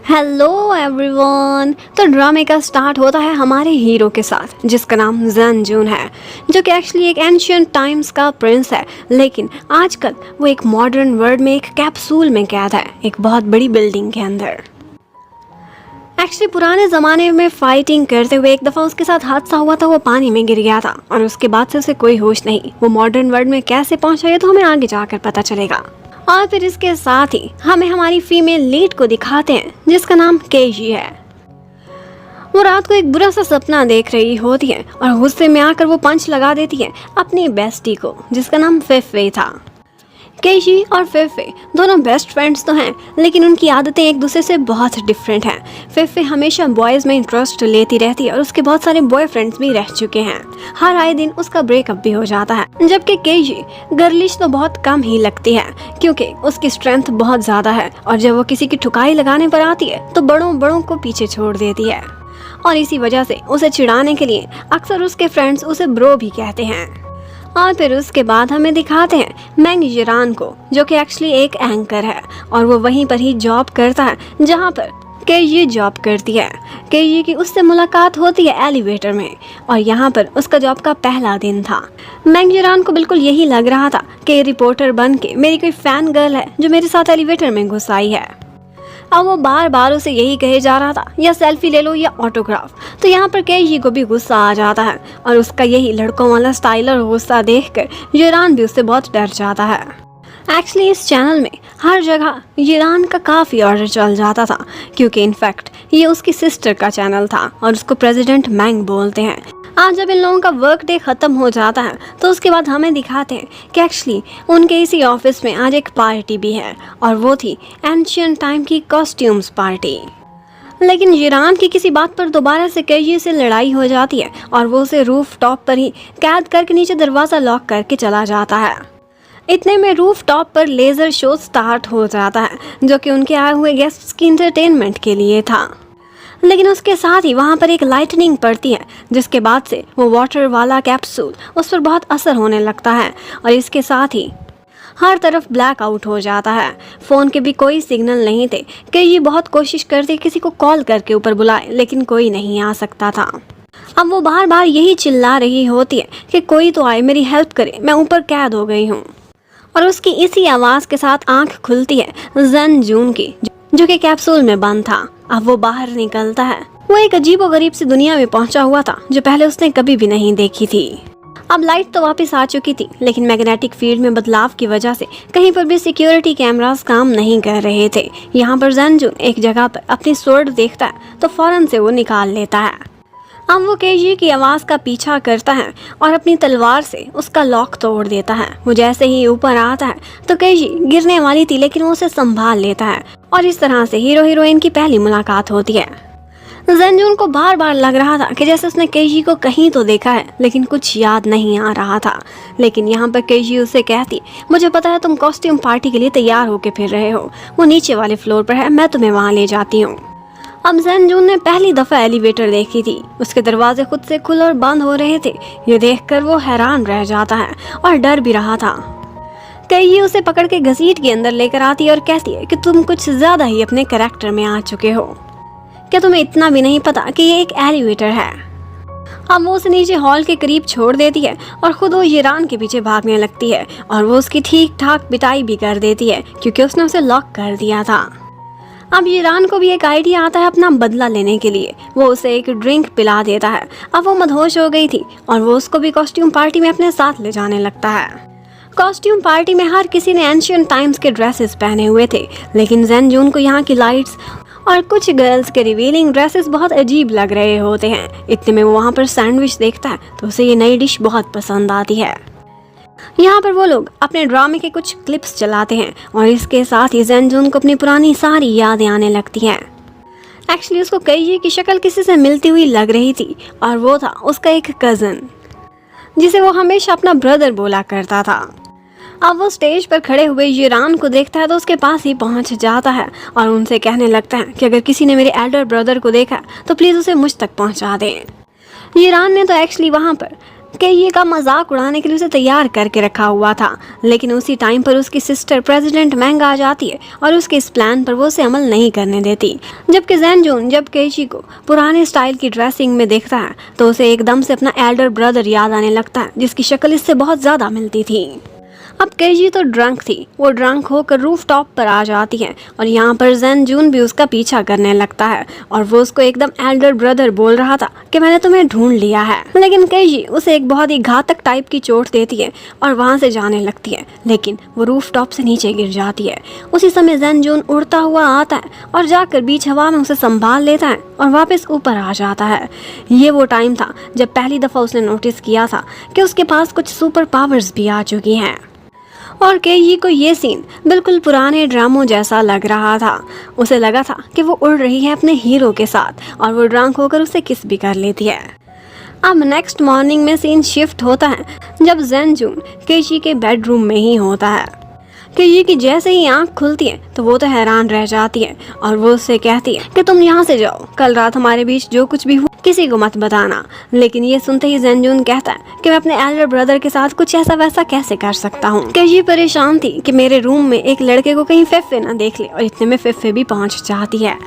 Hello everyone. तो ड्रामे का स्टार्ट होता है हमारे हीरो के साथ जिसका नाम जन जून है, जो कि एक्चुअली एक एंशियंट टाइम्स का प्रिंस है, लेकिन आजकल वो एक मॉडर्न वर्ल्ड में एक कैप्सूल में कैद है, एक बहुत बड़ी बिल्डिंग के अंदर। एक्चुअली पुराने ज़माने में फाइटिंग करते हुए एक दफ़ा उसके साथ हादसा हुआ था, वो पानी में गिर गया था और उसके बाद से उसे कोई होश नहीं। वो मॉडर्न वर्ल्ड में कैसे पहुंचा ये तो हमें आगे जाकर पता चलेगा। और फिर इसके साथ ही हमें हमारी फीमेल लीड को दिखाते हैं जिसका नाम केजी है। वो रात को एक बुरा सा सपना देख रही होती है और गुस्से में आकर वो पंच लगा देती है अपनी बेस्टी को जिसका नाम फेफे था। केजी और फेफे दोनों बेस्ट फ्रेंड्स तो हैं, लेकिन उनकी आदतें एक दूसरे से बहुत डिफरेंट हैं। फेफे हमेशा बॉयज़ में इंटरेस्ट लेती रहती है और उसके बहुत सारे बॉयफ्रेंड्स भी रह चुके हैं। हर आए दिन उसका ब्रेकअप भी हो जाता है, जबकि केजी गर्लिश तो बहुत कम ही लगती है क्योंकि उसकी स्ट्रेंथ बहुत ज़्यादा है और जब वो किसी की ठुकाई लगाने पर आती है तो बड़ों बड़ों को पीछे छोड़ देती है और इसी वजह से उसे चिढ़ाने के लिए अक्सर उसके फ्रेंड्स उसे ब्रो भी कहते हैं। और फिर उसके बाद हमें दिखाते हैं मैंग जिरान को, जो कि एक्चुअली एक एंकर है और वो वहीं पर ही जॉब करता है जहां पर केजी जॉब करती है। केजी की उससे मुलाकात होती है एलिवेटर में और यहाँ पर उसका जॉब का पहला दिन था। मैंग जिरान को बिल्कुल यही लग रहा था कि रिपोर्टर बन के मेरी कोई फैन गर्ल है जो मेरे साथ एलिवेटर में घुस आई है। अब वो बार बार उसे यही कहे जा रहा था या सेल्फी ले लो या ऑटोग्राफ। तो यहाँ पर केजी को भी गुस्सा आ जाता है और उसका यही लड़कों वाला स्टाइल और गुस्सा देखकर जिरान भी उससे बहुत डर जाता है। एक्चुअली इस चैनल में हर जगह जिरान का काफ़ी ऑर्डर चल जाता था क्योंकि इनफैक्ट ये उसकी सिस्टर का चैनल था और उसको प्रेसिडेंट मैंग बोलते हैं। आज जब इन लोगों का वर्क डे ख़त्म हो जाता है तो उसके बाद हमें दिखाते हैं कि एक्चुअली उनके इसी ऑफिस में आज एक पार्टी भी है और वो थी एंशियंट टाइम की कॉस्ट्यूम्स पार्टी। लेकिन जिरान की किसी बात पर दोबारा से केजी से लड़ाई हो जाती है और वो उसे रूफ टॉप पर ही कैद करके नीचे दरवाज़ा लॉक करके चला जाता है। इतने में रूफ टॉप पर लेज़र शो स्टार्ट हो जाता है जो कि उनके आए हुए गेस्ट्स की इंटरटेनमेंट के लिए था। लेकिन उसके साथ ही वहाँ पर एक लाइटनिंग पड़ती है जिसके बाद से वो वाटर वाला कैप्सूल उस पर बहुत असर होने लगता है और इसके साथ ही हर तरफ ब्लैक आउट हो जाता है। फ़ोन के भी कोई सिग्नल नहीं थे कि ये बहुत कोशिश करते किसी को कॉल करके ऊपर बुलाए, लेकिन कोई नहीं आ सकता था। अब वो बार बार यही चिल्ला रही होती है कि कोई तो आए मेरी हेल्प करे, मैं ऊपर कैद हो गई हूँ। और उसकी इसी आवाज़ के साथ आंख खुलती है जन जून की, जो कि कैप्सूल में बंद था। अब वो बाहर निकलता है। वो एक अजीबोगरीब सी दुनिया में पहुंचा हुआ था जो पहले उसने कभी भी नहीं देखी थी। अब लाइट तो वापस आ चुकी थी, लेकिन मैग्नेटिक फील्ड में बदलाव की वजह से कहीं पर भी सिक्योरिटी कैमरास काम नहीं कर रहे थे। यहाँ पर जन जून एक जगह पर अपनी स्वॉर्ड देखता है तो फौरन से वो निकाल लेता है। अब वो केजी की आवाज़ का पीछा करता है और अपनी तलवार से उसका लॉक तोड़ देता है। वो जैसे ही ऊपर आता है तो केजी गिरने वाली थी, लेकिन वो उसे संभाल लेता है और इस तरह से हीरो हीरोइन की पहली मुलाकात होती है। जन को बार बार लग रहा था कि जैसे उसने केजी को कहीं तो देखा है, लेकिन कुछ याद नहीं आ रहा था। लेकिन यहाँ पर केजी उसे कहती, मुझे पता है तुम कॉस्ट्यूम पार्टी के लिए तैयार होके फिर रहे हो, वो नीचे वाले फ्लोर पर है, मैं तुम्हें वहाँ ले जाती हूँ। अब जन जून ने पहली दफ़ा एलिवेटर देखी थी, उसके दरवाजे खुद से खुल और बंद हो रहे थे। ये देखकर वो हैरान रह जाता है और डर भी रहा था। केजी उसे पकड़ के घसीट के अंदर लेकर आती है और कहती है कि तुम कुछ ज़्यादा ही अपने कैरेक्टर में आ चुके हो, क्या तुम्हें इतना भी नहीं पता कि ये एक एलिवेटर है। अब वो उसे नीचे हॉल के करीब छोड़ देती है और खुद वो जिरान के पीछे भागने लगती है और वो उसकी ठीक ठाक पिटाई भी कर देती है क्योंकि उसने उसे लॉक कर दिया था। अब जिरान को भी एक आइडिया आता है अपना बदला लेने के लिए। वो उसे एक ड्रिंक पिला देता है। अब वो मदहोश हो गई थी और वो उसको भी कॉस्ट्यूम पार्टी में अपने साथ ले जाने लगता है। कॉस्ट्यूम पार्टी में हर किसी ने एंशियंट टाइम्स के ड्रेसेस पहने हुए थे, लेकिन जन जून को यहाँ की लाइट्स और कुछ गर्ल्स के रिवीलिंग ड्रेसेस बहुत अजीब लग रहे होते हैं। इतने में वो वहाँ पर सैंडविच देखता है तो उसे ये नई डिश बहुत पसंद आती है। यहाँ पर वो लोग अपने ड्रामे के कुछ क्लिप्स चलाते हैं और इसके साथ ही जन जून को अपनी पुरानी सारी यादें आने लगती हैं। एक्चुअली उसको केजी की शक्ल किसी से मिलती हुई लग रही थी और वो था उसका एक कज़न जिसे वो हमेशा अपना ब्रदर बोला करता था। अब वो स्टेज पर खड़े हुए जिरान को देखता है तो उसके पास ही पहुंच जाता है और उनसे कहने लगता है कि अगर किसी ने मेरे एल्डर ब्रदर को देखा तो प्लीज़ उसे मुझ तक पहुंचा दें। जिरान ने तो एक्चुअली वहाँ पर केजी का मजाक उड़ाने के लिए उसे तैयार करके रखा हुआ था। लेकिन उसी टाइम पर उसकी सिस्टर प्रेसिडेंट मैंग आ जाती है और उसके इस प्लान पर वो उसे अमल नहीं करने देती। जबकि जैनजून जब केजी को पुराने स्टाइल की ड्रेसिंग में देखता है तो उसे एकदम से अपना एल्डर ब्रदर याद आने लगता है, जिसकी शक्ल इससे बहुत ज्यादा मिलती थी। अब केजी तो ड्रंक थी। वो ड्रंक होकर रूफ टॉप पर आ जाती है और यहाँ पर जैनजून भी उसका पीछा करने लगता है और वो उसको एकदम एल्डर ब्रदर बोल रहा था कि मैंने तुम्हें ढूंढ लिया है। लेकिन केजी उसे एक बहुत ही घातक टाइप की चोट देती है और वहाँ से जाने लगती है, लेकिन वो रूफ टॉप से नीचे गिर जाती है। उसी समय जैनजून उड़ता हुआ आता है और जाकर बीच हवा में उसे संभाल लेता है और वापस ऊपर आ जाता है। ये वो टाइम था जब पहली दफ़ा उसने नोटिस किया था कि उसके पास कुछ सुपर पावर्स भी आ चुकी हैं। और केजी को ये सीन बिल्कुल पुराने ड्रामों जैसा लग रहा था। उसे लगा था कि वो उड़ रही है अपने हीरो के साथ और वो ड्रंक होकर उसे किस भी कर लेती है। अब नेक्स्ट मॉर्निंग में सीन शिफ्ट होता है जब जैनजून केजी के बेडरूम में ही होता है। केजी की जैसे ही आंख खुलती है तो वो तो हैरान रह जाती है और वो उससे कहती है कि तुम यहाँ से जाओ, कल रात हमारे बीच जो कुछ भी हुआ किसी को मत बताना। लेकिन ये सुनते ही जैनजून कहता है कि मैं अपने एल्डर ब्रदर के साथ कुछ ऐसा वैसा कैसे कर सकता हूँ। केजी परेशान थी कि मेरे रूम में एक लड़के को कहीं फेफे ना देख ले और इतने में फेफे भी पहुँच जाती है।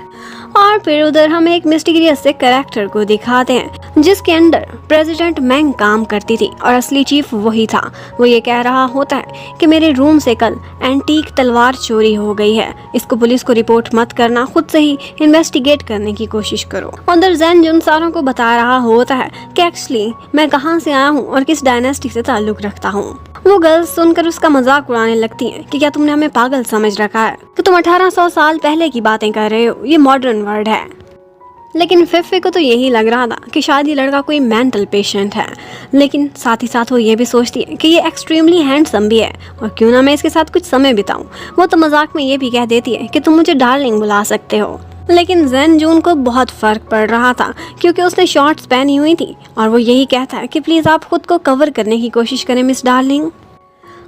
और फिर उधर हम एक मिस्टीरियस से कैरेक्टर को दिखाते हैं जिसके अंडर प्रेसिडेंट मैंग काम करती थी और असली चीफ वही था। वो ये कह रहा होता है कि मेरे रूम से कल एंटीक तलवार चोरी हो गई है, इसको पुलिस को रिपोर्ट मत करना, खुद से ही इन्वेस्टिगेट करने की कोशिश करो। उधर जैनजून सारों को बता रहा होता है कि एक्चुअली मैं कहाँ से आया हूँ और किस डायनेस्टी से ताल्लुक रखता हूँ। वो गर्ल्स सुनकर उसका मजाक उड़ाने लगती हैं कि क्या तुमने हमें पागल समझ रखा है कि तुम 1800 साल पहले की बातें कर रहे हो, ये मॉडर्न वर्ड है। लेकिन फिफे को तो यही लग रहा था कि शायद ये लड़का कोई मेंटल पेशेंट है, लेकिन साथ ही साथ वो ये भी सोचती है कि ये एक्सट्रीमली हैंडसम भी है और क्यों ना मैं इसके साथ कुछ समय बिताऊं। वो तो मजाक में ये भी कह देती है कि तुम मुझे डार्लिंग बुला सकते हो। लेकिन जैनजून को बहुत फर्क पड़ रहा था क्योंकि उसने शॉर्ट्स पहनी हुई थी और वो यही कहता है कि प्लीज आप खुद को कवर करने की कोशिश करें मिस डार्लिंग।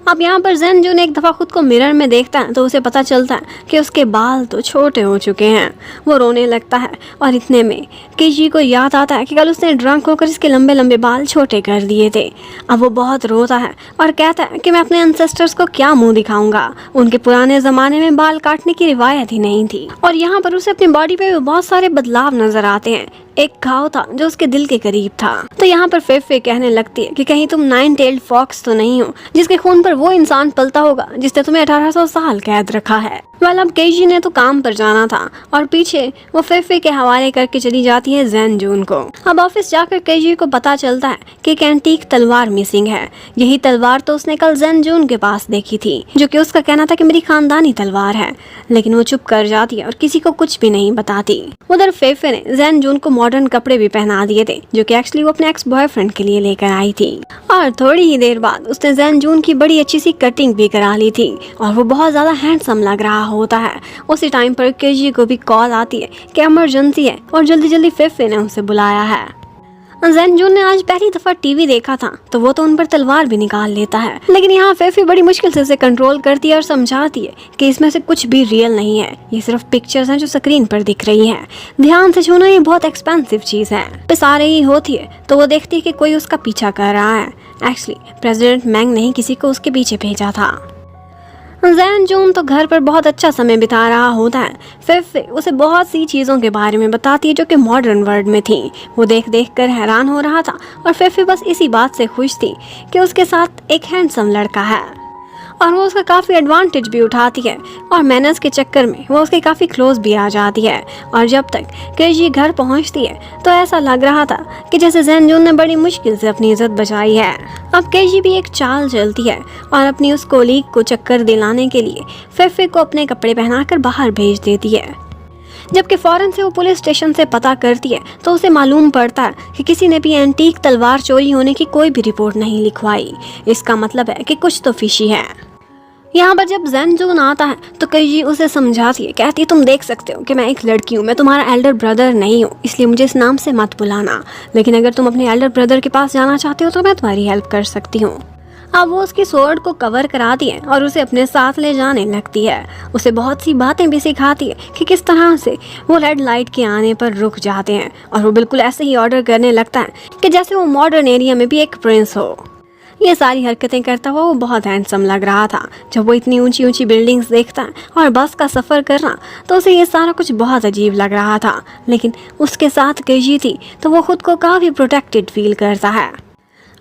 अब यहाँ पर जैनजून एक दफ़ा खुद को मिरर में देखता है तो उसे पता चलता है कि उसके बाल तो छोटे हो चुके हैं। वो रोने लगता है और इतने में केजी को याद आता है कि कल उसने ड्रंक होकर इसके लंबे लंबे बाल छोटे कर दिए थे। अब वो बहुत रोता है और कहता है कि मैं अपने एंसेस्टर्स को क्या मुंह दिखाऊंगा, उनके पुराने ज़माने में बाल काटने की रिवायत ही नहीं थी। और यहाँ पर उसे अपनी बॉडी पे बहुत सारे बदलाव नजर आते हैं। एक घाव था जो उसके दिल के करीब था। तो यहाँ पर फेफे कहने लगती है कि कहीं तुम 9-tailed फॉक्स तो नहीं हो जिसके खून पर वो इंसान पलता होगा जिसने तुम्हें 1800 साल कैद रखा है। वेल अब केजी ने तो काम पर जाना था और पीछे वो फेफे के हवाले करके चली जाती है जैनजून को। अब ऑफिस जाकर केजी को पता चलता है कि एक एंटीक तलवार मिसिंग है। यही तलवार तो उसने कल जैनजून के पास देखी थी, जो कि उसका कहना था कि मेरी खानदानी तलवार है। लेकिन वो चुप कर जाती है और किसी को कुछ भी नहीं बताती। उधर फेफे ने जैनजून को मॉडर्न कपड़े भी पहना दिए थे जो कि एक्चुअली वो अपने एक्स बॉयफ्रेंड के लिए लेकर आई थी। और थोड़ी ही देर बाद उसने जैनजून की बड़ी अच्छी सी कटिंग भी करा ली थी और वो बहुत ज्यादा हैंडसम लग रहा होता है। उसी टाइम पर केजी को भी कॉल आती है कि इमरजेंसी है और जल्दी जल्दी फेफे ने उसे बुलाया है। जैनजून ने आज पहली दफा टीवी देखा था तो वो तो उन पर तलवार भी निकाल लेता है, लेकिन यहाँ फेफे बड़ी मुश्किल से उसे कंट्रोल करती है और समझाती है कि इसमें से कुछ भी रियल नहीं है, ये सिर्फ पिक्चर्स हैं जो स्क्रीन पर दिख रही हैं। ध्यान से छूना ये बहुत एक्सपेंसिव चीज है। बस आ रही होती है तो वो देखती है कि कोई उसका पीछा कर रहा है। एक्चुअली प्रेसिडेंट मैंग ने ही किसी को उसके पीछे भेजा था। जैनजून तो घर पर बहुत अच्छा समय बिता रहा होता है। फेफे उसे बहुत सी चीज़ों के बारे में बताती है जो कि मॉडर्न वर्ल्ड में थी। वो देख देख कर हैरान हो रहा था और फेफे बस इसी बात से खुश थी कि उसके साथ एक हैंडसम लड़का है और वो उसका काफ़ी एडवांटेज भी उठाती है और मैनर्स के चक्कर में वो उसके काफ़ी क्लोज भी आ जाती है। और जब तक केजी घर पहुंचती है तो ऐसा लग रहा था कि जैसे जैनजून ने बड़ी मुश्किल से अपनी इज्जत बचाई है। अब केजी भी एक चाल चलती है और अपनी उस कोलीग को चक्कर दिलाने के लिए फेफे को अपने कपड़े पहनाकर बाहर भेज देती है। जबकि फौरन से वो पुलिस स्टेशन से पता करती है तो उसे मालूम पड़ता है कि किसी ने भी एंटीक तलवार चोरी होने की कोई भी रिपोर्ट नहीं लिखवाई। इसका मतलब है कि कुछ तो फिशी है। यहाँ पर जब जैनजून आता है तो केजी उसे समझाती है, कहती है तुम देख सकते हो कि मैं एक लड़की हूँ, मैं तुम्हारा एल्डर ब्रदर नहीं हूँ, इसलिए मुझे इस नाम से मत बुलाना। लेकिन अगर तुम अपने एल्डर ब्रदर के पास जाना चाहते हो तो मैं तुम्हारी हेल्प कर सकती हूँ। अब वो उसकी स्वॉर्ड को कवर कराती है और उसे अपने साथ ले जाने लगती है। उसे बहुत सी बातें भी सिखाती है कि किस तरह से वो रेड लाइट के आने पर रुक जाते हैं, और वो बिल्कुल ऐसे ही ऑर्डर करने लगता है कि जैसे वो मॉडर्न एरिया में भी एक प्रिंस हो। ये सारी हरकतें करता हुआ वो बहुत हैंडसम लग रहा था। जब वो इतनी ऊंची ऊंची बिल्डिंग्स देखता है और बस का सफ़र करना, तो उसे ये सारा कुछ बहुत अजीब लग रहा था। लेकिन उसके साथ केजी थी तो वो खुद को काफ़ी प्रोटेक्टेड फील करता है।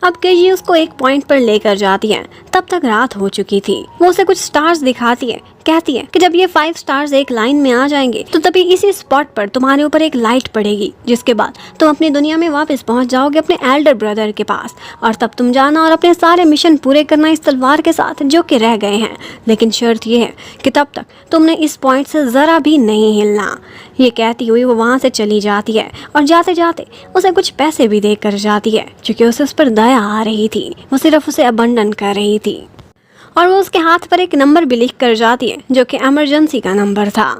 अब केजी उसको एक पॉइंट पर लेकर जाती है। तब तक रात हो चुकी थी। वो उसे कुछ स्टार्स दिखाती है, कहती है कि जब ये 5 स्टार्स एक लाइन में आ जाएंगे तो तभी इसी स्पॉट पर तुम्हारे ऊपर एक लाइट पड़ेगी, जिसके बाद तुम अपनी दुनिया में वापस पहुंच जाओगे अपने एल्डर ब्रदर के पास, और तब तुम जाना और अपने सारे मिशन पूरे करना इस तलवार के साथ जो कि रह गए हैं। लेकिन शर्त ये है कि तब तक तुमने इस पॉइंट से ज़रा भी नहीं हिलना। ये कहती हुई वो वहाँ से चली जाती है और जाते जाते उसे कुछ पैसे भी देकर जाती है, क्योंकि उसे उस पर दया आ रही थी। वो सिर्फ उसे अबंडन कर रही थी। और वो उसके हाथ पर एक नंबर भी लिख कर जाती है जो कि इमरजेंसी का नंबर था,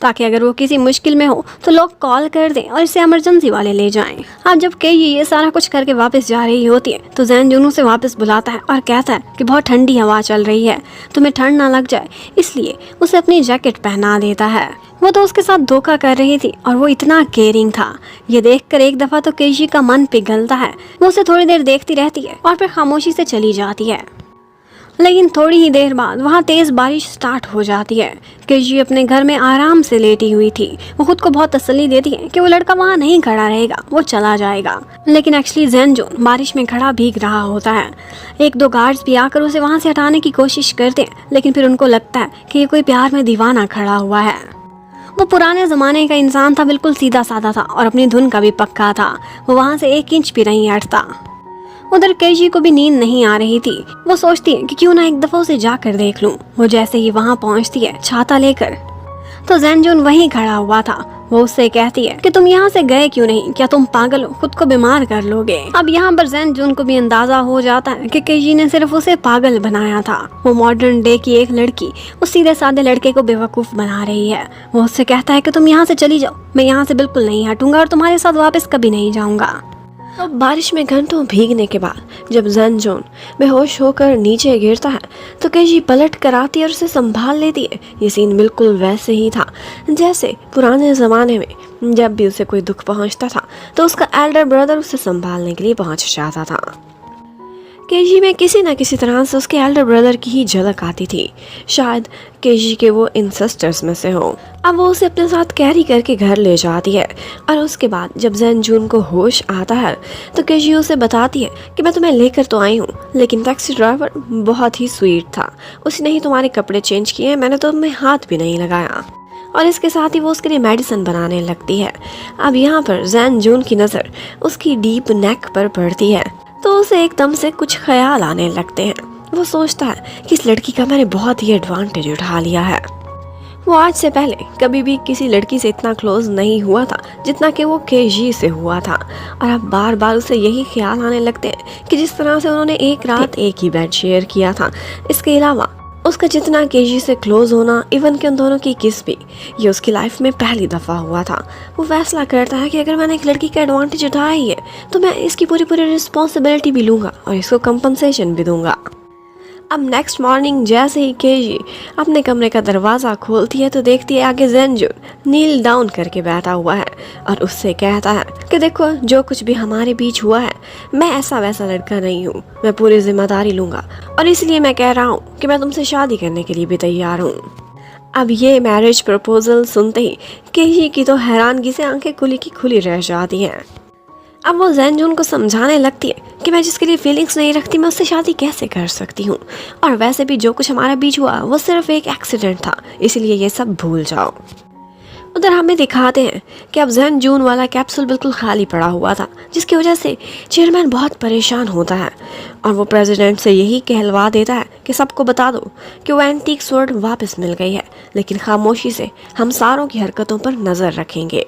ताकि अगर वो किसी मुश्किल में हो तो लोग कॉल कर दें और इसे इमरजेंसी वाले ले जाएं। अब जब केजी ये सारा कुछ करके वापस जा रही होती है तो जैन जुन उसे वापस बुलाता है और कहता है कि बहुत ठंडी हवा चल रही है, तुम्हें ठंड ना लग जाए इसलिए उसे अपनी जैकेट पहना देता है। वो तो उसके साथ धोखा कर रही थी और वो इतना केयरिंग था। ये देखकर एक दफ़ा तो केजी का मन पिघलता है। वो उसे थोड़ी देर देखती रहती है और फिर खामोशी से चली जाती है। लेकिन थोड़ी ही देर बाद वहाँ तेज़ बारिश स्टार्ट हो जाती है। केजी अपने घर में आराम से लेटी हुई थी। वो खुद को बहुत तसल्ली देती है कि वो लड़का वहाँ नहीं खड़ा रहेगा, वो चला जाएगा। लेकिन एक्चुअली जैन जुन बारिश में खड़ा भीग रहा होता है। 1-2 गार्ड्स भी आकर उसे वहाँ से हटाने की कोशिश करते हैं, लेकिन फिर उनको लगता है कि ये कोई प्यार में दीवाना खड़ा हुआ है। वो पुराने ज़माने का इंसान था, बिल्कुल सीधा साधा था और अपनी धुन का भी पक्का था। वो वहाँ से 1 इंच भी नहीं हटता। उधर केजी को भी नींद नहीं आ रही थी। वो सोचती है कि क्यों ना एक दफ़ा उसे जाकर देख लूं। वो जैसे ही वहाँ पहुँचती है छाता लेकर, तो जैन जुन वहीं खड़ा हुआ था। वो उससे कहती है कि तुम यहाँ से गए क्यों नहीं, क्या तुम पागल हो, खुद को बीमार कर लोगे। अब यहाँ पर जैन जुन को भी अंदाजा हो जाता है कि केजी ने सिर्फ उसे पागल बनाया था। वो मॉडर्न डे की एक लड़की उस सीधे साधे लड़के को बेवकूफ़ बना रही है। वो उससे कहता है कि तुम यहाँ से चली जाओ, मैं यहाँ से बिल्कुल नहीं हटूंगा और तुम्हारे साथ वापस कभी नहीं जाऊँगा। तो बारिश में घंटों भीगने के बाद जब जैन जुन बेहोश होकर नीचे गिरता है तो केजी पलट कर आती है और उसे संभाल लेती है। ये सीन बिल्कुल वैसे ही था जैसे पुराने ज़माने में जब भी उसे कोई दुख पहुंचता था तो उसका एल्डर ब्रदर उसे संभालने के लिए पहुंच जाता था। केजी में किसी न किसी तरह से उसके एल्डर ब्रदर की ही झलक आती थी। शायद केजी के वो इंसेस्टर्स में से हो। अब वो उसे अपने साथ कैरी करके घर ले जाती है और उसके बाद जब जैन जुन को होश आता है तो केजी उसे बताती है कि मैं तुम्हें लेकर तो आई हूँ, लेकिन टैक्सी ड्राइवर बहुत ही स्वीट था, उसने ही तुम्हारे कपड़े चेंज किए, मैंने तो तुम्हें हाथ भी नहीं लगाया। और इसके साथ ही वो उसके लिए मेडिसिन बनाने लगती है। अब यहाँ पर जैन जुन की नज़र उसकी डीप नेक पर पड़ती है तो उसे एकदम से कुछ ख्याल आने लगते हैं। वो सोचता है कि इस लड़की का मैंने बहुत ही एडवांटेज उठा लिया है। वो आज से पहले कभी भी किसी लड़की से इतना क्लोज नहीं हुआ था जितना कि वो केजी से हुआ था। और अब बार बार उसे यही ख्याल आने लगते हैं कि जिस तरह से उन्होंने एक रात एक ही बेड शेयर किया था। इसके अलावा उसका जितना केजी से क्लोज होना, इवन कि उन दोनों की किस भी, ये उसकी लाइफ में पहली दफ़ा हुआ था। वो फैसला करता है कि अगर मैंने एक लड़की का एडवांटेज उठाया ही है तो मैं इसकी पूरी रिस्पॉन्सिबिलिटी भी लूँगा और इसको कंपनसेशन भी दूंगा। अब नेक्स्ट मॉर्निंग जैसे ही केजी अपने कमरे का दरवाज़ा खोलती है तो देखती है आगे जैन जुन नील डाउन करके बैठा हुआ है और उससे कहता है कि देखो जो कुछ भी हमारे बीच हुआ है, मैं ऐसा वैसा लड़का नहीं हूँ, मैं पूरी जिम्मेदारी लूँगा और इसलिए मैं कह रहा हूँ कि मैं तुमसे शादी करने के लिए भी तैयार हूँ। अब ये मैरिज प्रपोजल सुनते ही केजी की तो हैरानगी से आंखें खुली की खुली रह जाती हैं। अब वो जैन जुन को समझाने लगती है कि मैं जिसके लिए फीलिंग्स नहीं रखती मैं उससे शादी कैसे कर सकती हूँ, और वैसे भी जो कुछ हमारे बीच हुआ वो सिर्फ एक एक्सीडेंट था, इसलिए ये सब भूल जाओ। उधर हमें दिखाते हैं कि अब जैन जुन वाला कैप्सूल बिल्कुल खाली पड़ा हुआ था, जिसकी वजह से चेयरमैन बहुत परेशान होता है और वो प्रेसिडेंट से यही कहलवा देता है कि सबको बता दो कि वो एंटीक स्वॉर्ड वापस मिल गई है, लेकिन खामोशी से हम सारों की हरकतों पर नज़र रखेंगे।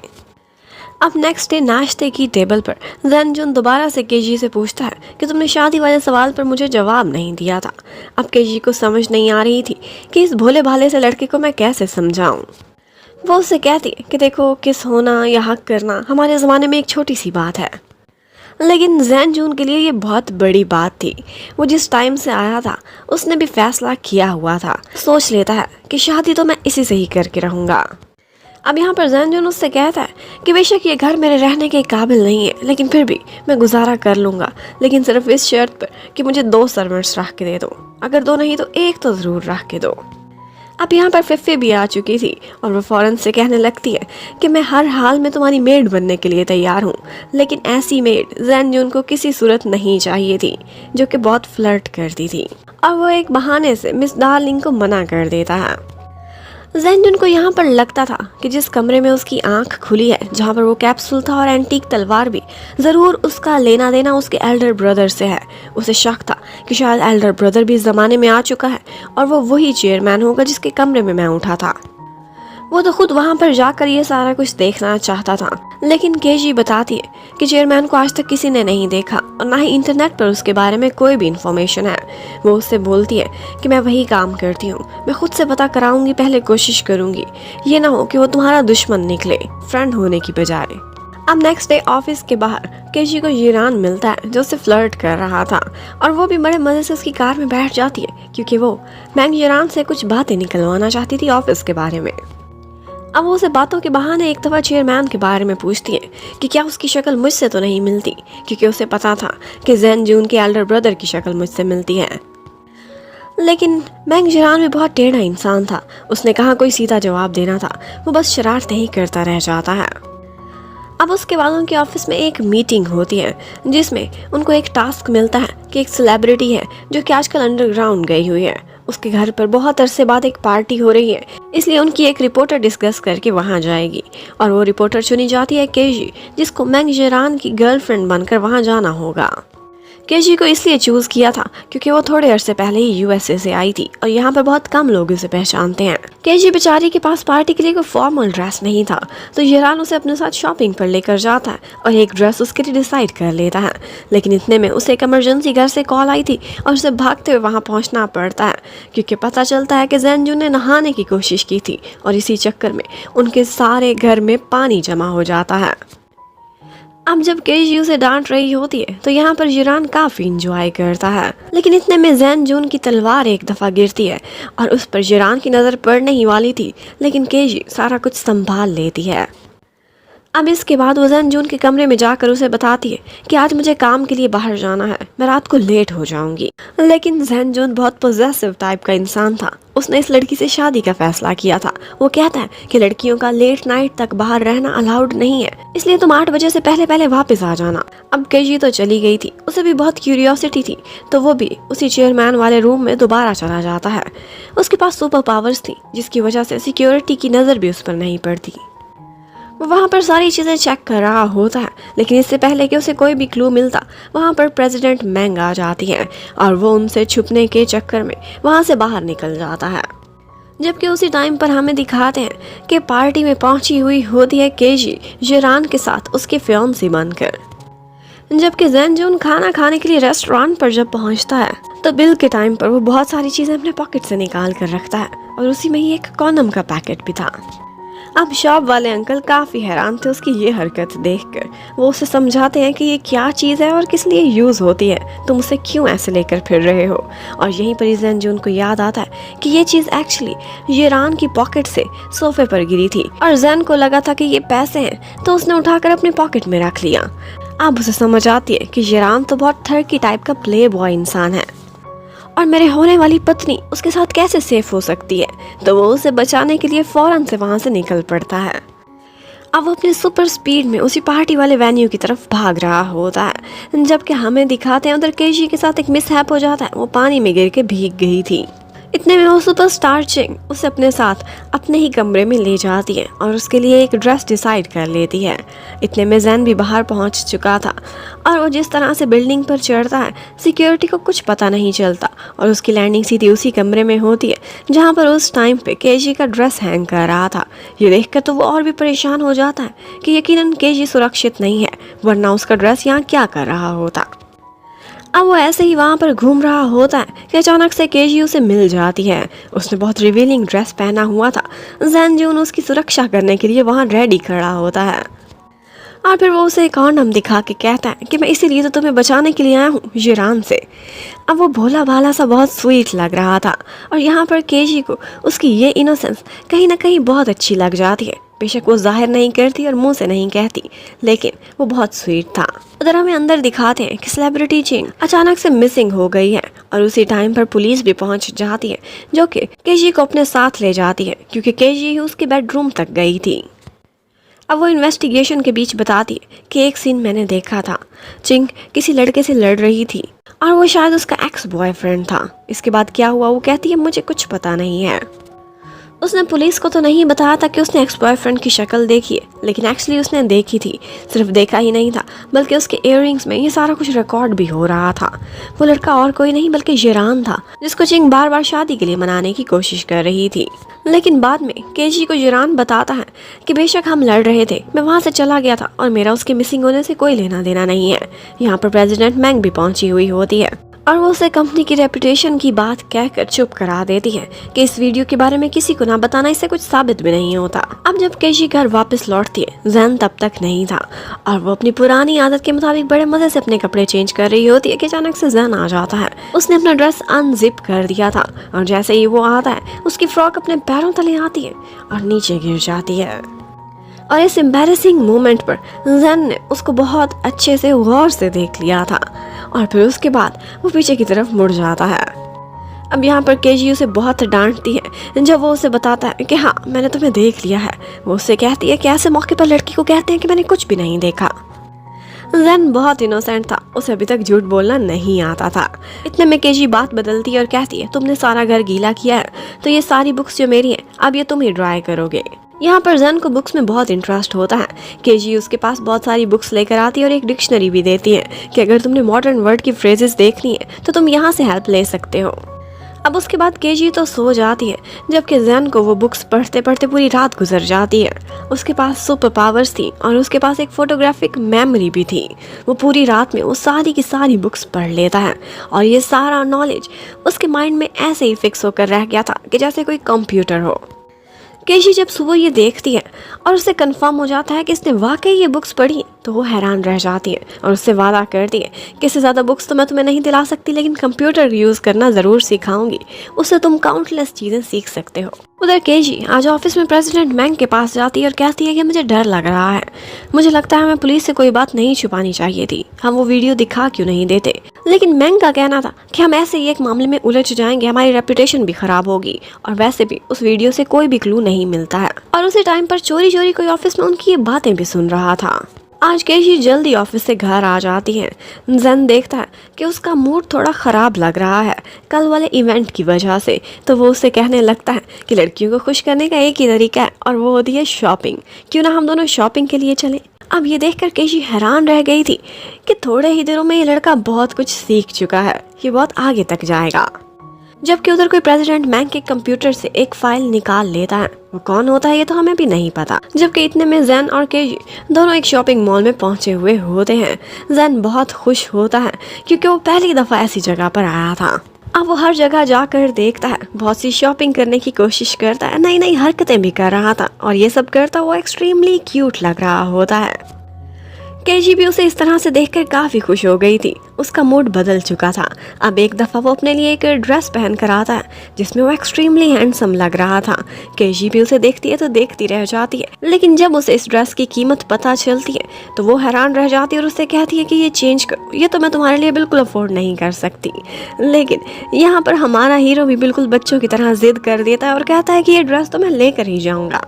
अब नेक्स्ट डे नाश्ते की टेबल पर जैन जुन दोबारा से केजी से पूछता है कि तुमने शादी वाले सवाल पर मुझे जवाब नहीं दिया था। अब केजी को समझ नहीं आ रही थी कि इस भोले भाले से लड़के को मैं कैसे समझाऊं। वो उससे कहती है कि देखो, किस होना या हक करना हमारे ज़माने में एक छोटी सी बात है। लेकिन जैन जून के लिए ये बहुत बड़ी बात थी। वो जिस टाइम से आया था उसने भी फैसला किया हुआ था, सोच लेता है कि शादी तो मैं इसी से ही करके रहूँगा। अब यहाँ पर जैन जून उससे कहता है कि बेशक ये घर मेरे रहने के काबिल नहीं है, लेकिन फिर भी मैं गुजारा कर लूँगा, लेकिन सिर्फ इस शर्त पर कि मुझे 2 सर्वेंट्स रख के दे दो, अगर 2 नहीं तो 1 तो ज़रूर रख के दो। अब यहाँ पर फिफ्फी भी आ चुकी थी और वो फ़ौरन से कहने लगती है कि मैं हर हाल में तुम्हारी मेड बनने के लिए तैयार हूँ। लेकिन ऐसी मेड जैन जून को किसी सूरत नहीं चाहिए थी, जो कि बहुत फ्लर्ट करती थी, और वो एक बहाने से मिस डार्लिंग को मना कर देता है। जैन जून को यहाँ पर लगता था कि जिस कमरे में उसकी आंख खुली है, जहाँ पर वो कैप्सूल था और एंटीक तलवार भी, ज़रूर उसका लेना देना उसके एल्डर ब्रदर से है। उसे शक था कि शायद एल्डर ब्रदर भी इस ज़माने में आ चुका है और वो वही चेयरमैन होगा जिसके कमरे में मैं उठा था। वो तो खुद वहाँ पर जाकर ये सारा कुछ देखना चाहता था, लेकिन केजी बताती है कि चेयरमैन को आज तक किसी ने नहीं देखा और ना ही इंटरनेट पर उसके बारे में कोई भी इन्फॉर्मेशन है। वो उससे बोलती है कि मैं वही काम करती हूँ, मैं खुद से पता कराऊंगी, पहले कोशिश करूंगी, ये ना हो कि वो तुम्हारा दुश्मन निकले, फ्रेंड होने की बजाय। अब नेक्स्ट डे ऑफिस के बाहर केजी को जिरान मिलता है जो उससे फ्लर्ट कर रहा था, और वो भी बड़े मजे से उसकी कार में बैठ जाती है क्योंकि वो मैंग जिरान से कुछ बातें निकलवाना चाहती थी ऑफिस के बारे में। अब वो उसे बातों के बहाने एक दफ़ा चेयरमैन के बारे में पूछती है कि क्या उसकी शक्ल मुझसे तो नहीं मिलती, क्योंकि उसे पता था कि जैन जून के एल्डर ब्रदर की शक्ल मुझसे मिलती है। लेकिन मैंग जिरान भी बहुत टेढ़ा इंसान था, उसने कहा कोई सीधा जवाब देना था, वो बस शरारतें ही करता रह जाता है। अब उसके बाद उनके ऑफिस में एक मीटिंग होती है जिसमें उनको एक टास्क मिलता है कि एक सेलिब्रिटी है जो कि आजकल अंडरग्राउंड गई हुई है, उसके घर पर बहुत अरसे बाद एक पार्टी हो रही है, इसलिए उनकी एक रिपोर्टर डिस्कस करके वहां जाएगी, और वो रिपोर्टर चुनी जाती है केजी, जिसको मैंग जिरान की गर्लफ्रेंड बनकर वहां जाना होगा। केजी को इसलिए चूज किया था क्योंकि वो थोड़े अरसे पहले ही यूएसए से आई थी और यहाँ पर बहुत कम लोग उसे पहचानते हैं। केजी बेचारी के पास पार्टी के लिए कोई फॉर्मल ड्रेस नहीं था, तो जिरान उसे अपने साथ शॉपिंग पर लेकर जाता है और एक ड्रेस उसके लिए डिसाइड कर लेता है। लेकिन इतने में उसे एक इमरजेंसी घर से कॉल आई थी और उसे भागते हुए वहाँ पहुँचना पड़ता है, क्योंकि पता चलता है कि जैन जून ने नहाने की कोशिश की थी और इसी चक्कर में उनके सारे घर में पानी जमा हो जाता है। अब जब केजी उसे डांट रही होती है तो यहाँ पर जिरान काफी इंजॉय करता है, लेकिन इतने में जैन जून की तलवार एक दफा गिरती है और उस पर जिरान की नजर पड़ने ही वाली थी, लेकिन केजी सारा कुछ संभाल लेती है। अब इसके बाद वो जैन जून के कमरे में जाकर उसे बताती है कि आज मुझे काम के लिए बाहर जाना है, मैं रात को लेट हो जाऊंगी। लेकिन जैन जून बहुत पॉजेसिव टाइप का इंसान था, उसने इस लड़की से शादी का फैसला किया था। वो कहता है कि लड़कियों का लेट नाइट तक बाहर रहना अलाउड नहीं है, इसलिए तुम 8 बजे से पहले पहले वापस आ जाना। अब केजी तो चली गई थी, उसे भी बहुत क्यूरियोसिटी थी, तो वो भी उसी चेयरमैन वाले रूम में दोबारा चला जाता है। उसके पास सुपर पावर्स थी जिसकी वजह से सिक्योरिटी की नज़र भी उस पर नहीं पड़ती। वो वहाँ पर सारी चीज़ें चेक कर रहा होता है, लेकिन इससे पहले कि उसे कोई भी क्लू मिलता वहाँ पर प्रेसिडेंट मैंग आ जाती है और वो उनसे छुपने के चक्कर में वहाँ से बाहर निकल जाता है। जबकि उसी टाइम पर हमें दिखाते हैं कि पार्टी में पहुंची हुई होती है केजी जिरान के साथ उसके फियांसे बनकर। जबकि जैन जून खाना खाने के लिए रेस्टोरेंट पर जब पहुंचता है तो बिल के टाइम पर वो बहुत सारी चीज़ें अपने पॉकेट से निकाल कर रखता है और उसी में ही एक कॉन्डम का पैकेट भी था। अब शॉप वाले अंकल काफ़ी हैरान थे उसकी ये हरकत देखकर। वो उसे समझाते हैं कि ये क्या चीज़ है और किस लिए यूज़ होती है, तुम उसे क्यों ऐसे लेकर फिर रहे हो। और यहीं पर जैन जून को याद आता है कि ये चीज़ एक्चुअली जिरान की पॉकेट से सोफे पर गिरी थी और जैन को लगा था कि ये पैसे हैं, तो उसने उठाकर अपने पॉकेट में रख लिया। अब उसे समझ आती है कि जिरान तो बहुत ठरकी टाइप का प्ले बॉय इंसान है और मेरे होने वाली पत्नी उसके साथ कैसे सेफ हो सकती है, तो वो उसे बचाने के लिए फौरन से वहां से निकल पड़ता है। अब वो अपने सुपर स्पीड में उसी पार्टी वाले वेन्यू की तरफ भाग रहा होता है, जबकि हमें दिखाते हैं उधर केजी के साथ एक मिसहैप हो जाता है, वो पानी में गिर के भीग गई थी। इतने में वो सुपरस्टार चिंग उसे अपने साथ अपने ही कमरे में ले जाती है और उसके लिए एक ड्रेस डिसाइड कर लेती है। इतने में जैन भी बाहर पहुंच चुका था और वो जिस तरह से बिल्डिंग पर चढ़ता है सिक्योरिटी को कुछ पता नहीं चलता और उसकी लैंडिंग सीधी उसी कमरे में होती है जहां पर उस टाइम पे केजी का ड्रेस हैंग कर रहा था। ये देखकर तो वो और भी परेशान हो जाता है कि यकीनन केजी सुरक्षित नहीं है, वरना उसका ड्रेस यहाँ क्या कर रहा होता। अब वो ऐसे ही वहाँ पर घूम रहा होता है कि अचानक से केजी उसे मिल जाती है। उसने बहुत रिवीलिंग ड्रेस पहना हुआ था। जैन जून उसकी सुरक्षा करने के लिए वहाँ रेडी खड़ा होता है। और फिर वो उसे एक और नम दिखा के कहता है कि मैं इसीलिए तो तुम्हें बचाने के लिए आया हूँ यूरान से। अब वो भोला भाला सा बहुत स्वीट लग रहा था और यहाँ पर केजी को उसकी ये इनोसेंस कहीं ना कहीं बहुत अच्छी लग जाती है। बेशक वो जाहिर नहीं करती और मुंह से नहीं कहती, लेकिन वो बहुत स्वीट था। उधर हमें अंदर दिखाते हैं कि सेलिब्रिटी चिंग अचानक से मिसिंग हो गई है और उसी टाइम पर पुलिस भी पहुंच जाती है, जो कि केजी को अपने साथ ले जाती है क्योंकि केजी ही उसके बेडरूम तक गई थी। अब वो इन्वेस्टिगेशन के बीच बताती है कि एक सीन मैंने देखा था, चिंग किसी लड़के से लड़ रही थी और वो शायद उसका एक्स बॉयफ्रेंड था। इसके बाद क्या हुआ वो कहती है मुझे कुछ पता नहीं है। उसने पुलिस को तो नहीं बताया था कि उसने एक्स बॉयफ्रेंड की शक्ल देखी है, लेकिन एक्चुअली उसने देखी थी। सिर्फ देखा ही नहीं था बल्कि उसके इयररिंग्स में ये सारा कुछ रिकॉर्ड भी हो रहा था। वो लड़का और कोई नहीं बल्कि यूरान था, जिसको चिंग बार बार शादी के लिए मनाने की कोशिश कर रही थी। लेकिन बाद में केजी को यूरान बताता है कि बेशक हम लड़ रहे थे, मैं वहाँ से चला गया था और मेरा उसके मिसिंग होने से कोई लेना देना नहीं है। यहाँ पर प्रेसिडेंट मैंग भी पहुंची हुई होती है और वो उसे कंपनी की रेपुटेशन की बात कहकर चुप करा देती है कि इस वीडियो के बारे में किसी को ना बताना, इससे कुछ साबित भी नहीं होता। अब जब केजी घर वापस लौटती है, जैन तब तक नहीं था और वो अपनी पुरानी आदत के मुताबिक बड़े मजे से अपने कपड़े चेंज कर रही होती है कि अचानक से जैन आ जाता है। उसने अपना ड्रेस अनजिप कर दिया था और जैसे ही वो आता है उसकी फ्रॉक अपने पैरों तले आती है और नीचे गिर जाती है। और इस एम्बैरेसिंग मोमेंट पर जैन ने उसको बहुत अच्छे से गौर से देख लिया था और फिर उसके बाद वो पीछे की तरफ मुड़ जाता है। अब यहाँ पर केजी उसे बहुत डांटती है जब वो उसे बताता है कि हाँ मैंने तुम्हें देख लिया है। वो उससे कहती है कि ऐसे मौके पर लड़की को कहते हैं कि मैंने कुछ भी नहीं देखा। जैन बहुत इनोसेंट था, उसे अभी तक झूठ बोलना नहीं आता था। इतने में केजी बात बदलती है और कहती है तुमने सारा घर गीला किया है तो ये सारी बुक्स जो मेरी हैं अब ये तुम ही ड्राई करोगे। यहाँ पर जैन को बुक्स में बहुत इंटरेस्ट होता है। केजी उसके पास बहुत सारी बुक्स लेकर आती है और एक डिक्शनरी भी देती है कि अगर तुमने मॉडर्न वर्ड की फ्रेजेस देखनी है तो तुम यहाँ से हेल्प ले सकते हो। अब उसके बाद केजी तो सो जाती है, जबकि जैन को वो बुक्स पढ़ते पढ़ते पूरी रात गुजर जाती है। उसके पास सुपर पावर्स थी और उसके पास एक फोटोग्राफिक मेमोरी भी थी। वो पूरी रात में वो सारी की सारी बुक्स पढ़ लेता है और ये सारा नॉलेज उसके माइंड में ऐसे ही फिक्स होकर रह गया था कि जैसे कोई कंप्यूटर हो। केशी जब सुबह ये देखती है और उससे कंफर्म हो जाता है कि इसने वाकई ये बुक्स पढ़ी तो वो हैरान रह जाती है और उससे वादा करती है कि इससे ज़्यादा बुक्स तो मैं तुम्हें नहीं दिला सकती, लेकिन कंप्यूटर यूज़ करना ज़रूर सिखाऊंगी, उससे तुम काउंटलेस चीज़ें सीख सकते हो। उधर केजी आज ऑफिस में प्रेसिडेंट मैंग के पास जाती है और कहती है कि मुझे डर लग रहा है, मुझे लगता है हमें पुलिस से कोई बात नहीं छुपानी चाहिए थी, हम वो वीडियो दिखा क्यों नहीं देते। लेकिन मैंग का कहना था कि हम ऐसे ही एक मामले में उलझ जाएंगे, हमारी रेपुटेशन भी खराब होगी और वैसे भी उस वीडियो से कोई भी क्लू नहीं मिलता है। और उसी टाइम पर चोरी चोरी कोई ऑफिस में उनकी ये बातें भी सुन रहा था। आज केशी जल्दी ऑफिस से घर आ जाती है। जैन देखता है कि उसका मूड थोड़ा ख़राब लग रहा है कल वाले इवेंट की वजह से, तो वो उससे कहने लगता है कि लड़कियों को खुश करने का एक ही तरीका है और वो होती है शॉपिंग, क्यों ना हम दोनों शॉपिंग के लिए चलें। अब ये देखकर केशी हैरान रह गई थी कि थोड़े ही दिनों में ये लड़का बहुत कुछ सीख चुका है, ये बहुत आगे तक जाएगा। जबकि उधर कोई प्रेसिडेंट मैंग के कंप्यूटर से एक फाइल निकाल लेता है, वो कौन होता है ये तो हमें भी नहीं पता। जबकि इतने में जैन और केजी दोनों एक शॉपिंग मॉल में पहुंचे हुए होते हैं। जैन बहुत खुश होता है क्योंकि वो पहली दफ़ा ऐसी जगह पर आया था। अब वो हर जगह जाकर देखता है, बहुत सी शॉपिंग करने की कोशिश करता है, नई नई हरकतें भी कर रहा था और ये सब करता वो एक्सट्रीमली क्यूट लग रहा होता है। केजी भी उसे इस तरह से देखकर काफ़ी खुश हो गई थी, उसका मूड बदल चुका था। अब एक दफ़ा वो अपने लिए एक ड्रेस पहन कर आता है जिसमें वो एक्सट्रीमली हैंडसम लग रहा था। केजी भी उसे देखती है तो देखती रह जाती है, लेकिन जब उसे इस ड्रेस की कीमत पता चलती है तो वो हैरान रह जाती है और उससे कहती है कि ये चेंज करो, ये तो मैं तुम्हारे लिए बिल्कुल अफोर्ड नहीं कर सकती। लेकिन यहाँ पर हमारा हीरो भी बिल्कुल बच्चों की तरह जिद कर देता है और कहता है कि ये ड्रेस तो मैं लेकर ही जाऊँगा।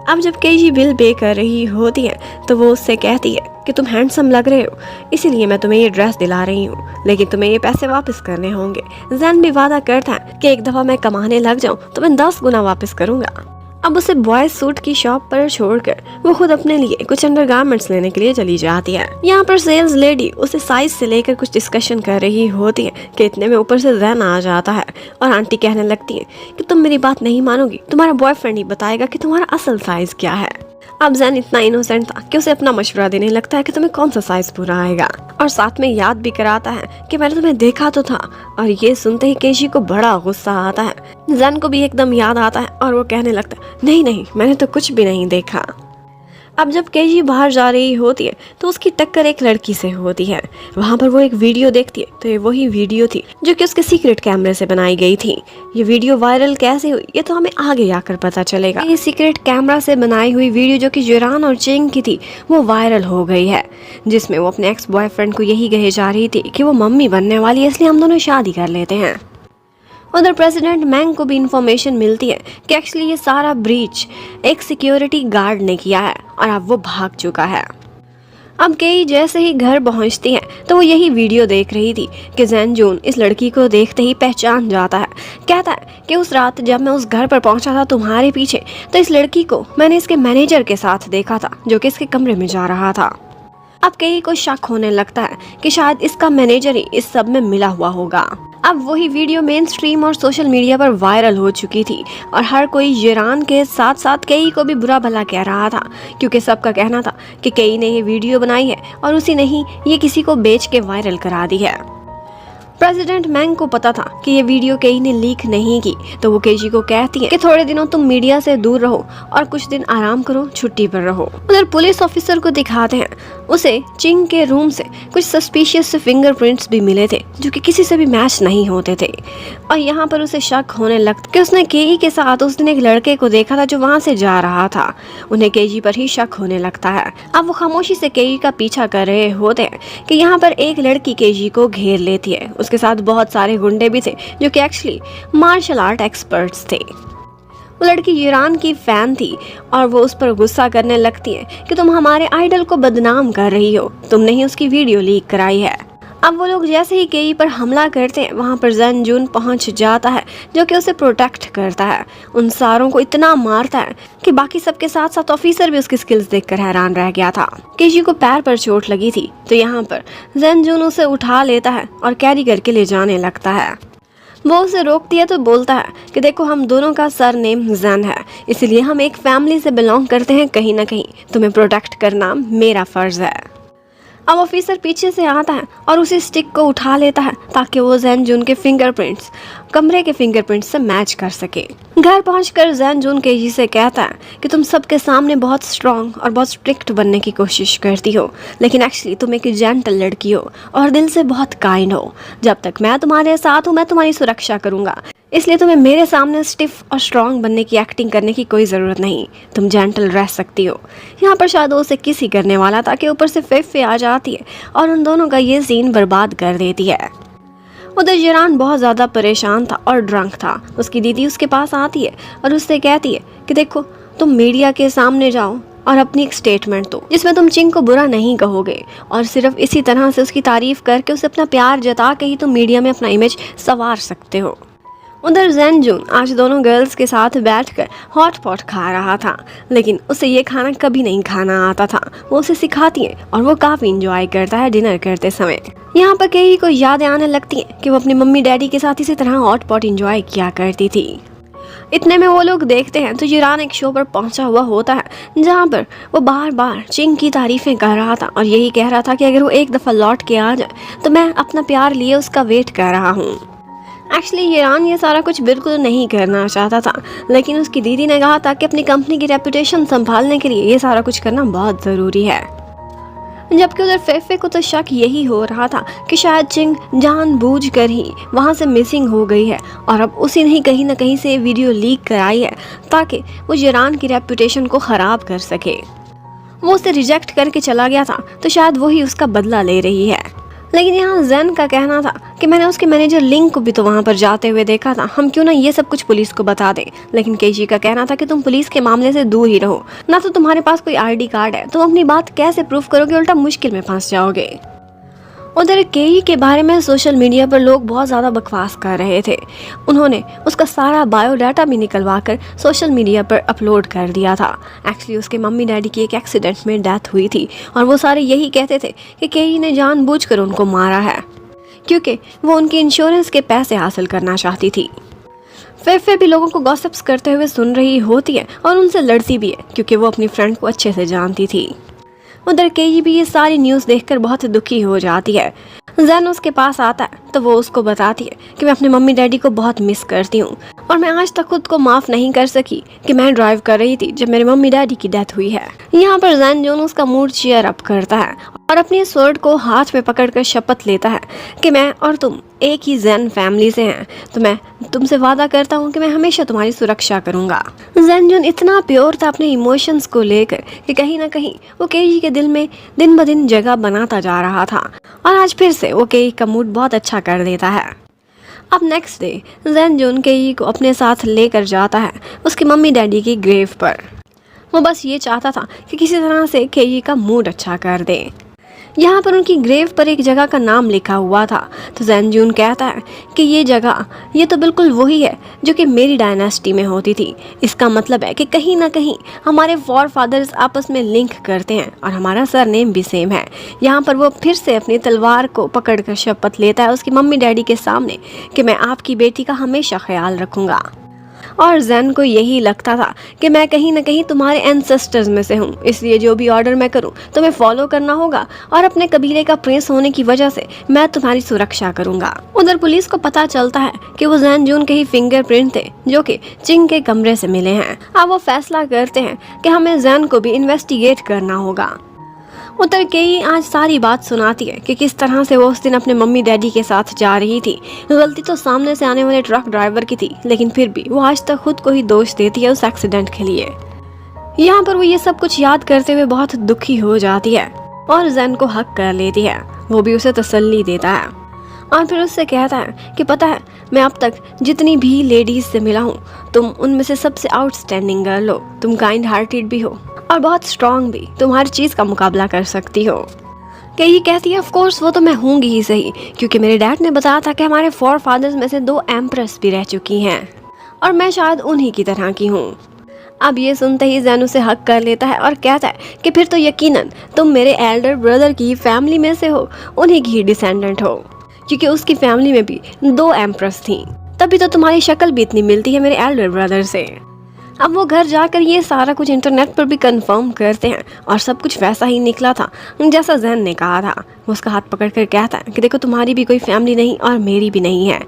अब जब केजी बिल पे कर रही होती है तो वो उससे कहती है कि तुम हैंडसम लग रहे हो, इसीलिए मैं तुम्हें ये ड्रेस दिला रही हूँ, लेकिन तुम्हें ये पैसे वापस करने होंगे। जैन भी वादा करता है कि एक दफ़ा मैं कमाने लग जाऊँ तो मैं 10 गुना वापस करूँगा। अब उसे बॉयज सूट की शॉप पर छोड़कर वो खुद अपने लिए कुछ अंडरगारमेंट्स लेने के लिए चली जाती है। यहाँ पर सेल्स लेडी उसे साइज से लेकर कुछ डिस्कशन कर रही होती है कि इतने में ऊपर से जैन आ जाता है और आंटी कहने लगती है कि तुम मेरी बात नहीं मानोगी, तुम्हारा बॉयफ्रेंड ही बताएगा कि तुम्हारा असल साइज क्या है। अब जैन इतना इनोसेंट था कि उसे अपना मशवरा देने लगता है कि तुम्हें कौन सा साइज पूरा आएगा और साथ में याद भी कराता है कि मैंने तुम्हें देखा तो था। और ये सुनते ही केशी को बड़ा गुस्सा आता है। जैन को भी एकदम याद आता है और वो कहने लगता है नहीं नहीं, मैंने तो कुछ भी नहीं देखा। अब जब केजी बाहर जा रही होती है तो उसकी टक्कर एक लड़की से होती है। वहाँ पर वो एक वीडियो देखती है तो ये वही वीडियो थी जो कि उसके सीक्रेट कैमरे से बनाई गई थी। ये वीडियो वायरल कैसे हुई ये तो हमें आगे आकर पता चलेगा। ये सीक्रेट कैमरा से बनाई हुई वीडियो जो कि जिरान और चिंग की थी वो वायरल हो गई है, जिसमें वो अपने एक्स बॉयफ्रेंड को यही कहे जा रही थी कि वो मम्मी बनने वाली है, इसलिए हम दोनों शादी कर लेते हैं। उधर प्रेसिडेंट मैंग को भी इंफॉर्मेशन मिलती है कि एक्चुअली ये सारा ब्रीच एक सिक्योरिटी गार्ड ने किया है और अब वो भाग चुका है। अब केई जैसे ही घर पहुंचती है तो वो यही वीडियो देख रही थी कि जैन जून इस लड़की को देखते ही पहचान जाता है। कहता है कि उस रात जब मैं उस घर पर पहुंचा था तुम्हारे पीछे, तो इस लड़की को मैंने इसके मैनेजर के साथ देखा था जो कि इसके कमरे में जा रहा था। अब केई को शक होने लगता है कि शायद इसका मैनेजर ही इस सब में मिला हुआ होगा। अब वही वीडियो मेन स्ट्रीम और सोशल मीडिया पर वायरल हो चुकी थी और हर कोई जिरान के साथ साथ केई को भी बुरा भला कह रहा था, क्योंकि सबका कहना था कि केई ने ये वीडियो बनाई है और उसी ने ही ये किसी को बेच के वायरल करा दी है। प्रेसिडेंट मैंग को पता था कि ये वीडियो केई ने लीक नहीं की, तो वो केजी को कहती है कि थोड़े दिनों तुम मीडिया से दूर रहो और कुछ दिन आराम करो, छुट्टी पर रहो। उधर पुलिस ऑफिसर को दिखाते हैं उसे चिंग के रूम से कुछ सस्पिशियस फिंगरप्रिंट्स भी मिले थे जो कि किसी से भी मैच नहीं होते थे और यहाँ पर उसे शक होने लगता कि उसने केई के साथ उस दिन एक लड़के को देखा था जो वहाँ से जा रहा था। उन्हें केजी पर ही शक होने लगता है। अब वो खामोशी से केई का पीछा कर रहे होते हैं कि यहाँ पर एक लड़की केजी को घेर लेती है। उसके साथ बहुत सारे गुंडे भी थे जो कि एक्चुअली मार्शल आर्ट एक्सपर्ट्स थे। वो लड़की ईरान की फैन थी और वो उस पर गुस्सा करने लगती है कि तुम हमारे आइडल को बदनाम कर रही हो, तुमने ही उसकी वीडियो लीक कराई है। अब वो लोग जैसे ही केई पर हमला करते हैं वहाँ पर जैन जून पहुँच जाता है जो कि उसे प्रोटेक्ट करता है। उन सारों को इतना मारता है कि बाकी सबके साथ साथ ऑफिसर भी उसकी स्किल्स देखकर हैरान रह गया था। केजी को पैर पर चोट लगी थी तो यहाँ पर जैन जून उसे उठा लेता है और कैरी करके ले जाने लगता है। वो उसे रोकती है तो बोलता है कि देखो हम दोनों का सर नेम जैन है, इसलिए हम एक फैमिली से बिलोंग करते हैं, कहीं ना कहीं तुम्हें प्रोटेक्ट करना मेरा फर्ज है। अब ऑफिसर पीछे से आता है और उसी स्टिक को उठा लेता है ताकि वो जैन जून के फिंगरप्रिंट्स कमरे के फिंगरप्रिंट्स से मैच कर सके। घर पहुंचकर जैन जून केजी से कहता है कि तुम सबके सामने बहुत स्ट्रांग और बहुत स्ट्रिक्ट बनने की कोशिश करती हो, लेकिन एक्चुअली तुम एक जेंटल लड़की हो और दिल से बहुत काइंड हो। जब तक मैं तुम्हारे साथ हूँ मैं तुम्हारी सुरक्षा करूंगा, इसलिए तुम्हें मेरे सामने स्टिफ और स्ट्रांग बनने की एक्टिंग करने की कोई ज़रूरत नहीं, तुम जेंटल रह सकती हो। यहाँ पर शायद उसे किसी करने वाला था कि ऊपर से फेफे आ जाती है और उन दोनों का ये सीन बर्बाद कर देती है। उधर जिरान बहुत ज़्यादा परेशान था और ड्रंक था। उसकी दीदी उसके पास आती है और उससे कहती है कि देखो तुम मीडिया के सामने जाओ और अपनी एक स्टेटमेंट दो जिसमें तुम चिंग को बुरा नहीं कहोगे और सिर्फ इसी तरह से उसकी तारीफ करके उसे अपना प्यार जता के ही तुम मीडिया में अपना इमेज संवार सकते हो। उधर जैन जून आज दोनों गर्ल्स के साथ बैठकर हॉट पॉट खा रहा था, लेकिन उसे ये खाना कभी नहीं खाना आता था। वो उसे सिखाती है और वो काफ़ी इंजॉय करता है डिनर करते समय। यहाँ पर केई को यादें आने लगती हैं कि वो अपनी मम्मी डैडी के साथ इसी तरह हॉट पॉट इंजॉय किया करती थी। इतने में वो लोग देखते हैं तो जिरान एक शो पर पहुंचा हुआ होता है जहाँ पर वो बार बार चिंग की तारीफें कर रहा था और यही कह रहा था कि अगर वो एक दफ़ा लौट के आ जाए तो मैं अपना प्यार लिए उसका वेट कर रहा हूँ। एक्चुअली ईरान ये सारा कुछ बिल्कुल नहीं करना चाहता था, लेकिन उसकी दीदी ने कहा था कि अपनी कंपनी की रेपुटेशन संभालने के लिए ये सारा कुछ करना बहुत ज़रूरी है। जबकि उधर फेफे को तो शक यही हो रहा था कि शायद चिंग जानबूझकर ही वहाँ से मिसिंग हो गई है और अब उसी ने ही कहीं ना कहीं से वीडियो लीक कराई है ताकि वो ईरान की रेपुटेशन को ख़राब कर सके। वो उसे रिजेक्ट करके चला गया था तो शायद वही उसका बदला ले रही है। लेकिन यहाँ जैन का कहना था कि मैंने उसके मैनेजर लिंग को भी तो वहाँ पर जाते हुए देखा था, हम क्यों ना ये सब कुछ पुलिस को बता दें। लेकिन केजी का कहना था कि तुम पुलिस के मामले से दूर ही रहो, ना तो तुम्हारे पास कोई आईडी कार्ड है, तुम अपनी बात कैसे प्रूफ करोगे, उल्टा मुश्किल में फंस जाओगे। उधर केई के बारे में सोशल मीडिया पर लोग बहुत ज़्यादा बकवास कर रहे थे। उन्होंने उसका सारा बायोडाटा भी निकलवा कर सोशल मीडिया पर अपलोड कर दिया था। एक्चुअली उसके मम्मी डैडी की एक एक्सीडेंट में डेथ हुई थी और वो सारे यही कहते थे कि केई ने जानबूझकर उनको मारा है क्योंकि वो उनकी इंश्योरेंस के पैसे हासिल करना चाहती थी। फेफे भी लोगों को गॉसिप्स करते हुए सुन रही होती है और उनसे लड़ती भी है क्योंकि वो अपनी फ्रेंड को अच्छे से जानती थी। उधर केई भी ये सारी न्यूज़ देखकर बहुत दुखी हो जाती है। जैन उसके पास आता है तो वो उसको बताती है कि मैं अपने मम्मी डैडी को बहुत मिस करती हूँ और मैं आज तक खुद को माफ़ नहीं कर सकी कि मैं ड्राइव कर रही थी जब मेरे मम्मी डैडी की डेथ हुई है। यहाँ पर जैन जोन उसका मूड चीयर अप करता है और अपनी स्वॉर्ड को हाथ में पकड़कर शपथ लेता है कि मैं और तुम एक ही जैन फैमिली से हैं, तो मैं तुमसे वादा करता हूँ कि मैं हमेशा तुम्हारी सुरक्षा करूँगा। जैन जोन इतना प्योर था अपने इमोशंस को लेकर कि कहीं ना कहीं वो केजी के दिल में दिन ब दिन जगह बनाता जा रहा था और आज फिर से वो केजी का मूड बहुत अच्छा कर देता है। अब next day Jain zone KG को अपने साथ लेकर जाता है उसके मम्मी डैडी की ग्रेव पर। वो बस ये चाहता था कि किसी तरह से केजी का मूड अच्छा कर दे। यहाँ पर उनकी ग्रेव पर एक जगह का नाम लिखा हुआ था तो जैन जून कहता है कि ये तो बिल्कुल वही है जो कि मेरी डायनेस्टी में होती थी। इसका मतलब है कि कहीं ना कहीं हमारे फॉर फादर्स आपस में लिंक करते हैं और हमारा सरनेम भी सेम है। यहाँ पर वो फिर से अपनी तलवार को पकड़कर शपथ लेता है उसकी मम्मी डैडी के सामने कि मैं आपकी बेटी का हमेशा ख्याल रखूँगा। और जैन को यही लगता था कि मैं कहीं ना कहीं तुम्हारे एंसेस्टर्स में से हूँ, इसलिए जो भी ऑर्डर मैं करूँ तुम्हें फॉलो करना होगा और अपने कबीले का प्रिंस होने की वजह से मैं तुम्हारी सुरक्षा करूँगा। उधर पुलिस को पता चलता है कि वो जैन जून के ही फिंगरप्रिंट थे जो कि चिंग के कमरे से मिले हैं। अब वो फैसला करते हैं कि हमें जैन को भी इन्वेस्टिगेट करना होगा। उतर केई आज सारी बात सुनाती है कि किस तरह से वो उस दिन अपने मम्मी डैडी के साथ जा रही थी। गलती तो सामने से आने वाले ट्रक ड्राइवर की थी, लेकिन फिर भी वो आज तक खुद को ही दोष देती है उस एक्सीडेंट के लिए। यहाँ पर वो ये सब कुछ याद करते हुए बहुत दुखी हो जाती है और जैन को हक कर लेती है। वो भी उसे तसल्ली देता है और फिर उससे कहता है कि पता है मैं अब तक जितनी भी लेडीज से मिला हूँ तुम उनमें से सबसे आउटस्टैंडिंग गर्ल हो। तुम काइंड हार्टेड भी हो और बहुत स्ट्रांग भी, तुम हर चीज़ का मुकाबला कर सकती हो। केई कहती है ऑफ कोर्स वो तो मैं होंगी ही सही, क्योंकि मेरे डैड ने बताया था कि हमारे फोर फादर्स में से 2 एम्प्रेस भी रह चुकी हैं और मैं शायद उन्हीं की तरह की हूँ। अब ये सुनते ही जैन उसे हक कर लेता है और कहता है कि फिर तो यकीनन तुम मेरे एल्डर ब्रदर की फैमिली में से हो, उन्हीं की ही डिसेंडेंट हो, क्योंकि उसकी फैमिली में भी 2 एम्प्रेस थी, तभी तो तुम्हारी शक्ल भी इतनी मिलती है मेरे एल्डर ब्रदर से। अब वो घर जाकर ये सारा कुछ इंटरनेट पर भी कंफर्म करते हैं और सब कुछ वैसा ही निकला था जैसा जैन ने कहा था। वो उसका हाथ पकड़कर कहता है कि देखो तुम्हारी भी कोई फैमिली नहीं और मेरी भी नहीं है।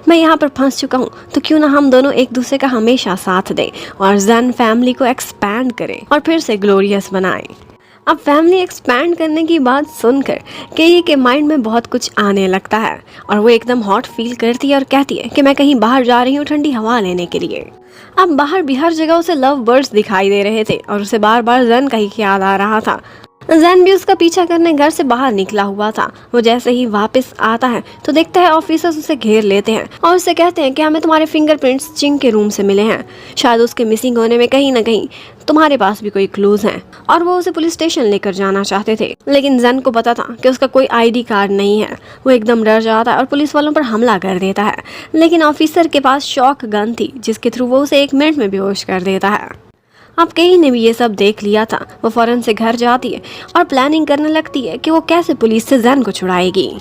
मैं यहाँ पर फंस चुका हूँ, तो क्यों ना हम दोनों एक दूसरे का हमेशा साथ दें और जैन फैमिली को एक्सपैंड करें और फिर से ग्लोरियस बनाएं। अब फैमिली एक्सपैंड करने की बात सुनकर केई के माइंड में बहुत कुछ आने लगता है और वो एकदम हॉट फील करती है और कहती है कि मैं कहीं बाहर जा रही हूँ ठंडी हवा लेने के लिए। अब बाहर भी हर जगह उसे लव बर्ड्स दिखाई दे रहे थे और उसे बार बार जैन का ही ख्याल आ रहा था। जैन भी उसका पीछा करने घर से बाहर निकला हुआ था। वो जैसे ही वापस आता है तो देखता है ऑफिसर्स उसे घेर लेते हैं और उससे कहते हैं कि हमें तुम्हारे फिंगरप्रिंट्स चिंग के रूम से मिले हैं, शायद उसके मिसिंग होने में कहीं ना कहीं तुम्हारे पास भी कोई क्लूज हैं। और वो उसे पुलिस स्टेशन लेकर जाना चाहते थे, लेकिन जैन को पता था कि उसका कोई आईडी कार्ड नहीं है। वो एकदम डर जाता है और पुलिस वालों पर हमला कर देता है, लेकिन ऑफिसर के पास शॉक गन थी जिसके थ्रू वो उसे 1 मिनट में बेहोश कर देता है। अब केई ने भी ये सब देख लिया था। वो फौरन से घर जाती है और प्लानिंग करने लगती है कि वो कैसे पुलिस से जैन को छुड़ाएगी।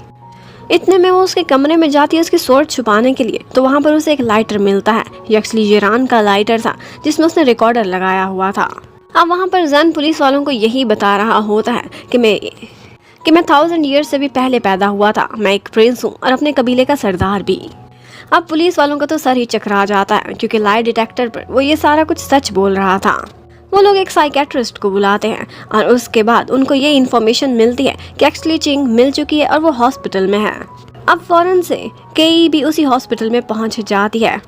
इतने में वो उसके कमरे में जाती है उसकी स्वॉर्ड छुपाने के लिए, तो वहाँ पर उसे एक लाइटर मिलता है। ये एक्चुअली जिरान का लाइटर था जिसमें उसने रिकॉर्डर लगाया हुआ था। अब वहाँ पर जैन पुलिस वालों को यही बता रहा होता है कि मैं 1000 ईयर्स से भी पहले पैदा हुआ था, मैं एक प्रिंस हूँ और अपने कबीले का सरदार भी। अब पुलिस वालों का तो सर ही चकरा जाता है, क्योंकि लाई डिटेक्टर पर वो ये सारा कुछ सच बोल रहा था। वो लोग एक साइकेट्रिस्ट को बुलाते हैं और उसके बाद उनको ये इन्फॉर्मेशन मिलती है कि एक्चुअली चिंग मिल चुकी है और वो हॉस्पिटल में है। अब फौरन से केई भी उसी हॉस्पिटल में पहुंच जाती है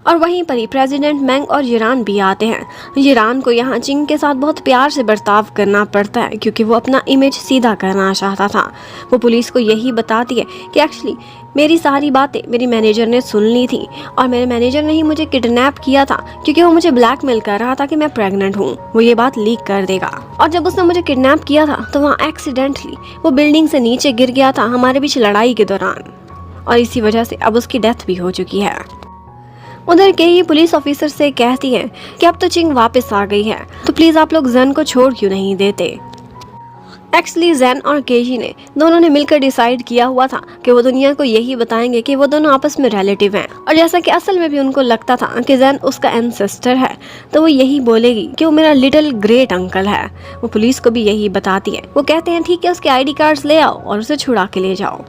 और वहीं पर ही प्रेसिडेंट मैंग और जिरान भी आते हैं। जिरान को यहाँ चिंग के साथ बहुत प्यार से बर्ताव करना पड़ता है, क्योंकि वो अपना इमेज सीधा करना चाहता था। वो पुलिस को यही बताती है कि एक्चुअली मेरी सारी बातें मेरी मैनेजर ने सुन ली थी और मेरे मैनेजर ने ही मुझे किडनैप किया था, क्योंकि वो मुझे ब्लैकमेल कर रहा था कि मैं प्रेग्नेंट हूँ, वो ये बात लीक कर देगा। और जब उसने मुझे किडनैप किया था तो वहाँ एक्सीडेंटली वो बिल्डिंग से नीचे गिर गया था हमारे बीच लड़ाई के दौरान, और इसी वजह से अब उसकी डेथ भी हो चुकी है। उधर केई पुलिस ऑफिसर से कहती है कि अब तो चिंग वापस आ गई है, तो प्लीज आप लोग जैन को छोड़ क्यों नहीं देते। एक्चुअली जैन और केजी ने दोनों ने मिलकर डिसाइड किया हुआ था कि वो दुनिया को यही बताएंगे कि वो दोनों आपस में रिलेटिव हैं, और जैसा कि असल में भी उनको लगता था कि जैन उसका एंसेस्टर है, तो वो यही बोलेगी कि वो मेरा लिटिल ग्रेट अंकल है। वो पुलिस को भी यही बताती है। वो कहते हैं ठीक है, उसके आईडी कार्ड्स ले आओ और उसे छुड़ा के ले जाओ।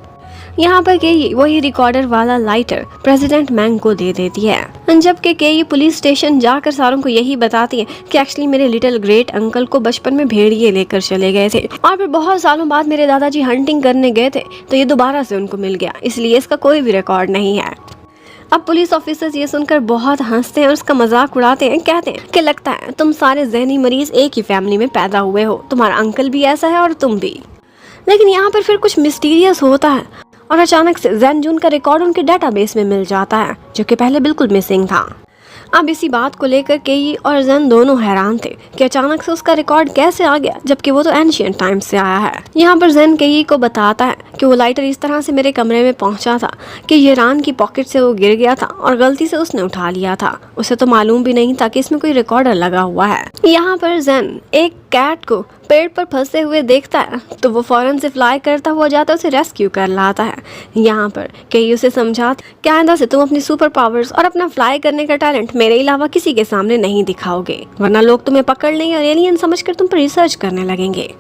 यहाँ पर केई वही रिकॉर्डर वाला लाइटर प्रेसिडेंट मैंग को दे देती है, जबकि केई पुलिस स्टेशन जाकर सारों को यही बताती है कि एक्चुअली मेरे लिटिल ग्रेट अंकल को बचपन में भेड़िए लेकर चले गए थे और फिर बहुत सालों बाद मेरे दादाजी हंटिंग करने गए थे तो ये दोबारा से उनको मिल गया, इसलिए इसका कोई भी रिकॉर्ड नहीं है। अब पुलिस ऑफिसर्स ये सुनकर बहुत हंसते हैं और उसका मजाक उड़ाते हैं, कहते हैं कि लगता है तुम सारे जहनी मरीज एक ही फैमिली में पैदा हुए हो, तुम्हारा अंकल भी ऐसा है और तुम भी। लेकिन यहाँ पर फिर कुछ मिस्टीरियस होता है और अचानक से जैन जून का रिकॉर्ड उनके डेटाबेस में मिल जाता है, जो कि पहले बिल्कुल मिसिंग था। अब इसी बात को लेकर केई और जैन दोनों हैरान थे कि अचानक से उसका रिकॉर्ड कैसे आ गया, जबकि वो तो एंशिएंट टाइम्स से आया है। यहाँ पर जैन केई को बताता है कि वो लाइटर इस तरह से मेरे कमरे में पहुंचा था कि येरान की पॉकेट से वो गिर गया था और गलती से उसने उठा लिया था, उसे तो मालूम भी नहीं था कि इसमें कोई रिकॉर्डर लगा हुआ है। यहाँ पर जैन एक कैट को पेड़ पर फंसे हुए देखता है तो वो फौरन से फ्लाई करता हुआ जाता है, उसे रेस्क्यू कर लाता है। यहाँ पर कई उसे समझाते कि आइंदा से तुम अपनी सुपर पावर्स और अपना फ्लाई करने का टैलेंट मेरे अलावा किसी के सामने नहीं दिखाओगे, वरना लोग तुम्हें पकड़ लेंगे और एलियन समझकर तुम पर रिसर्च करने लगेंगे।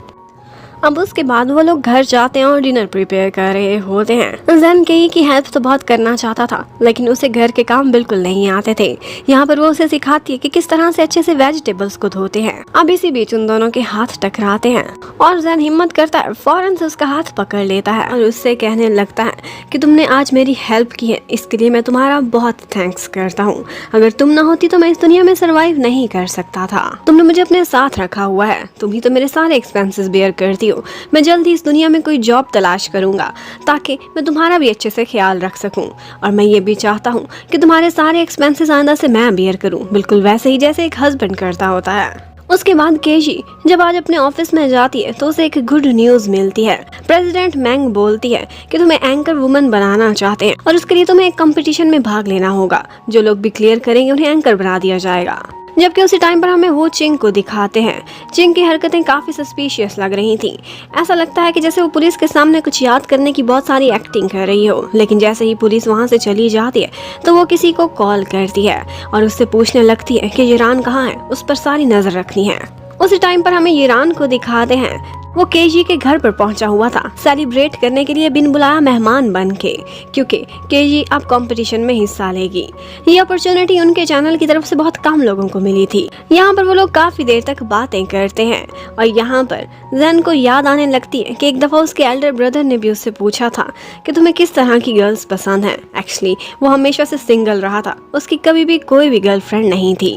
अब उसके बाद वो लोग घर जाते हैं और डिनर प्रिपेयर कर रहे होते हैं। जैन केई की हेल्प तो बहुत करना चाहता था, लेकिन उसे घर के काम बिल्कुल नहीं आते थे। यहाँ पर वो उसे सिखाती है कि किस तरह से अच्छे से वेजिटेबल्स को धोते हैं। अब इसी बीच उन दोनों के हाथ टकराते हैं और जैन हिम्मत करता है, फौरन से उसका हाथ पकड़ लेता है और उससे कहने लगता है कि तुमने आज मेरी हेल्प की है, इसके लिए मैं तुम्हारा बहुत थैंक्स करता हूँ। अगर तुम ना होती तो मैं इस दुनिया में सर्वाइव नहीं कर सकता था। तुमने मुझे अपने साथ रखा हुआ है, तुम ही तो मेरे सारे एक्सपेंसेस बेयर करती हो। मैं जल्द ही इस दुनिया में कोई जॉब तलाश करूंगा ताकि मैं तुम्हारा भी अच्छे से ख्याल रख सकूं, और मैं ये भी चाहता हूं कि तुम्हारे सारे एक्सपेंसेस आइंदा से मैं बेयर करूं, बिल्कुल वैसे ही जैसे एक हस्बैंड करता होता है। उसके बाद केजी जब आज अपने ऑफिस में जाती है तो उसे एक गुड न्यूज मिलती है। प्रेसिडेंट मैंग बोलती है कि तुम्हें एंकर वुमन बनाना चाहते हैं और उसके लिए तुम्हें एक कंपटीशन में भाग लेना होगा। जो लोग भी क्लियर करेंगे उन्हें एंकर बना दिया जाएगा। जबकि उसी टाइम पर हमें वो चिंग को दिखाते हैं। चिंग की हरकतें काफी सस्पिशियस लग रही थी। ऐसा लगता है कि जैसे वो पुलिस के सामने कुछ याद करने की बहुत सारी एक्टिंग कर रही हो, लेकिन जैसे ही पुलिस वहां से चली जाती है तो वो किसी को कॉल करती है और उससे पूछने लगती है कि येरान कहाँ है, उस पर सारी नजर रखनी है। उसी टाइम पर हमें येरान को दिखाते हैं, वो केजी के घर पर पहुंचा हुआ था सेलिब्रेट करने के लिए बिन बुलाया मेहमान बन के, क्योंकि केजी अब कंपटीशन में हिस्सा लेगी। ये अपॉर्चुनिटी उनके चैनल की तरफ से बहुत कम लोगों को मिली थी। यहाँ पर वो लोग काफी देर तक बातें करते हैं और यहाँ पर जैन को याद आने लगती है कि एक दफा उसके एल्डर ब्रदर ने भी उससे पूछा था कि तुम्हें किस तरह की गर्ल्स पसंद है। एक्चुअली वो हमेशा से सिंगल रहा था, उसकी कभी भी कोई भी गर्लफ्रेंड नहीं थी।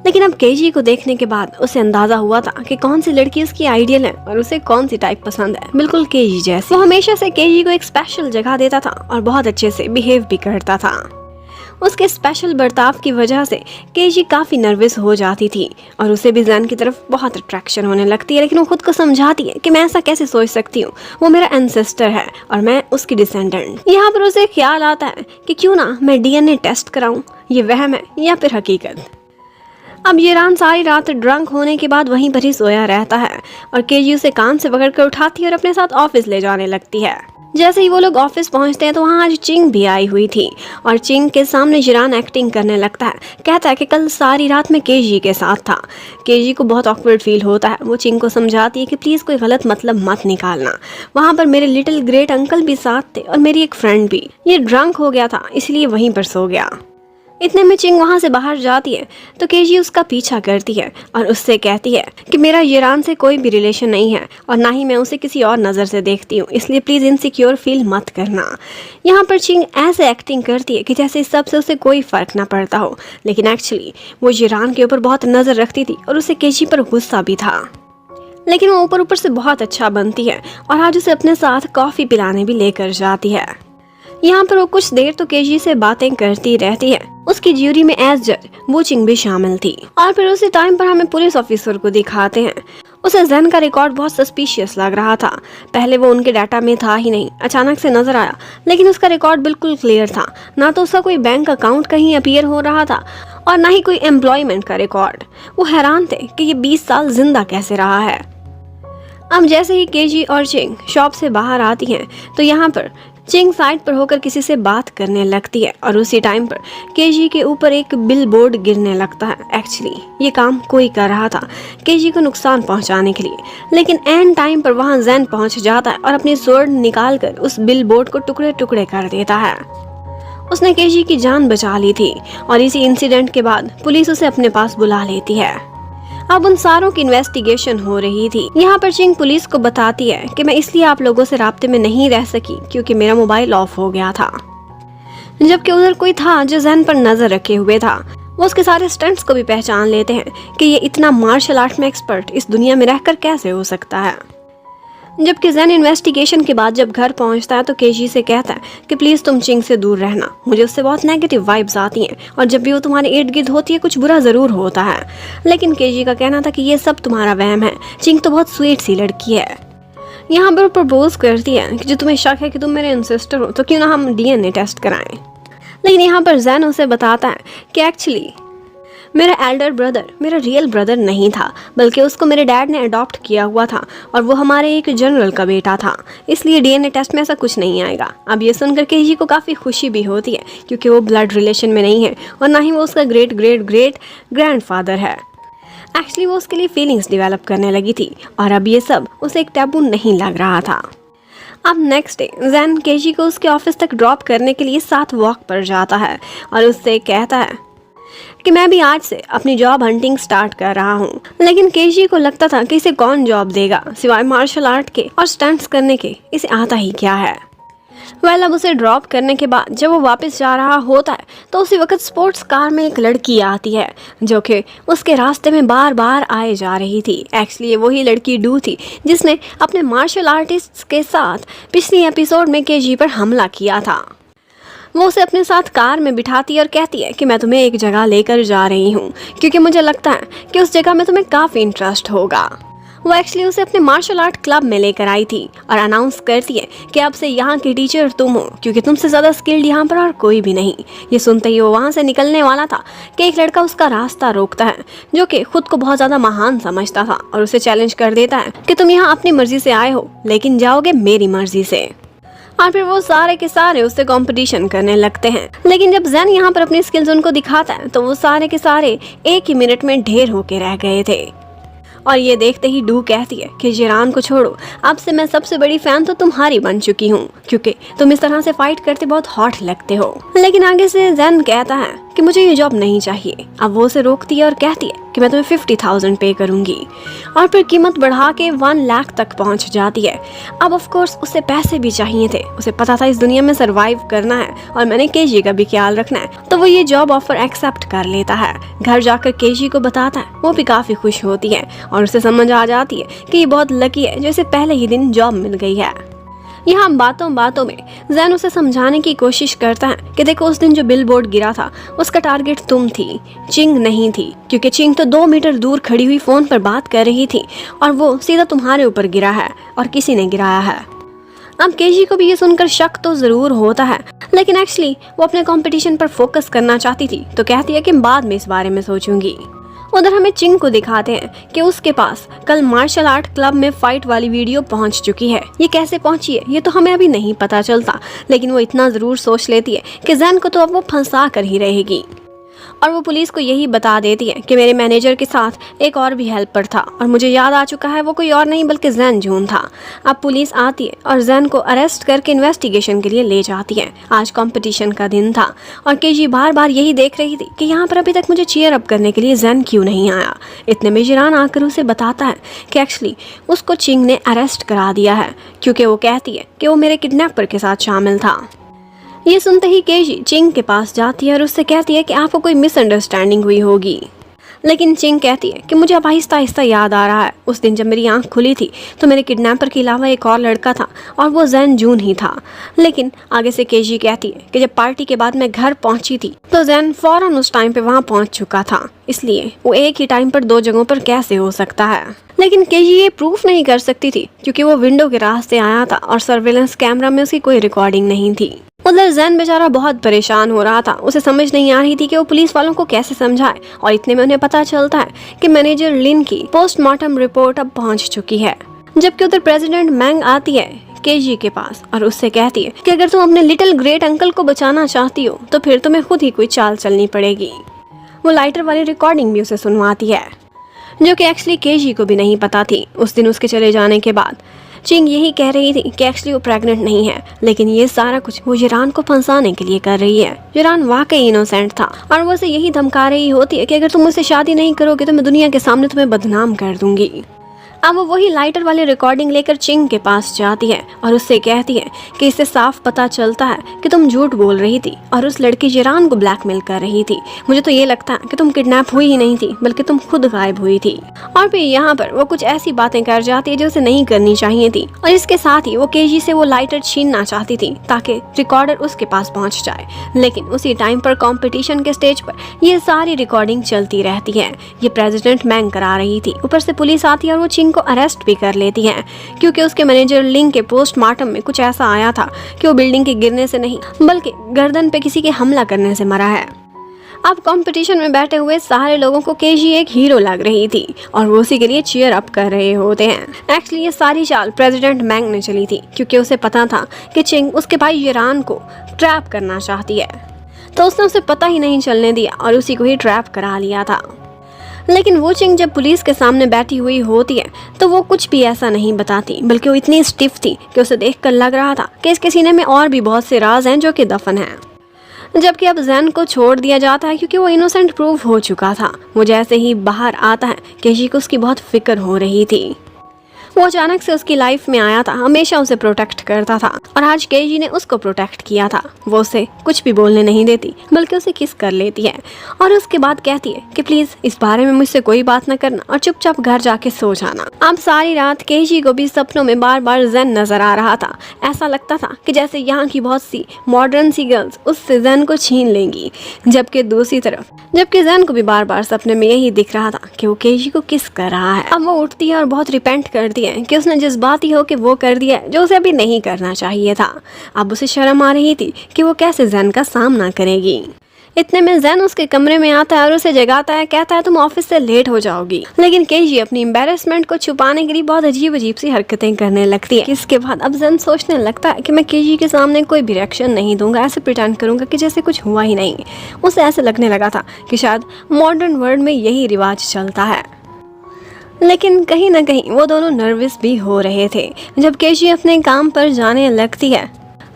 लेकिन अब केजी को देखने के बाद उसे अंदाजा हुआ था कि कौन सी लड़की उसकी आइडियल है और उसे कौन सी टाइप पसंद है, बिल्कुल केजी जैसी। वो हमेशा से केजी को एक स्पेशल जगह देता था और बहुत अच्छे से बिहेव भी करता था। उसके स्पेशल बर्ताव की वजह से केजी काफी नर्वस हो जाती थी और उसे भी जैन की तरफ बहुत अट्रैक्शन होने लगती है, लेकिन वो खुद को समझाती है कि मैं ऐसा कैसे सोच सकती हूँ, वो मेरा एंसेस्टर है और मैं उसकी डिसेंडेंट। यहाँ पर उसे ख्याल आता है कि क्यों ना मैं डीएनए टेस्ट कराऊं, ये वहम है या फिर हकीकत। अब येरान सारी रात ड्रंक होने के बाद वहीं पर ही सोया रहता है और केजी उसे कान से पकड़कर उठाती है और अपने साथ ऑफिस ले जाने लगती है। जैसे ही वो लोग ऑफिस पहुंचते हैं तो वहाँ आज चिंग भी आई हुई थी और चिंग के सामने येरान एक्टिंग करने लगता है, कहता है कि कल सारी रात में केजी के साथ था। केजी को बहुत ऑकवर्ड फील होता है। वो चिंग को समझाती है कि प्लीज़ कोई गलत मतलब मत निकालना, वहाँ पर मेरे लिटिल ग्रेट अंकल भी साथ थे और मेरी एक फ्रेंड भी। ये ड्रंक हो गया था इसलिए वहीं पर सो गया। इतने में चिंग वहाँ से बाहर जाती है तो केजी उसका पीछा करती है और उससे कहती है कि मेरा येरान से कोई भी रिलेशन नहीं है और ना ही मैं उसे किसी और नज़र से देखती हूँ, इसलिए प्लीज़ इनसिक्योर फील मत करना। यहाँ पर चिंग ऐसे एक्टिंग करती है कि जैसे इस सब से उसे कोई फ़र्क ना पड़ता हो, लेकिन एक्चुअली वो येरान के ऊपर बहुत नज़र रखती थी और उसे केजी पर गुस्सा भी था। लेकिन वो ऊपर ऊपर से बहुत अच्छा बनती है और आज उसे अपने साथ कॉफ़ी पिलाने भी लेकर जाती है। यहाँ पर वो कुछ देर तो केजी से बातें करती रहती है। उसकी ज्यूरी में एज जज वो चिंग भी शामिल थी और फिर उसी टाइम पर हमें पुलिस ऑफिसर को दिखाते हैं। उसे जैन का रिकॉर्ड बहुत सस्पिशियस लग रहा था। पहले वो उनके डाटा में था ही नहीं, अचानक से नजर आया, लेकिन उसका रिकॉर्ड बिल्कुल क्लियर था। ना तो उसका कोई बैंक अकाउंट कहीं अपीयर हो रहा था और ना ही कोई एम्प्लॉयमेंट का रिकॉर्ड। वो हैरान थे कि ये 20 साल जिंदा कैसे रहा है। अब जैसे ही केजी और चिंग शॉप से बाहर आती हैं तो यहाँ पर चिंग साइड पर होकर किसी से बात करने लगती है और उसी टाइम पर केजी के ऊपर एक बिल बोर्ड गिरने लगता है। एक्चुअली ये काम कोई कर रहा था केजी को नुकसान पहुंचाने के लिए, लेकिन एंड टाइम पर वहां जैन पहुंच जाता है और अपनी स्वॉर्ड निकालकर उस बिल बोर्ड को टुकड़े टुकड़े कर देता है। उसने केजी की जान बचा ली थी और इसी इंसिडेंट के बाद पुलिस उसे अपने पास बुला लेती है। अब उन सारों की इन्वेस्टिगेशन हो रही थी। यहाँ पर चिंग पुलिस को बताती है कि मैं इसलिए आप लोगों से राब्ते में नहीं रह सकी क्योंकि मेरा मोबाइल ऑफ हो गया था, जबकि उधर कोई था जो जैन पर नजर रखे हुए था। वो उसके सारे स्टंट्स को भी पहचान लेते हैं कि ये इतना मार्शल आर्ट में एक्सपर्ट इस दुनिया में रहकर कैसे हो सकता है। जबकि जैन इन्वेस्टिगेशन के बाद जब घर पहुंचता है तो केजी से कहता है कि प्लीज तुम चिंग से दूर रहना, मुझे उससे बहुत नेगेटिव वाइब्स आती हैं और जब भी वो तुम्हारे इर्द गिर्द होती है कुछ बुरा जरूर होता है। लेकिन केजी का कहना था कि ये सब तुम्हारा वहम है, चिंग तो बहुत स्वीट सी लड़की है। यहाँ पर प्रपोज करती है कि जो तुम्हें शक है कि तुम मेरे इंसिस्टर हो तो क्यों ना हम डीएनए टेस्ट कराएं। लेकिन यहाँ पर जैन उसे बताता है कि एक्चुअली मेरा एल्डर ब्रदर मेरा रियल ब्रदर नहीं था, बल्कि उसको मेरे डैड ने अडॉप्ट किया हुआ था और वो हमारे एक जनरल का बेटा था, इसलिए डीएनए टेस्ट में ऐसा कुछ नहीं आएगा। अब ये सुनकर केजी को काफ़ी खुशी भी होती है क्योंकि वो ब्लड रिलेशन में नहीं है और ना ही वो उसका ग्रेट ग्रेट ग्रेट ग्रैंडफादर है। एक्चुअली वो उसके लिए फीलिंग्स डेवलप करने लगी थी और अब ये सब उसे एक टैबू नहीं लग रहा था। अब नेक्स्ट डे जैन केजी को उसके ऑफिस तक ड्रॉप करने के लिए साथ वॉक पर जाता है और उससे कहता है कि मैं भी आज से अपनी जॉब हंटिंग स्टार्ट कर रहा हूँ। लेकिन केजी को लगता था कि इसे कौन जॉब देगा सिवाय मार्शल आर्ट के और स्टंट्स करने के, इसे आता ही क्या है। अब उसे ड्रॉप करने के बाद जब वो वापस जा रहा होता है तो उसी वक्त स्पोर्ट्स कार में एक लड़की आती है जो कि उसके रास्ते में बार बार आए जा रही थी। एक्चुअली वही लड़की डू थी जिसने अपने मार्शल आर्टिस्ट के साथ पिछली एपिसोड में केजी पर हमला किया था। वो उसे अपने साथ कार में बिठाती है और कहती है कि मैं तुम्हें एक जगह लेकर जा रही हूँ क्योंकि मुझे लगता है कि उस जगह में तुम्हें काफ़ी इंटरेस्ट होगा। वो एक्चुअली उसे अपने मार्शल आर्ट क्लब में लेकर आई थी और अनाउंस करती है कि अब से यहाँ की टीचर तुम हो क्योंकि तुमसे ज़्यादा स्किल्ड यहाँ पर और कोई भी नहीं। ये सुनते ही वो वहाँ से निकलने वाला था कि एक लड़का उसका रास्ता रोकता है जो कि खुद को बहुत ज़्यादा महान समझता था और उसे चैलेंज कर देता है कि तुम यहाँ अपनी मर्जी से आए हो लेकिन जाओगे मेरी मर्जी से। और फिर वो सारे के सारे उससे कंपटीशन करने लगते हैं। लेकिन जब जैन यहाँ पर अपनी स्किल्स उनको दिखाता है तो वो सारे के सारे एक ही मिनट में ढेर होके रह गए थे। और ये देखते ही डू कहती है कि जिरान को छोड़ो, अब से मैं सबसे बड़ी फैन तो तुम्हारी बन चुकी हूँ क्योंकि तुम इस तरह से फाइट करते बहुत हॉट लगते हो। लेकिन आगे से जैन कहता है कि मुझे ये जॉब नहीं चाहिए। अब वो उसे रोकती है और कहती है कि मैं तुम्हें 50,000 पे करूंगी और फिर कीमत बढ़ा के 1 लाख तक पहुंच जाती है। अब ऑफ कोर्स उसे पैसे भी चाहिए थे, उसे पता था इस दुनिया में सरवाइव करना है और मैंने केजी का भी ख्याल रखना है, तो वो ये जॉब ऑफर एक्सेप्ट कर लेता है। घर जाकर केजी को बताता है, वो भी काफ़ी खुश होती है और उसे समझ आ जाती है कि ये बहुत लकी है जो इसे पहले ही दिन जॉब मिल गई है। यहाँ बातों बातों में जैन उसे समझाने की कोशिश करता है कि देखो उस दिन जो बिलबोर्ड गिरा था उसका टारगेट तुम थी, चिंग नहीं थी, क्योंकि चिंग तो 2 मीटर दूर खड़ी हुई फ़ोन पर बात कर रही थी और वो सीधा तुम्हारे ऊपर गिरा है और किसी ने गिराया है। अब केजी को भी ये सुनकर शक तो ज़रूर होता है, लेकिन एक्चुअली वो अपने कंपटीशन पर फोकस करना चाहती थी तो कहती है कि बाद में इस बारे में सोचूंगी। उधर हमें चिंग को दिखाते हैं कि उसके पास कल मार्शल आर्ट क्लब में फाइट वाली वीडियो पहुंच चुकी है। ये कैसे पहुंची है ये तो हमें अभी नहीं पता चलता, लेकिन वो इतना ज़रूर सोच लेती है कि जैन को तो अब वो फंसा कर ही रहेगी और वो पुलिस को यही बता देती है कि मेरे मैनेजर के साथ एक और भी हेल्पर था और मुझे याद आ चुका है वो कोई और नहीं बल्कि जैन जून था। अब पुलिस आती है और जैन को अरेस्ट करके इन्वेस्टिगेशन के लिए ले जाती है। आज कंपटीशन का दिन था और केजी बार बार यही देख रही थी कि यहाँ पर अभी तक मुझे चीयर अप करने के लिए जैन क्यों नहीं आया। इतने में जिरान आकर उसे बताता है कि एक्चुअली उसको चिंग ने अरेस्ट करा दिया है क्योंकि वो कहती है कि वो मेरे किडनैपर के साथ शामिल था। ये सुनते ही केजी चिंग के पास जाती है और उससे कहती है कि आपको कोई मिसअंडरस्टैंडिंग हुई होगी। लेकिन चिंग कहती है कि मुझे अब आहिस्ता आहिस्ता याद आ रहा है, उस दिन जब मेरी आंख खुली थी तो मेरे किडनैपर के अलावा एक और लड़का था और वो जैन जून ही था। लेकिन आगे से केजी कहती है कि जब पार्टी के बाद मैं घर पहुंची थी तो जैन फौरन उस टाइम पे वहां पहुंच चुका था, इसलिए वो एक ही टाइम पर 2 जगहों पर कैसे हो सकता है। लेकिन केजी ये प्रूफ नहीं कर सकती थी क्योंकि वो विंडो के रास्ते आया था और सर्वेलेंस कैमरा में उसकी कोई रिकॉर्डिंग नहीं थी। उधर जैन बेचारा बहुत परेशान हो रहा था, उसे समझ नहीं आ रही थी कि वो पुलिस वालों को कैसे समझाए और इतने में उन्हें पता चलता है कि मैनेजर लिन की पोस्टमार्टम रिपोर्ट अब पहुंच चुकी है। जबकि उधर प्रेसिडेंट मैंग आती है केजी के पास और उससे कहती है कि अगर तुम अपने लिटिल ग्रेट अंकल को बचाना चाहती हो तो फिर तुम्हें खुद ही कोई चाल चलनी पड़ेगी। वो लाइटर वाली रिकॉर्डिंग भी उसे सुनवाती है, जो कि एक्चुअली केजी को भी नहीं पता थी। उस दिन उसके चले जाने के बाद चिंग यही कह रही थी कि एक्चुअली वो प्रेग्नेंट नहीं है, लेकिन ये सारा कुछ वो जिरान को फंसाने के लिए कर रही है। जिरान वाकई इनोसेंट था और वो उसे यही धमका रही होती है कि अगर तुम मुझसे शादी नहीं करोगे तो मैं दुनिया के सामने तुम्हें बदनाम कर दूंगी। अब वो वही लाइटर वाली रिकॉर्डिंग लेकर चिंग के पास जाती है और उससे कहती है कि इससे साफ पता चलता है कि तुम झूठ बोल रही थी और उस लड़की जिरान को ब्लैकमेल कर रही थी। मुझे तो ये लगता है कि तुम किडनैप हुई ही नहीं थी, बल्कि तुम खुद गायब हुई थी। और फिर यहाँ पर वो कुछ ऐसी बातें कर जाती है जो उसे नहीं करनी चाहिए थी, और इसके साथ ही वो केजी से वो लाइटर छीनना चाहती थी ताकि रिकॉर्डर उसके पास पहुंच जाए। लेकिन उसी टाइम पर कंपटीशन के स्टेज पर ये सारी रिकॉर्डिंग चलती रहती है। ये प्रेसिडेंट मैंग करा रही थी, ऊपर से पुलिस आती है और वो चिंग को अरेस्ट भी कर लेती है, क्योंकि उसके मैनेजर लिंग के पोस्टमार्टम में कुछ ऐसा आया था कि वो बिल्डिंग के गिरने से नहीं बल्कि गर्दन पे किसी के हमला करने से मरा है। अब कंपटीशन में बैठे हुए सारे लोगों को केजी एक हीरो लग रही थी और वो उसी के लिए चीयर अप कर रहे होते हैं। एक्चुअली ये सारी चाल प्रेसिडेंट मैंग ने चली थी, क्योंकि उसे पता था कि चिंग उसके भाई जिरान को ट्रैप करना चाहती है, तो उसने उसे पता ही नहीं चलने दिया और उसी को ही ट्रैप करा लिया था। लेकिन वो चिंग जब पुलिस के सामने बैठी हुई होती है तो वो कुछ भी ऐसा नहीं बताती, बल्कि वो इतनी स्टिफ थी कि उसे देखकर लग रहा था कि इसके सीने में और भी बहुत से राज हैं जो कि दफन हैं। जबकि अब जैन को छोड़ दिया जाता है क्योंकि वो इनोसेंट प्रूव हो चुका था। वो जैसे ही बाहर आता है केजी को उसकी बहुत फिक्र हो रही थी। वो अचानक से उसकी लाइफ में आया था, हमेशा उसे प्रोटेक्ट करता था और आज केजी ने उसको प्रोटेक्ट किया था। वो उसे कुछ भी बोलने नहीं देती, बल्कि उसे किस कर लेती है और उसके बाद कहती है कि प्लीज इस बारे में मुझसे कोई बात न करना और चुपचाप घर जाके सो जाना। अब सारी रात केजी को भी सपनों में बार बार जैन नजर आ रहा था। ऐसा लगता था कि जैसे यहाँ की बहुत सी मॉडर्न सी गर्ल्स उससे जैन को छीन लेंगी, जबकि दूसरी तरफ जैन को भी बार बार सपने में यही दिख रहा था कि वो केजी को किस कर रहा है। अब वो उठती है और बहुत रिपेंट करती है कि उसने जज्बाती हो कि वो कर दिया जो उसे अभी नहीं करना चाहिए था। अब उसे शर्म आ रही थी कि वो कैसे जैन का सामना करेगी। इतने में जैन उसके कमरे में आता है और उसे जगाता है, कहता है तुम ऑफिस से लेट हो जाओगी। लेकिन केजी अपनी एम्बेरसमेंट को छुपाने के लिए बहुत अजीब अजीब सी हरकतें करने लगती है। इसके बाद अब जैन सोचने लगता है कि मैं केजी के सामने कोई भी रिएक्शन नहीं दूंगा, ऐसे प्रिटेंड करूंगा कि जैसे कुछ हुआ ही नहीं। उसे ऐसे लगने लगा था कि शायद मॉडर्न वर्ल्ड में यही रिवाज चलता है। लेकिन कहीं ना कहीं वो दोनों नर्वस भी हो रहे थे। जब केजी अपने काम पर जाने लगती है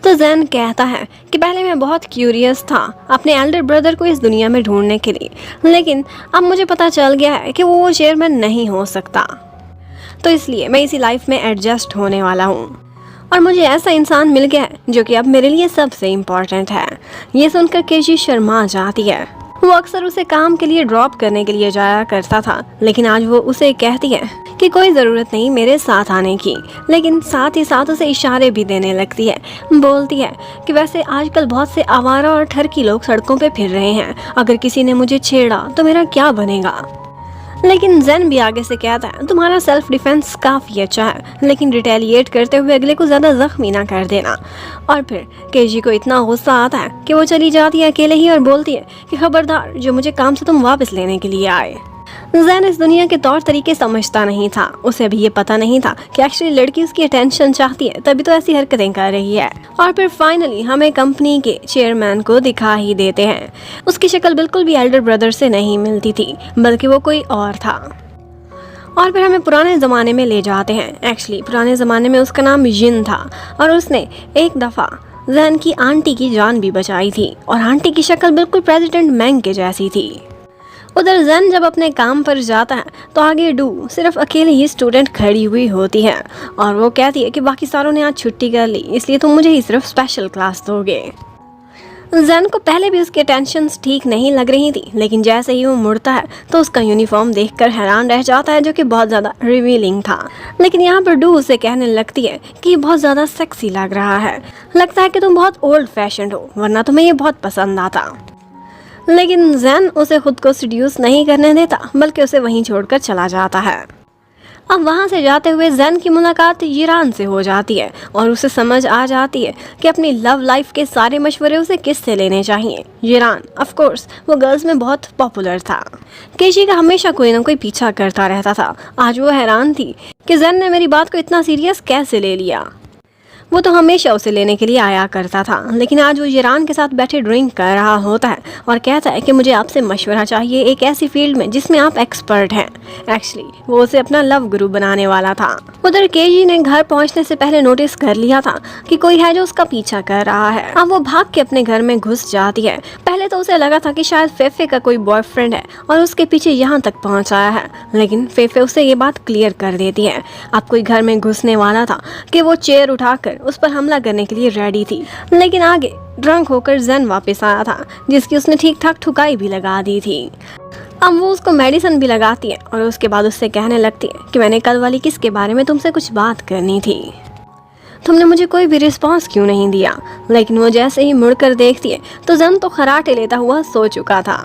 तो जैन कहता है कि पहले मैं बहुत क्यूरियस था अपने एल्डर ब्रदर को इस दुनिया में ढूंढने के लिए, लेकिन अब मुझे पता चल गया है कि वो चेयरमैन नहीं हो सकता, तो इसलिए मैं इसी लाइफ में एडजस्ट होने वाला हूँ और मुझे ऐसा इंसान मिल गया है जो कि अब मेरे लिए सबसे इम्पोर्टेंट है। ये सुनकर केजी शर्मा जाती है। वो अक्सर उसे काम के लिए ड्रॉप करने के लिए जाया करता था, लेकिन आज वो उसे कहती है कि कोई ज़रूरत नहीं मेरे साथ आने की, लेकिन साथ ही साथ उसे इशारे भी देने लगती है। बोलती है कि वैसे आजकल बहुत से आवारा और ठरकी लोग सड़कों पे फिर रहे हैं, अगर किसी ने मुझे छेड़ा तो मेरा क्या बनेगा। लेकिन जैन भी आगे से कहता है तुम्हारा सेल्फ डिफेंस काफ़ी अच्छा है, लेकिन रिटेलिएट करते हुए अगले को ज़्यादा जख्मी ना कर देना। और फिर केजी को इतना गुस्सा आता है कि वो चली जाती है अकेले ही और बोलती है कि खबरदार जो मुझे काम से तुम वापस लेने के लिए आए। जैन इस दुनिया के तौर तरीके समझता नहीं था। उसे अभी ये पता नहीं था कि एक्चुअली लड़की उसकी अटेंशन चाहती है, तभी तो ऐसी हरकतें कर रही है। और फिर फाइनली हमें कंपनी के चेयरमैन को दिखा ही देते हैं। उसकी शक्ल बिल्कुल भी एल्डर ब्रदर से नहीं मिलती थी, बल्कि वो कोई और था। और फिर हमें पुराने ज़माने में ले जाते हैं। एक्चुअली पुराने ज़माने में उसका नाम जिन था और उसने एक दफ़ा जैन की आंटी की जान भी बचाई थी और आंटी की शक्ल बिल्कुल प्रेसिडेंट मैंग के जैसी थी। उधर जैन जब अपने काम पर जाता है तो आगे डू सिर्फ अकेली ही स्टूडेंट खड़ी हुई होती है और वो कहती है कि बाकी सारों ने आज छुट्टी कर ली, इसलिए तुम मुझे ही सिर्फ स्पेशल क्लास दोगे। जैन को पहले भी उसकी टेंशन्स ठीक नहीं लग रही थी, लेकिन जैसे ही वो मुड़ता है तो उसका यूनिफॉर्म देखकर हैरान रह जाता है, जो कि बहुत ज़्यादा रिवीलिंग था। लेकिन यहाँ पर डू उसे कहने लगती है कि ये बहुत ज़्यादा सेक्सी लग रहा है, लगता है कि तुम बहुत ओल्ड फैशन हो, वरना तुम्हें ये बहुत पसंद आता। लेकिन जैन उसे खुद को सीड्यूस नहीं करने देता, बल्कि उसे वहीं छोड़कर चला जाता है। अब वहाँ से जाते हुए जैन की मुलाकात जिरान से हो जाती है और उसे समझ आ जाती है कि अपनी लव लाइफ के सारे मशवरे उसे किससे लेने चाहिए। जिरान ऑफ कोर्स वो गर्ल्स में बहुत पॉपुलर था। केजी का हमेशा कोई ना कोई पीछा करता रहता था। आज वो हैरान थी कि जैन ने मेरी बात को इतना सीरियस कैसे ले लिया। वो तो हमेशा उसे लेने के लिए आया करता था, लेकिन आज वो ईरान के साथ बैठे ड्रिंक कर रहा होता है और कहता है कि मुझे आपसे मशवरा चाहिए एक ऐसी फील्ड में जिसमें आप एक्सपर्ट हैं। एक्चुअली वो उसे अपना लव गुरु बनाने वाला था। उधर केजी ने घर पहुंचने से पहले नोटिस कर लिया था कि कोई है जो उसका पीछा कर रहा है। अब वो भाग के अपने घर में घुस जाती है। पहले तो उसे लगा था कि शायद फेफे का कोई बॉयफ्रेंड है और उसके पीछे यहाँ तक पहुँचाया है, लेकिन फेफे उसे ये बात क्लियर कर देती है। अब कोई घर में घुसने वाला था कि वो चेयर उठाकर उस पर हमला करने के लिए रेडी थी, लेकिन आगे ड्रंक होकर जैन वापस आया था जिसकी उसने ठीक ठाक ठुकाई भी लगा दी थी। अब वो उसको मेडिसिन भी लगाती है और उसके बाद उससे कहने लगती है कि मैंने कल वाली किस के बारे में तुमसे कुछ बात करनी थी, तुमने मुझे कोई भी रिस्पांस क्यों नहीं दिया। लेकिन वो जैसे ही मुड़कर देखती है तो जन तो खराटे लेता हुआ सो चुका था।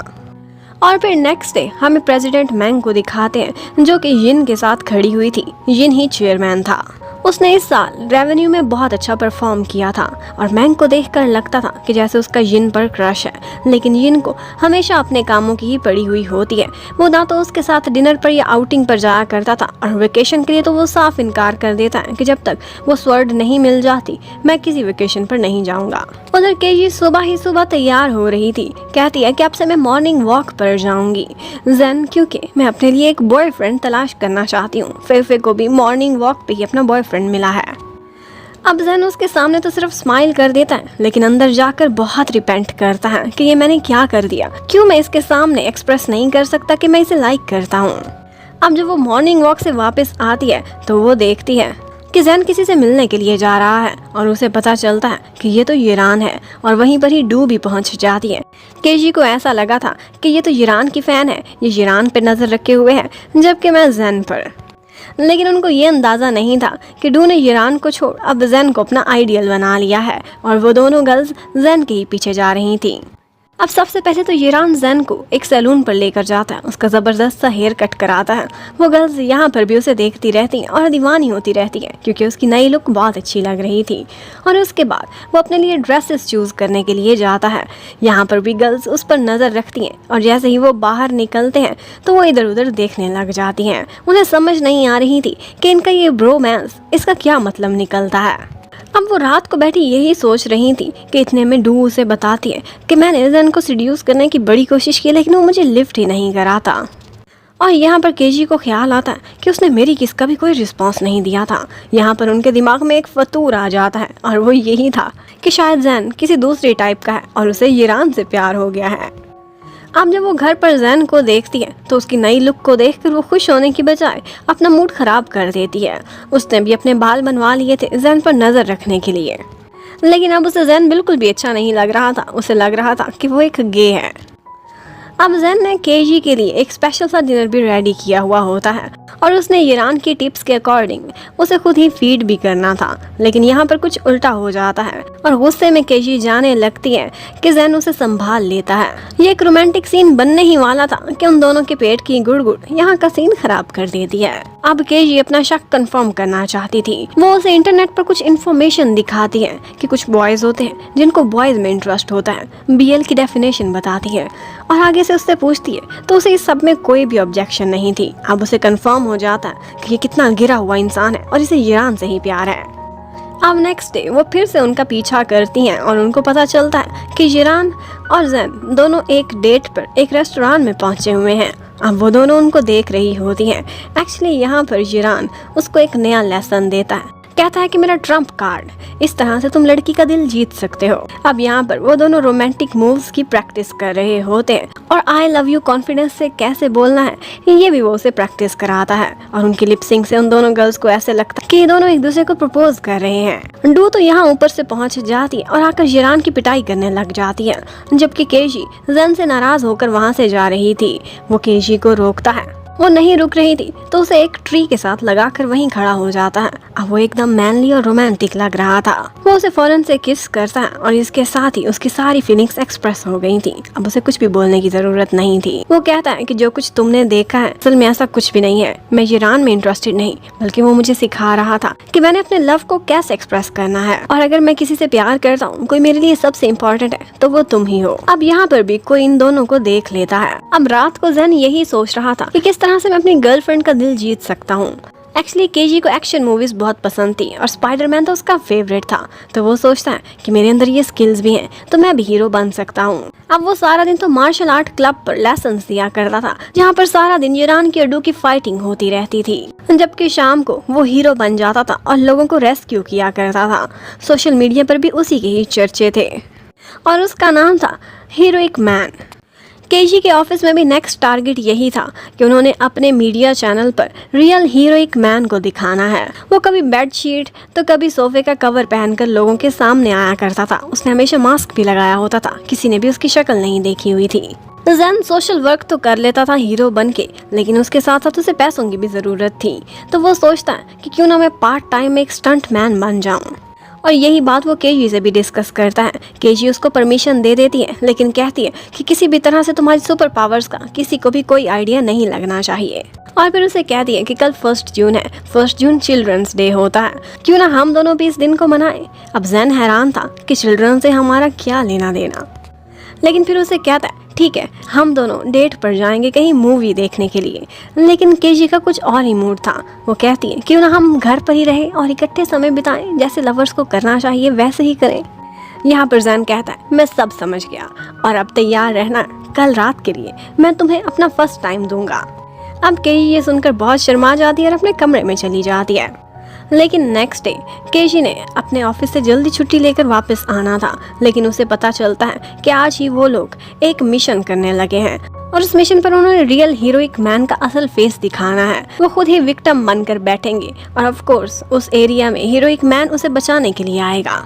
और फिर नेक्स्ट डे हमें प्रेसिडेंट मैंग को दिखाते हैं जो कि यिन के साथ खड़ी हुई थी। यिन ही चेयरमैन था। उसने इस साल रेवेन्यू में बहुत अच्छा परफॉर्म किया था और मैंग को देखकर लगता था कि जैसे उसका यिन पर क्रश है, लेकिन यिन को हमेशा अपने कामों की ही पड़ी हुई होती है। वो ना तो उसके साथ डिनर पर या आउटिंग पर जाया करता था और वेकेशन के लिए तो वो साफ इनकार कर देता है कि जब तक वो स्वर्ड नहीं मिल जाती मैं किसी वेकेशन पर नहीं जाऊंगा। उधर केजी सुबह ही सुबह तैयार हो रही थी। कहती है कि अब से मैं मॉर्निंग वॉक पर जाऊंगी जैन, क्योंकि मैं अपने लिए एक बॉयफ्रेंड तलाश करना चाहती हूँ। फेफे को भी मॉर्निंग वॉक पे ही अपना बॉयफ्रेंड मिला है। अब जैन उसके सामने तो सिर्फ स्माइल कर देता है, लेकिन अंदर जाकर बहुत रिपेंट करता है कि ये मैंने क्या कर दिया, क्यों मैं इसके सामने एक्सप्रेस नहीं कर सकता कि मैं इसे लाइक करता हूँ। अब जब वो मॉर्निंग वॉक से वापस आती है तो वो देखती है कि जैन किसी से मिलने के लिए जा रहा है और उसे पता चलता है कि ये तो ईरान है और वहीं पर ही डू भी पहुंच जाती है। केजी को ऐसा लगा था कि ये तो ईरान की फैन है, ये ईरान पर नजर रखे हुए है जबकि मैं जैन पर। लेकिन उनको ये अंदाज़ा नहीं था कि डू ने ईरान को छोड़ अब जैन को अपना आइडियल बना लिया है और वो दोनों गर्ल्स जैन के ही पीछे जा रही थी। अब सबसे पहले तो ईरान जैन को एक सैलून पर लेकर जाता है, उसका ज़बरदस्त सा हेयर कट कराता है। वो गर्ल्स यहाँ पर भी उसे देखती रहती हैं और दीवानी होती रहती हैं क्योंकि उसकी नई लुक बहुत अच्छी लग रही थी। और उसके बाद वो अपने लिए ड्रेसेस चूज़ करने के लिए जाता है। यहाँ पर भी गर्ल्स उस पर नज़र रखती हैं और जैसे ही वो बाहर निकलते हैं तो वो इधर उधर देखने लग जाती हैं। उन्हें समझ नहीं आ रही थी कि इनका ये ब्रोमैंस इसका क्या मतलब निकलता है। अब वो रात को बैठी यही सोच रही थी कि इतने में डू उसे बताती है कि मैंने जैन को सीड्यूस करने की बड़ी कोशिश की लेकिन वो मुझे लिफ्ट ही नहीं कराता। और यहाँ पर केजी को ख्याल आता है कि उसने मेरी किस का भी कोई रिस्पांस नहीं दिया था। यहाँ पर उनके दिमाग में एक फतूर आ जाता है और वो यही था कि शायद जैन किसी दूसरी टाइप का है और उसे ईरान से प्यार हो गया है। अब जब वो घर पर जैन को देखती है तो उसकी नई लुक को देखकर वो खुश होने की बजाय अपना मूड खराब कर देती है। उसने भी अपने बाल बनवा लिए थे जैन पर नज़र रखने के लिए, लेकिन अब उसे जैन बिल्कुल भी अच्छा नहीं लग रहा था। उसे लग रहा था कि वो एक गे है। अब जैन ने केजी के लिए एक स्पेशल सा डिनर भी रेडी किया हुआ होता है और उसने ईरान की टिप्स के अकॉर्डिंग उसे खुद ही फीड भी करना था, लेकिन यहाँ पर कुछ उल्टा हो जाता है और गुस्से में केजी जाने लगती है कि जैन उसे संभाल लेता है। ये एक रोमांटिक सीन बनने ही वाला था कि उन दोनों के पेट की गुड़गुड़ यहाँ का सीन खराब कर देती है। अब केजी अपना शक कंफर्म करना चाहती थी। वो उसे इंटरनेट पर कुछ इन्फॉर्मेशन दिखाती है कि कुछ बॉयज होते हैं जिनको बॉयज में इंटरेस्ट होता है। BL की डेफिनेशन बताती है और आगे से उससे पूछती है तो उसे इस सब में कोई भी ऑब्जेक्शन नहीं थी। अब उसे कंफर्म हो जाता है कि ये कितना गिरा हुआ इंसान है और इसे ईरान से ही प्यार है। अब नेक्स्ट डे वो फिर से उनका पीछा करती हैं और उनको पता चलता है कि ईरान और जैन दोनों एक डेट पर एक रेस्टोरेंट में पहुंचे हुए हैं। अब वो दोनों उनको देख रही होती हैं। एक्चुअली यहाँ पर ईरान उसको एक नया लेसन देता है, कहता है कि मेरा ट्रम्प कार्ड, इस तरह से तुम लड़की का दिल जीत सकते हो। अब यहाँ पर वो दोनों रोमांटिक मूव्स की प्रैक्टिस कर रहे होते हैं और आई लव यू कॉन्फिडेंस से कैसे बोलना है ये भी वो उसे प्रैक्टिस कराता है। और उनकी लिपसिंग से उन दोनों गर्ल्स को ऐसे लगता है कि ये दोनों एक दूसरे को प्रपोज कर रहे हैं। डू तो यहाँ ऊपर से पहुँच जाती है और आकर ईरान की पिटाई करने लग जाती है, जबकि केजी जैन से नाराज होकर वहाँ से जा रही थी। वो केजी को रोकता है, वो नहीं रुक रही थी तो उसे एक ट्री के साथ लगाकर वहीं खड़ा हो जाता है। अब वो एकदम मैनली और रोमांटिक लग रहा था। वो उसे फौरन से किस करता है और इसके साथ ही उसकी सारी फीलिंग्स एक्सप्रेस हो गई थी। अब उसे कुछ भी बोलने की जरूरत नहीं थी। वो कहता है कि जो कुछ तुमने देखा है असल में ऐसा कुछ भी नहीं है। मैं ईरान में इंटरेस्टेड नहीं, बल्कि वो मुझे सिखा रहा था कि मैंने अपने लव को कैसे एक्सप्रेस करना है और अगर मैं किसी से प्यार करता हूँ, कोई मेरे लिए सबसे इम्पोर्टेंट है तो वो तुम ही हो। अब यहाँ पर भी कोई इन दोनों को देख लेता है। अब रात को जैन यही सोच रहा था कि किस तरह से मैं अपनी गर्लफ्रेंड का दिल जीत सकता हूँ। एक्चुअली केजी को एक्शन मूवीज बहुत पसंद थी और स्पाइडरमैन तो उसका फेवरेट था। तो वो सोचता है कि मेरे अंदर ये स्किल्स भी हैं तो मैं भी हीरो बन सकता हूँ। अब वो सारा दिन तो मार्शल आर्ट क्लब पर लेसन दिया करता था, जहाँ पर सारा दिन ईरान की अड्डू की फाइटिंग होती रहती थी, जबकि शाम को वो हीरो बन जाता था और लोगों को रेस्क्यू किया करता था। सोशल मीडिया पर भी उसी के ही चर्चे थे और उसका नाम था हीरोइक मैन। केजी के ऑफिस में भी नेक्स्ट टारगेट यही था कि उन्होंने अपने मीडिया चैनल पर रियल हीरोइक मैन को दिखाना है। वो कभी बेडशीट तो कभी सोफे का कवर पहनकर लोगों के सामने आया करता था। उसने हमेशा मास्क भी लगाया होता था, किसी ने भी उसकी शक्ल नहीं देखी हुई थी। जैन सोशल वर्क तो कर लेता था हीरो बन के, लेकिन उसके साथ साथ उसे पैसों की भी ज़रूरत थी। तो वो सोचता है कि क्यों ना मैं पार्ट टाइम में एक स्टंट मैन बन जाऊँ, और यही बात वो केजी से भी डिस्कस करता है। केजी उसको परमिशन दे देती है, लेकिन कहती है कि किसी भी तरह से तुम्हारी सुपर पावर्स का किसी को भी कोई आइडिया नहीं लगना चाहिए। और फिर उसे कहती है कि कल 1 जून है, 1 जून चिल्ड्रंस डे होता है, क्यों ना हम दोनों भी इस दिन को मनाएं। अब जैन हैरान था कि चिल्ड्रन से हमारा क्या लेना देना, लेकिन फिर उसे कहता है ठीक है हम दोनों डेट पर जाएंगे कहीं मूवी देखने के लिए। लेकिन केजी का कुछ और ही मूड था। वो कहती है क्यों ना हम घर पर ही रहें और इकट्ठे समय बिताएं, जैसे लवर्स को करना चाहिए वैसे ही करें। यहाँ पर जैन कहता है मैं सब समझ गया और अब तैयार रहना, कल रात के लिए मैं तुम्हें अपना फर्स्ट टाइम दूंगा। अब केजी ये सुनकर बहुत शर्मा जाती है और अपने कमरे में चली जाती है। लेकिन नेक्स्ट डे केजी ने अपने ऑफिस से जल्दी छुट्टी लेकर वापस आना था, लेकिन उसे पता चलता है कि आज ही वो लोग एक मिशन करने लगे हैं और उस मिशन पर उन्होंने रियल हीरोइक मैन का असल फेस दिखाना है। वो खुद ही विक्टिम बनकर बैठेंगे और ऑफ कोर्स उस एरिया में हीरोइक मैन उसे बचाने के लिए आएगा।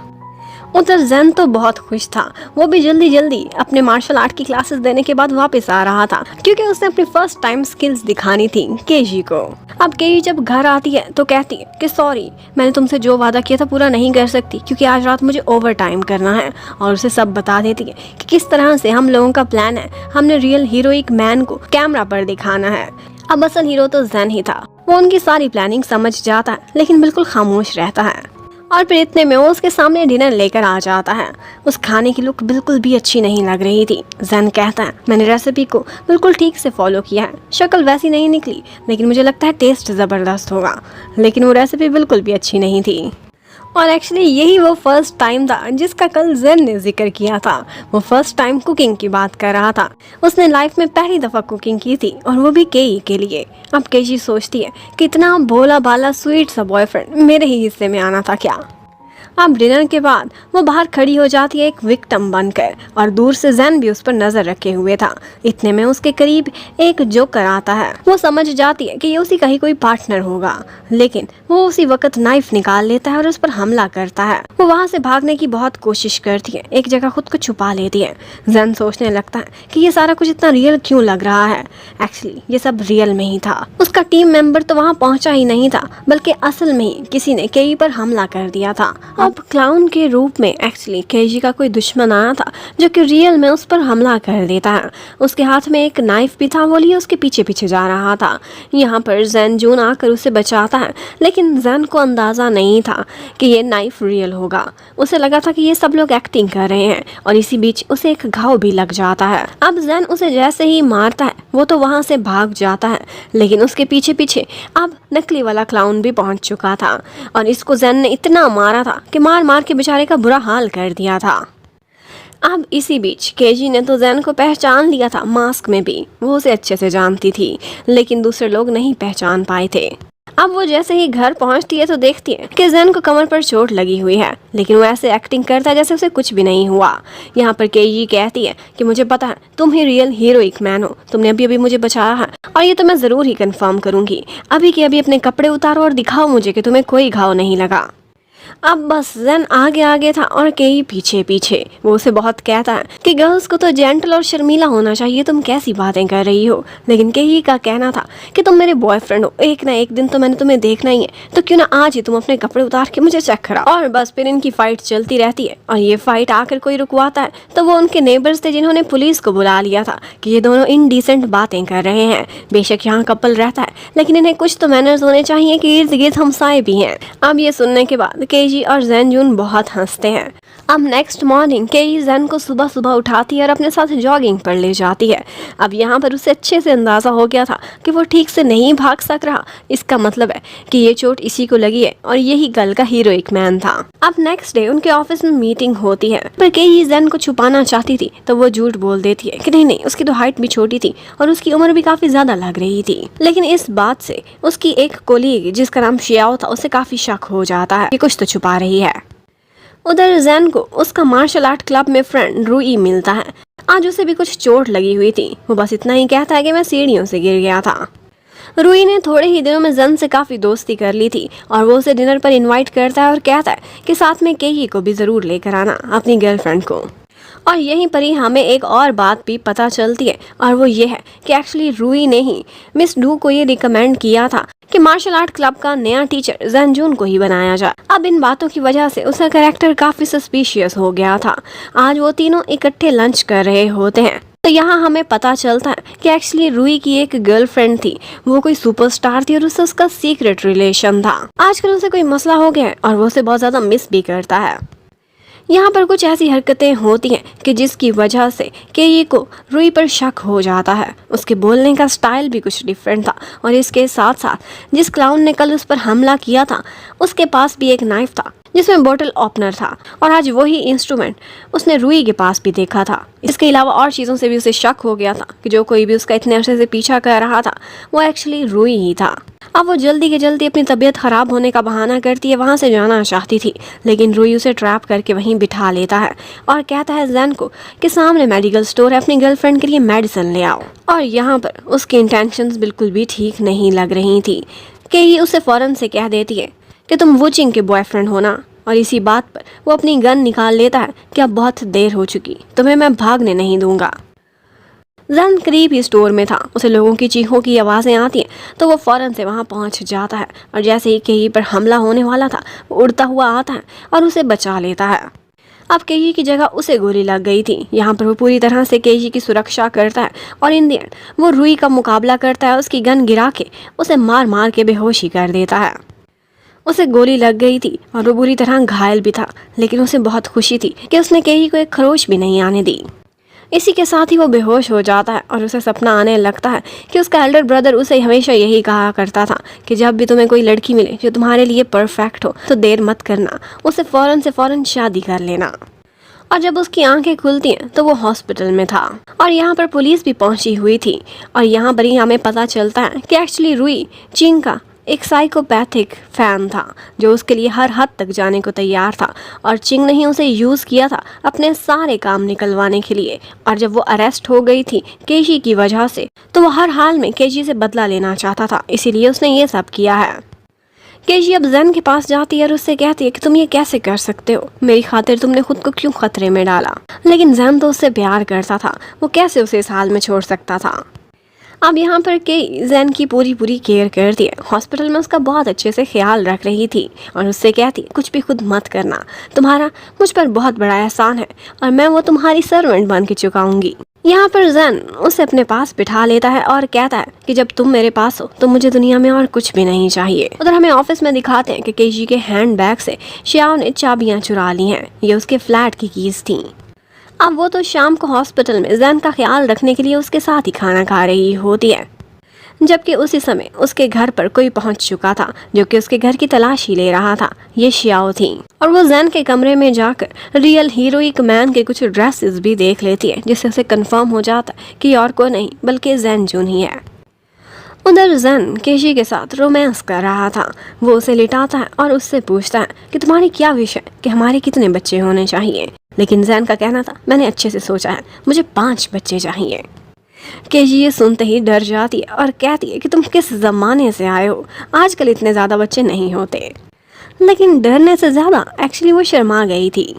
उधर जैन तो बहुत खुश था। वो भी जल्दी जल्दी अपने मार्शल आर्ट की क्लासेस देने के बाद वापस आ रहा था, क्योंकि उसने अपनी फर्स्ट टाइम स्किल्स दिखानी थी केजी को। अब केजी जब घर आती है तो कहती है कि सॉरी मैंने तुमसे जो वादा किया था पूरा नहीं कर सकती, क्योंकि आज रात मुझे ओवर टाइम करना है। और उसे सब बता देती है कि किस तरह से हम लोगों का प्लान है। हमने रियल हीरोइक मैन को कैमरा पर दिखाना है। अब असल हीरो तो जैन ही था। वो उनकी सारी प्लानिंग समझ जाता है, लेकिन बिल्कुल खामोश रहता है। और फिर इतने में वो उसके सामने डिनर लेकर आ जाता है। उस खाने की लुक बिल्कुल भी अच्छी नहीं लग रही थी। जैन कहता है मैंने रेसिपी को बिल्कुल ठीक से फॉलो किया है, शक्ल वैसी नहीं निकली, लेकिन मुझे लगता है टेस्ट ज़बरदस्त होगा। लेकिन वो रेसिपी बिल्कुल भी अच्छी नहीं थी। और एक्चुअली यही वो फर्स्ट टाइम था जिसका कल जैन ने जिक्र किया था। वो फर्स्ट टाइम कुकिंग की बात कर रहा था। उसने लाइफ में पहली दफ़ा कुकिंग की थी, और वो भी केई के लिए। अब केजी सोचती है कि इतना भोला भाला स्वीट सा बॉयफ्रेंड मेरे ही हिस्से में आना था क्या। अब डिनर के बाद वो बाहर खड़ी हो जाती है एक विक्टिम बनकर, और दूर से जैन भी उस पर नजर रखे हुए था। इतने में उसके करीब एक जोकर आता है। वो समझ जाती है कि ये उसी का ही कोई पार्टनर होगा, लेकिन वो उसी वक्त नाइफ निकाल लेता है और उस पर हमला करता है। वो वहाँ से भागने की बहुत कोशिश करती है, एक जगह खुद को छुपा लेती है। जैन सोचने लगता है कि ये सारा कुछ इतना रियल क्यों लग रहा है। एक्चुअली ये सब रियल में ही था। उसका टीम मेंबर तो वहाँ पहुँचा ही नहीं था, बल्कि असल में ही किसी ने केई पर हमला कर दिया था। अब क्लाउन के रूप में एक्चुअली केजी का कोई दुश्मन आया था, जो कि रियल में उस पर हमला कर देता है। उसके हाथ में एक नाइफ भी था, वो लिए उसके पीछे पीछे जा रहा था। यहाँ पर जैन जून आकर उसे बचाता है, लेकिन जैन को अंदाज़ा नहीं था कि ये नाइफ रियल होगा। उसे लगा था कि ये सब लोग एक्टिंग कर रहे हैं, और इसी बीच उसे एक घाव भी लग जाता है। अब जैन उसे जैसे ही मारता है वो तो वहाँ से भाग जाता है, लेकिन उसके पीछे पीछे अब नकली वाला क्लाउन भी पहुँच चुका था, और इसको जैन ने इतना मारा था कि मार मार के बेचारे का बुरा हाल कर दिया था। अब इसी बीच केजी ने तो जैन को पहचान लिया था, मास्क में भी वो उसे अच्छे से जानती थी, लेकिन दूसरे लोग नहीं पहचान पाए थे। अब वो जैसे ही घर पहुंचती है तो देखती है कि जैन को कमर पर चोट लगी हुई है, लेकिन वो ऐसे एक्टिंग करता है जैसे उसे कुछ भी नहीं हुआ। यहाँ पर केजी कहती है कि मुझे पता है तुम ही रियल हीरोइक मैन हो, तुमने अभी अभी मुझे बचाया है, और ये तो मैं ज़रूर ही कंफर्म करूँगी। अभी के अभी अपने कपड़े उतारो और दिखाओ मुझे कि तुम्हें कोई घाव नहीं लगा। अब बस जैन आगे आगे था और केई पीछे पीछे। वो उसे बहुत कहता है कि गर्ल्स को तो जेंटल और शर्मीला होना चाहिए, तुम कैसी बातें कर रही हो। लेकिन केई का कहना था कि तुम मेरे बॉयफ्रेंड हो, एक ना एक दिन तो मैंने तुम्हें देखना ही है, तो क्यों ना आज ही तुम अपने कपड़े उतार के मुझे चेक कराओ। और बस फिर इनकी फाइट चलती रहती है, और ये फाइट आकर कोई रुकवाता है तो वो उनके नेबर्स थे, जिन्होंने पुलिस को बुला लिया था कि ये दोनों इनडिसेंट बातें कर रहे हैं। बेशक यहाँ कपल रहता है, लेकिन इन्हें कुछ तो मैनर्स होने चाहिए कि इर्द गिर्द हमसाए भी हैं। अब ये सुनने के बाद केजी और जैन जून बहुत हंसते हैं। अब नेक्स्ट मॉर्निंग केई जैन को सुबह सुबह उठाती है और अपने साथ जॉगिंग पर ले जाती है। अब यहाँ पर उसे अच्छे से अंदाज़ा हो गया था कि वो ठीक से नहीं भाग सक रहा। इसका मतलब है कि ये चोट इसी को लगी है और यही कल का हीरोइक मैन था। अब नेक्स्ट डे उनके ऑफिस में मीटिंग होती है, पर केई जैन को छुपाना चाहती थी तो वो झूठ बोल देती है कि नहीं, उसकी तो हाइट भी छोटी थी और उसकी उम्र भी काफी ज्यादा लग रही थी। लेकिन इस बात से उसकी एक कोलीग जिसका नाम शियाओ था उसे काफी शक हो जाता है कि कुछ तो छुपा रही है। उधर जैन को उसका मार्शल आर्ट क्लब में फ्रेंड रूई मिलता है। आज उसे भी कुछ चोट लगी हुई थी। वो बस इतना ही कहता है कि मैं सीढ़ियों से गिर गया था। रूई ने थोड़े ही दिनों में जन से काफी दोस्ती कर ली थी और वो उसे डिनर पर इनवाइट करता है और कहता है कि साथ में केई को भी जरूर लेकर आना, अपनी गर्लफ्रेंड को। और यहीं पर ही हमें एक और बात भी पता चलती है और वो ये है कि एक्चुअली रूई ने ही मिस डू को ये रिकमेंड किया था कि मार्शल आर्ट क्लब का नया टीचर जंजून को ही बनाया जाए। अब इन बातों की वजह से उसका कैरेक्टर काफी सस्पिशियस हो गया था। आज वो तीनों इकट्ठे लंच कर रहे होते हैं तो यहाँ हमें पता चलता है कि एक्चुअली रूई की एक गर्लफ्रेंड थी, वो कोई सुपरस्टार थी और उससे उसका सीक्रेट रिलेशन था। आजकल उसे कोई मसला हो गया है और वो उसे बहुत ज्यादा मिस भी करता है। यहाँ पर कुछ ऐसी हरकतें होती हैं कि जिसकी वजह से केई को रूई पर शक हो जाता है। उसके बोलने का स्टाइल भी कुछ डिफरेंट था और इसके साथ साथ जिस क्लाउन ने कल उस पर हमला किया था उसके पास भी एक नाइफ था जिसमें बोतल ओपनर था और आज वही इंस्ट्रूमेंट उसने रूई के पास भी देखा था। इसके अलावा और चीज़ों से भी उसे शक हो गया था कि जो कोई भी उसका इतने अरसे से पीछा कर रहा था वो एक्चुअली रूई ही था। अब वो जल्दी के जल्दी अपनी तबीयत खराब होने का बहाना करती है, वहाँ से जाना चाहती थी, लेकिन रूई उसे ट्रैप करके वहीं बिठा लेता है और कहता है जैन को कि सामने मेडिकल स्टोर है, अपनी गर्लफ्रेंड के लिए मेडिसिन ले आओ। और यहाँ पर उसकी इंटेंशंस बिल्कुल भी ठीक नहीं लग रही थी कि ये उसे फौरन से कह देती है कि तुम वुचिंग के बॉयफ्रेंड हो ना, और इसी बात पर वो अपनी गन निकाल लेता है कि अब बहुत देर हो चुकी, तुम्हें मैं भागने नहीं दूंगा। जन करीब ही स्टोर में था, उसे लोगों की चीखों की आवाज़ें आती हैं तो वो फौरन से वहाँ पहुँच जाता है और जैसे ही केई पर हमला होने वाला था वो उड़ता हुआ आता है और उसे बचा लेता है। अब केई की जगह उसे गोली लग गई थी। यहाँ पर वो पूरी तरह से केई की सुरक्षा करता है और इन द एंड वो रूई का मुकाबला करता है, उसकी गन गिरा के उसे मार मार के बेहोशी कर देता है। उसे गोली लग गई थी और वो बुरी तरह घायल भी था, लेकिन उसे बहुत खुशी थी कि उसने केई को एक खरोच भी नहीं आने दी। इसी के साथ ही वो बेहोश हो जाता है और उसे सपना आने लगता है कि उसका एल्डर ब्रदर उसे हमेशा यही कहा करता था कि जब भी तुम्हें कोई लड़की मिले जो तुम्हारे लिए परफेक्ट हो तो देर मत करना, उसे फ़ौरन से फ़ौरन शादी कर लेना। और जब उसकी आंखें खुलती हैं तो वो हॉस्पिटल में था और यहाँ पर पुलिस भी पहुंची हुई थी और यहाँ पर ही हमें पता चलता है कि एक्चुअली रूई चिंग का एक साइकोपैथिक फैन था जो उसके लिए हर हद तक जाने को तैयार था और चिंग ने ही उसे यूज़ किया था अपने सारे काम निकलवाने के लिए। और जब वो अरेस्ट हो गई थी केजी की वजह से तो वो हर हाल में केजी से बदला लेना चाहता था, इसीलिए उसने ये सब किया है। केजी अब जैन के पास जाती है और उससे कहती है कि तुम ये कैसे कर सकते हो, मेरी खातिर तुमने खुद को क्यों खतरे में डाला। लेकिन जैन तो उससे प्यार करता था, वो कैसे उसे इस हाल में छोड़ सकता था। अब यहाँ पर केई जैन की पूरी केयर करती है, हॉस्पिटल में उसका बहुत अच्छे से ख्याल रख रही थी और उससे कहती कुछ भी खुद मत करना, तुम्हारा मुझ पर बहुत बड़ा एहसान है और मैं वो तुम्हारी सर्वेंट बन के चुकाऊंगी। यहाँ पर जैन उसे अपने पास बिठा लेता है और कहता है कि जब तुम मेरे पास हो तो मुझे दुनिया में और कुछ भी नहीं चाहिए। उधर हमें ऑफिस में दिखाते हैं कि केजी के हैंड बैग से शियाओ ने चाबियाँ चुरा ली हैं, ये उसके फ्लैट की कीज थी। अब वो तो शाम को हॉस्पिटल में जैन का ख्याल रखने के लिए उसके साथ ही खाना खा रही होती है, जबकि उसी समय उसके घर पर कोई पहुंच चुका था जो कि उसके घर की तलाशी ले रहा था। ये शियाओ थी और वो जैन के कमरे में जाकर रियल हीरोइक मैन के कुछ ड्रेसेस भी देख लेती है, जिससे उसे कंफर्म हो जाता है कि और कोई नहीं बल्कि जैन जून ही है। उधर जैन केशी के साथ रोमांस कर रहा था, वो उसे लिटाता है और उससे पूछता है कि तुम्हारी क्या विश है कि हमारे कितने बच्चे होने चाहिए। लेकिन जैन का कहना था मैंने अच्छे से सोचा है, मुझे 5 बच्चे चाहिए। केजी ये सुनते ही डर जाती है और कहती है कि तुम किस ज़माने से आए हो, आजकल इतने ज़्यादा बच्चे नहीं होते। लेकिन डरने से ज़्यादा एक्चुअली वो शर्मा गई थी।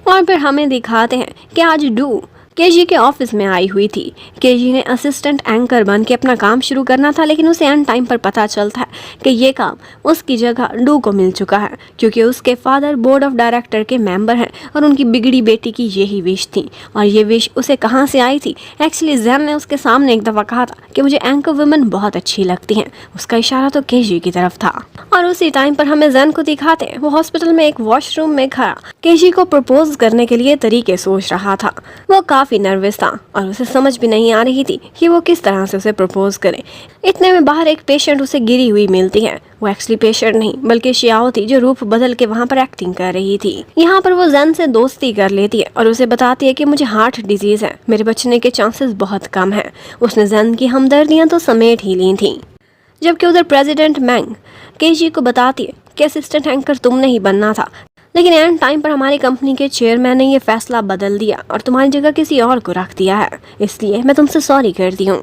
और फिर हमें दिखाते हैं कि आज डू केजी के ऑफिस में आई हुई थी। केजी ने असिस्टेंट एंकर बन के अपना काम शुरू करना था, लेकिन उसे एंड टाइम पर पता चलता है कि ये काम उसकी जगह डू को मिल चुका है, क्योंकि उसके फादर बोर्ड ऑफ डायरेक्टर के मेंबर हैं और उनकी बिगड़ी बेटी की यही विश थी। और ये विश उसे कहाँ से आई थी? एक्चुअली जैन ने उसके सामने एक दफ़ा कहा था कि मुझे एंकर वुमेन बहुत अच्छी लगती हैं। उसका इशारा तो केजी की तरफ था। और उसी टाइम पर हमें जैन को दिखाते हैं वो हॉस्पिटल में एक वॉशरूम में खड़ा केजी को प्रपोज करने के लिए तरीके सोच रहा था। वो काफी नर्वस था और उसे समझ भी नहीं आ रही थी कि वो किस तरह से उसे प्रपोज करे। इतने में बाहर एक पेशेंट उसे गिरी हुई मिलती है। वो एक्चुअली पेशेंट नहीं बल्कि शियाओ थी, जो रूप बदल के वहाँ पर एक्टिंग कर रही थी। यहाँ पर वो जैन से दोस्ती कर लेती है और उसे बताती है कि मुझे हार्ट डिजीज है, मेरे बचने के चांसेस बहुत कम हैं। उसने जैन की हमदर्दियाँ तो समेट ही ली थी। जबकि उधर प्रेसिडेंट मैंग केजी को बताती है कि असिस्टेंट एंकर तुमने ही बनना था, लेकिन एंड टाइम पर हमारी कंपनी के चेयरमैन ने ये फैसला बदल दिया और तुम्हारी जगह किसी और को रख दिया है, इसलिए मैं तुमसे सॉरी करती हूँ।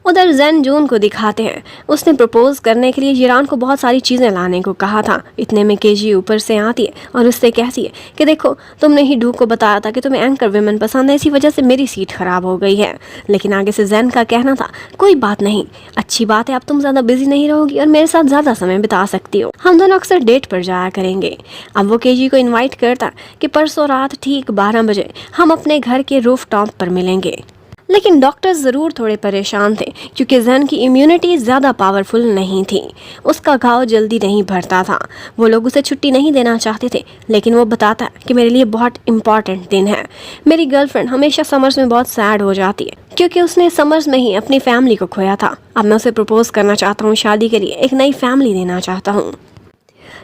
उधर जैन जून को दिखाते हैं। उसने प्रपोज करने के लिए जिरान को बहुत सारी चीज़ें लाने को कहा था। इतने में केजी ऊपर से आती है और उससे कहती है कि देखो, तुमने ही डू को बताया था कि तुम्हें एंकर वुमेन पसंद है, इसी वजह से मेरी सीट खराब हो गई है। लेकिन आगे से जैन का कहना था कोई बात नहीं, अच्छी बात है, अब तुम ज़्यादा बिजी नहीं रहोगी और मेरे साथ ज़्यादा समय बिता सकती हो, हम दोनों अक्सर डेट पर जाया करेंगे। अब वो केजी को इन्वाइट करता कि परसों रात ठीक 12 बजे हम अपने घर के रूफ टॉप पर मिलेंगे। लेकिन डॉक्टर्स ज़रूर थोड़े परेशान थे, क्योंकि जैन की इम्यूनिटी ज़्यादा पावरफुल नहीं थी। उसका घाव जल्दी नहीं भरता था। वो लोग उसे छुट्टी नहीं देना चाहते थे, लेकिन वो बताता कि मेरे लिए बहुत इंपॉर्टेंट दिन है। मेरी गर्लफ्रेंड हमेशा समर्स में बहुत सैड हो जाती है, क्योंकि उसने समर्स में ही अपनी फैमिली को खोया था। अब मैं उसे प्रपोज करना चाहता हूँ, शादी के लिए एक नई फैमिली देना चाहता हूँ,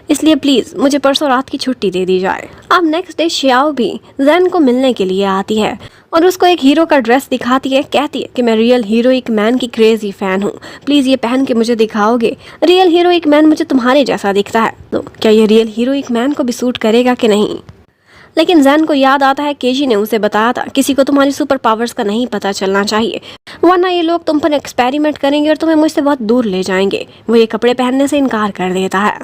इसलिए प्लीज़ मुझे परसों रात की छुट्टी दे दी जाए। अब नेक्स्ट डे शियाओ भी जैन को मिलने के लिए आती है और उसको एक हीरो का ड्रेस दिखाती है। कहती है कि मैं रियल हीरोइक मैन की क्रेजी फ़ैन हूँ, प्लीज़ ये पहन के मुझे दिखाओगे। रियल हीरोइक मैन मुझे तुम्हारे जैसा दिखता है, तो क्या ये रियल हीरोइक मैन को भी सूट करेगा कि नहीं? लेकिन जैन को याद आता है केजी ने उसे बताया था किसी को तुम्हारी सुपर पावर्स का नहीं पता चलना चाहिए, वरना ये लोग तुम पर एक्सपेरिमेंट करेंगे और तुम्हें मुझसे बहुत दूर ले जाएंगे। वो ये कपड़े पहनने से इनकार कर देता है।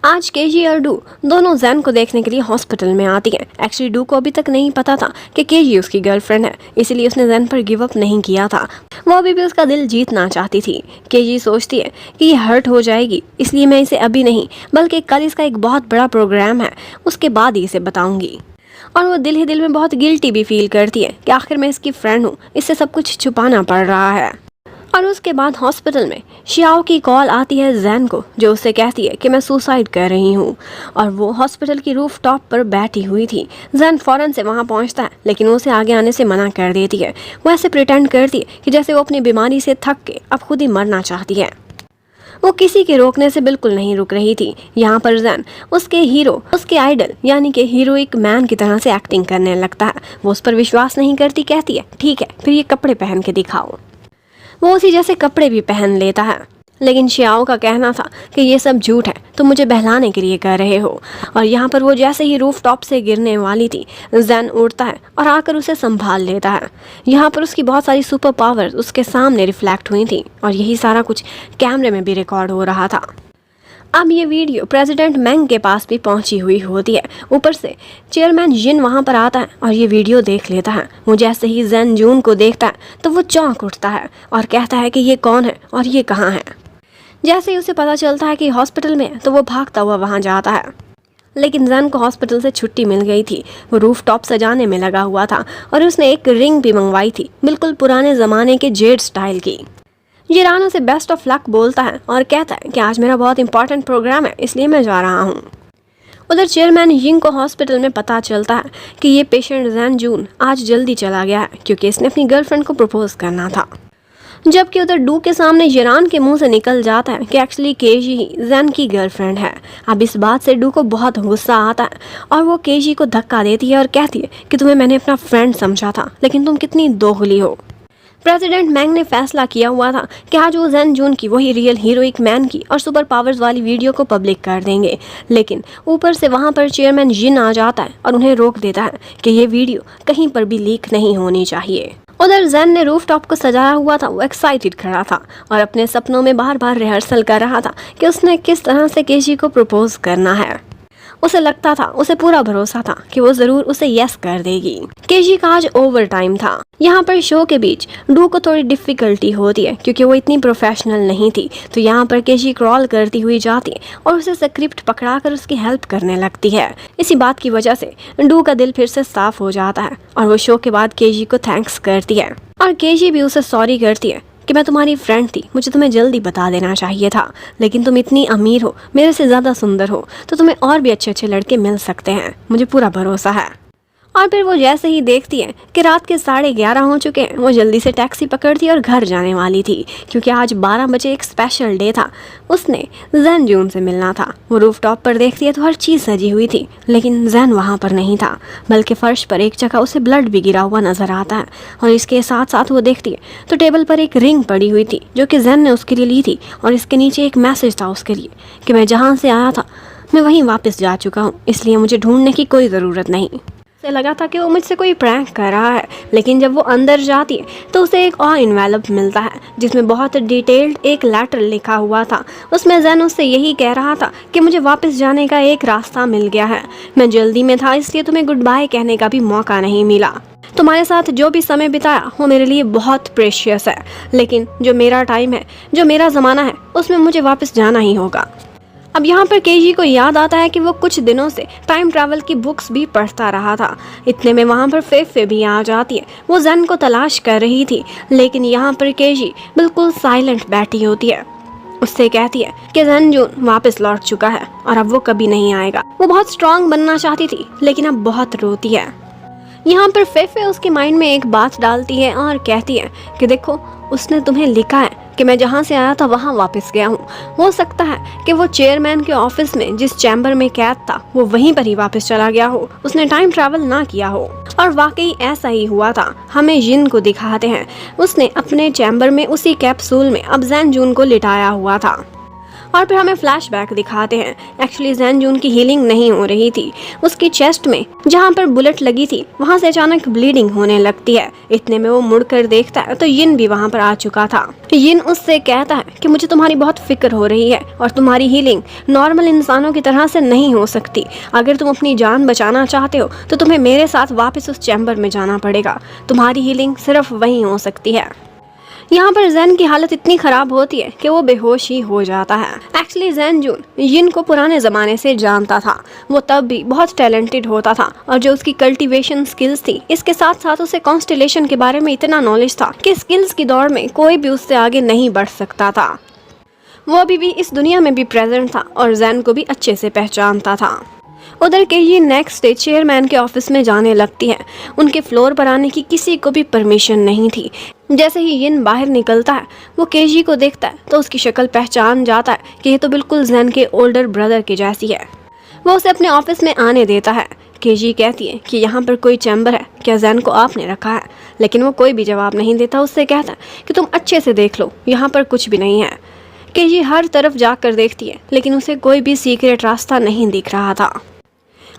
आज केजी और डू दोनों जैन को देखने के लिए हॉस्पिटल में आती हैं। एक्चुअली डू को अभी तक नहीं पता था कि केजी उसकी गर्लफ्रेंड है, इसलिए उसने जैन पर गिव अप नहीं किया था। वो अभी भी उसका दिल जीतना चाहती थी। केजी सोचती है कि ये हर्ट हो जाएगी, इसलिए मैं इसे अभी नहीं बल्कि कल इसका एक बहुत बड़ा प्रोग्राम है, उसके बाद ही इसे बताऊंगी। और वो दिल ही दिल में बहुत गिल्टी भी फील करती है कि आखिर मैं इसकी फ्रेंड हूँ, इससे सब कुछ छुपाना पड़ रहा है। और उसके बाद हॉस्पिटल में शियाओ की कॉल आती है जैन को, जो उससे कहती है कि मैं सुसाइड कर रही हूँ। और वो हॉस्पिटल की रूफ टॉप पर बैठी हुई थी। जैन फौरन से वहाँ पहुँचता है, लेकिन उसे आगे आने से मना कर देती है। वो ऐसे प्रिटेंड करती है कि जैसे वो अपनी बीमारी से थक के अब खुद ही मरना चाहती है। वो किसी के रोकने से बिल्कुल नहीं रुक रही थी। यहाँ पर जैन उसके हीरो, उसके आइडल यानी कि हीरोइक मैन की तरह से एक्टिंग करने लगता है। वो उस पर विश्वास नहीं करती, कहती है ठीक है फिर ये कपड़े पहन के दिखाओ। वो उसी जैसे कपड़े भी पहन लेता है, लेकिन शियाओ का कहना था कि ये सब झूठ है, तुम मुझे बहलाने के लिए कर रहे हो। और यहाँ पर वो जैसे ही रूफ टॉप से गिरने वाली थी, जैन उड़ता है और आकर उसे संभाल लेता है। यहाँ पर उसकी बहुत सारी सुपर पावर्स उसके सामने रिफ्लेक्ट हुई थी और यही सारा कुछ कैमरे में भी रिकॉर्ड हो रहा था। अब ये वीडियो प्रेसिडेंट मैंग के पास भी पहुंची हुई होती है। ऊपर से चेयरमैन जिन वहां पर आता है और ये वीडियो देख लेता है। वो जैसे ही जैन जून को देखता है तो वो चौंक उठता है और कहता है कि ये कौन है और ये कहाँ है। जैसे ही उसे पता चलता है कि हॉस्पिटल में है तो वो भागता हुआ वहाँ जाता है, लेकिन जैन को हॉस्पिटल से छुट्टी मिल गई थी। वो रूफ टॉप सजाने में लगा हुआ था और उसने एक रिंग भी मंगवाई थी, बिल्कुल पुराने ज़माने के जेड स्टाइल की। जिरान उसे बेस्ट ऑफ लक बोलता है और कहता है कि आज मेरा बहुत इंपॉर्टेंट प्रोग्राम है, इसलिए मैं जा रहा हूँ। उधर चेयरमैन यिंग को हॉस्पिटल में पता चलता है कि ये पेशेंट जैन जून आज जल्दी चला गया है, क्योंकि इसने अपनी गर्लफ्रेंड को प्रपोज करना था। जबकि उधर डू के सामने जिरान के मुंह से निकल जाता है कि एक्चुअली केजी ही जैन की गर्लफ्रेंड है। अब इस बात से डू को बहुत गुस्सा आता है और वो केजी को धक्का देती है और कहती है कि तुम्हें मैंने अपना फ्रेंड समझा था, लेकिन तुम कितनी दोगली हो। प्रेसिडेंट मैंग ने फैसला किया हुआ था कि आज वो जैन जून की वही रियल हीरोइक मैन की और सुपर पावर्स वाली वीडियो को पब्लिक कर देंगे, लेकिन ऊपर से वहाँ पर चेयरमैन जिन आ जाता है और उन्हें रोक देता है कि ये वीडियो कहीं पर भी लीक नहीं होनी चाहिए। उधर जैन ने रूफ टॉप को सजाया हुआ था, वो एक्साइटेड खड़ा था और अपने सपनों में बार बार रिहर्सल कर रहा था कि उसने किस तरह से केजी को प्रपोज करना है। उसे लगता था, उसे पूरा भरोसा था कि वो जरूर उसे यस कर देगी। केजी का आज ओवर टाइम था। यहाँ पर शो के बीच डू को थोड़ी डिफिकल्टी होती है क्योंकि वो इतनी प्रोफेशनल नहीं थी। तो यहाँ पर केजी क्रॉल करती हुई जाती है और उसे स्क्रिप्ट पकड़ाकर उसकी हेल्प करने लगती है। इसी बात की वजह से डू का दिल फिर से साफ हो जाता है और वो शो के बाद केजी को थैंक्स करती है और केजी भी उसे सॉरी करती है कि मैं तुम्हारी फ्रेंड थी, मुझे तुम्हें जल्दी बता देना चाहिए था, लेकिन तुम इतनी अमीर हो, मेरे से ज़्यादा सुंदर हो, तो तुम्हें और भी अच्छे अच्छे लड़के मिल सकते हैं, मुझे पूरा भरोसा है। और फिर वो जैसे ही देखती है कि रात के 11:30 हो चुके हैं, वो जल्दी से टैक्सी पकड़ती और घर जाने वाली थी क्योंकि आज 12 बजे एक स्पेशल डे था। उसने जैन जून से मिलना था। वो रूफटॉप पर देखती है तो हर चीज़ सजी हुई थी, लेकिन जैन वहाँ पर नहीं था, बल्कि फर्श पर एक जगह उसे ब्लड भी गिरा हुआ नजर आता है। और इसके साथ साथ वो देखती है तो टेबल पर एक रिंग पड़ी हुई थी जो कि जैन ने उसके लिए ली थी और इसके नीचे एक मैसेज था उसके लिए कि मैं जहाँ से आया था मैं वहीं वापस जा चुका हूँ, इसलिए मुझे ढूंढने की कोई ज़रूरत नहीं। उसे लगा था कि वो मुझसे कोई प्रैंक कर रहा है, लेकिन जब वो अंदर जाती है तो उसे एक और इन्वेलप मिलता है जिसमें बहुत डिटेल्ड एक लेटर लिखा हुआ था। उसमें जैन उससे यही कह रहा था कि मुझे वापस जाने का एक रास्ता मिल गया है, मैं जल्दी में था इसलिए तुम्हें गुड बाय कहने का भी मौका नहीं मिला। तुम्हारे साथ जो भी समय बिताया वो मेरे लिए बहुत प्रेशियस है, लेकिन जो मेरा टाइम है, जो मेरा ज़माना है, उसमें मुझे वापस जाना ही होगा। अब यहाँ पर केजी को याद आता है कि वो कुछ दिनों से टाइम ट्रैवल की बुक्स भी पढ़ता रहा था। इतने में वहाँ पर फेफे भी आ जाती है। वो जैन को तलाश कर रही थी, लेकिन यहाँ पर केजी बिल्कुल साइलेंट बैठी होती है। उससे कहती है कि जैन जून वापस लौट चुका है और अब वो कभी नहीं आएगा। वो बहुत स्ट्रांग बनना चाहती थी, लेकिन अब बहुत रोती है। यहाँ पर फेफे उसके माइंड में एक बात डालती है और कहती है कि देखो, उसने तुम्हें लिखा है कि मैं जहाँ से आया था वहाँ वापस गया हूँ। हो सकता है कि वो चेयरमैन के ऑफिस में जिस चैम्बर में कैद था वो वहीं पर ही वापस चला गया हो, उसने टाइम ट्रैवल ना किया हो। और वाकई ऐसा ही हुआ था। हमें जिन को दिखाते हैं, उसने अपने चैम्बर में उसी कैप्सूल में अब जैन जून को लिटाया हुआ था। और फिर हमें फ्लैशबैक दिखाते हैं। एक्चुअली जैन जून की हीलिंग नहीं हो रही थी। उसकी चेस्ट में जहाँ पर बुलेट लगी थी वहाँ से अचानक ब्लीडिंग होने लगती है। इतने में वो मुड़कर देखता है तो यिन भी वहाँ पर आ चुका था। यिन उससे कहता है कि मुझे तुम्हारी बहुत फिक्र हो रही है और तुम्हारी हीलिंग नॉर्मल इंसानों की तरह से नहीं हो सकती। अगर तुम अपनी जान बचाना चाहते हो तो तुम्हें मेरे साथ वापस उस चैम्बर में जाना पड़ेगा। तुम्हारी हीलिंग सिर्फ वहीं हो सकती है। यहाँ पर जैन की हालत इतनी खराब होती है कि वो बेहोश ही हो जाता है। एक्चुअली जैन जून यिन को पुराने ज़माने से जानता था। वो तब भी बहुत टैलेंटेड होता था और जो उसकी कल्टीवेशन स्किल्स थी, इसके साथ साथ उसे कॉन्स्टेलेशन के बारे में इतना नॉलेज था कि स्किल्स की दौड़ में कोई भी उससे आगे नहीं बढ़ सकता था। वो अभी भी इस दुनिया में भी प्रेजेंट था और जैन को भी अच्छे से पहचानता था। उधर केजी नेक्स्ट डे चेयरमैन के ऑफिस में जाने लगती है। उनके फ्लोर पर आने की किसी को भी परमिशन नहीं थी। जैसे ही यिन बाहर निकलता है वो केजी को देखता है तो उसकी शक्ल पहचान जाता है कि ये तो बिल्कुल जैन के ओल्डर ब्रदर की जैसी है। वो उसे अपने ऑफिस में आने देता है। केजी कहती है कि यहाँ पर कोई चैम्बर है क्या, जैन को आपने रखा है? लेकिन वो कोई भी जवाब नहीं देता। उससे कहता है कि तुम अच्छे से देख लो, यहाँ पर कुछ भी नहीं है। केजी हर तरफ जाकर देखती है, लेकिन उसे कोई भी सीक्रेट रास्ता नहीं दिख रहा था।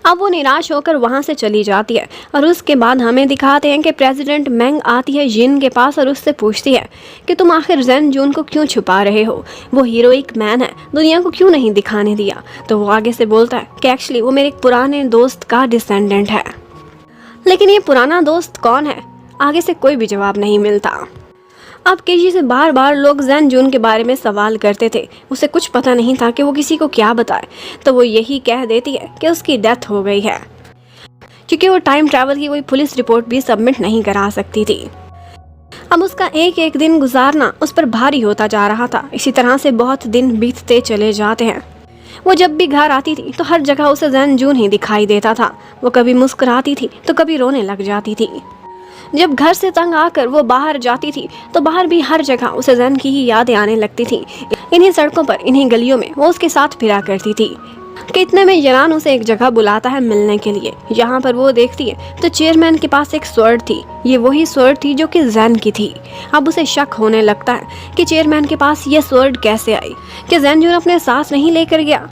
अब वो निराश होकर वहाँ से चली जाती है और उसके बाद हमें दिखाते हैं कि प्रेसिडेंट मेंग आती है यिन के पास और उससे पूछती है कि तुम आखिर जैन जून को क्यों छुपा रहे हो? वो हीरोइक मैन है, दुनिया को क्यों नहीं दिखाने दिया? तो वो आगे से बोलता है कि एक्चुअली वो मेरे एक पुराने दोस्त का डिसेंडेंट है। लेकिन ये पुराना दोस्त कौन है? आगे से कोई भी जवाब नहीं मिलता। अब केजी से बार बार लोग जैन जून के बारे में सवाल करते थे। उसे कुछ पता नहीं था कि वो किसी को क्या बताए, तो वो यही कह देती है कि उसकी डेथ हो गई है, क्योंकि वो टाइम ट्रैवल की कोई पुलिस रिपोर्ट भी सबमिट नहीं करा सकती थी। अब उसका एक एक दिन गुजारना उस पर भारी होता जा रहा था। इसी तरह से बहुत दिन बीतते चले जाते हैं। वो जब भी घर आती थी तो हर जगह उसे जैन जून ही दिखाई देता था। वो कभी मुस्कुराती थी तो कभी रोने लग जाती थी। जब घर से तंग आकर वो बाहर जाती थी तो बाहर भी हर जगह उसे जैन की ही यादें आने लगती थी। इन्हीं सड़कों पर, इन्हीं गलियों में वो उसके साथ फिरा करती थी। कि इतने में यरान उसे एक जगह बुलाता है मिलने के लिए। यहाँ पर वो देखती है तो चेयरमैन के पास एक स्वर्ड थी। ये वही स्वर्ड थी जो कि जैन की थी। अब उसे शक होने लगता है कि चेयरमैन के पास ये स्वर्ड कैसे आई, कि जैन जून अपने साथ नहीं लेकर गया।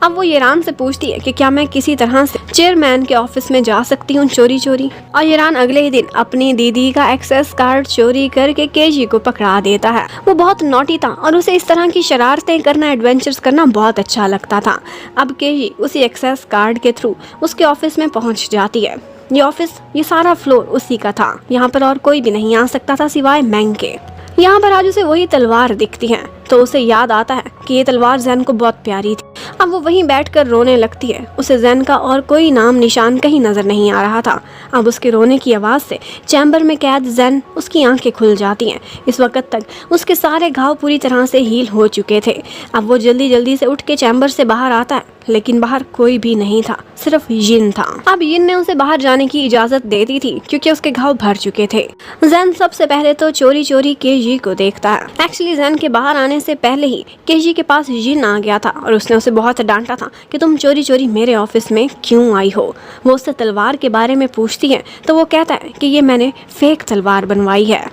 अब वो येरान से पूछती है कि क्या मैं किसी तरह से चेयरमैन के ऑफिस में जा सकती हूँ चोरी चोरी, और येरान अगले ही दिन अपनी दीदी का एक्सेस कार्ड चोरी करके केजी को पकड़ा देता है। वो बहुत नॉटी था और उसे इस तरह की शरारतें करना, एडवेंचर्स करना बहुत अच्छा लगता था। अब केजी उसी एक्सेस कार्ड के थ्रू उसके ऑफिस में पहुंच जाती है। ये ऑफिस, ये सारा फ्लोर उसी का था। यहाँ पर और कोई भी नहीं आ सकता था सिवाय मैंग के। यहाँ पर आज उसे वही तलवार दिखती है तो उसे याद आता है कि ये तलवार जैन को बहुत प्यारी थी। अब वो वहीं बैठकर रोने लगती है। उसे जैन का और कोई नाम निशान कहीं नजर नहीं आ रहा था। अब उसके रोने की आवाज़ से चैम्बर में कैद जैन, उसकी आंखें खुल जाती हैं। इस वक्त तक उसके सारे घाव पूरी तरह से हील हो चुके थे। अब वो जल्दी जल्दी से उठ के चैम्बर से बाहर आता है, लेकिन बाहर कोई भी नहीं था, सिर्फ यिन था। अब यिन ने उसे बाहर जाने की इजाजत दे दी थी क्योंकि उसके घाव भर चुके थे। जैन सबसे पहले तो चोरी चोरी केजी को देखता है। एक्चुअली जैन के बाहर आने से पहले ही केजी के पास यिन आ गया था और उसने उसे बहुत डांटा था कि तुम चोरी चोरी मेरे ऑफिस में क्यों आई हो। वो उससे तलवार के बारे में पूछती है तो वो कहता है कि ये मैंने फेक तलवार बनवाई है।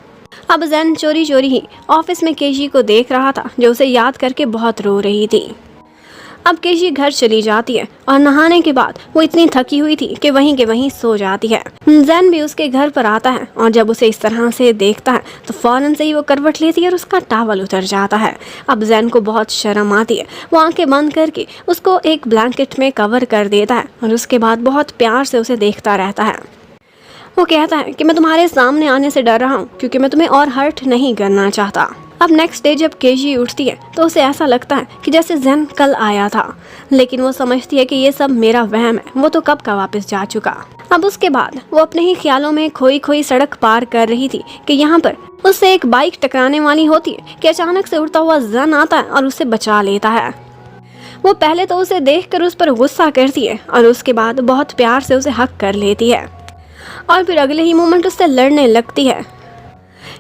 अब जैन चोरी चोरी ही ऑफिस में केजी को देख रहा था जो उसे याद करके बहुत रो रही थी। अब केजी घर चली जाती है और नहाने के बाद वो इतनी थकी हुई थी कि वहीं के वहीं सो जाती है। जैन भी उसके घर पर आता है और जब उसे इस तरह से देखता है तो फौरन से ही वो करवट लेती है और उसका टॉवल उतर जाता है। अब जैन को बहुत शर्म आती है। वो आंखें बंद करके उसको एक ब्लैंकेट में कवर कर देता है और उसके बाद बहुत प्यार से उसे देखता रहता है। वो कहता है कि मैं तुम्हारे सामने आने से डर रहा हूँ क्योंकि मैं तुम्हें और हर्ट नहीं करना चाहता। अब नेक्स्ट डे जब केजी उठती है तो उसे ऐसा लगता है कि जैसे जैन कल आया था, लेकिन वो समझती है कि ये सब मेरा वहम है, वो तो कब का वापस जा चुका। अब उसके बाद वो अपने ही ख्यालों में खोई खोई सड़क पार कर रही थी कि यहाँ पर उससे एक बाइक टकराने वाली होती है कि अचानक से उड़ता हुआ जैन आता है और उसे बचा लेता है। वो पहले तो उसे देखकर उस पर गुस्सा करती है और उसके बाद बहुत प्यार से उसे हक कर लेती है और फिर अगले ही मोमेंट उससे लड़ने लगती है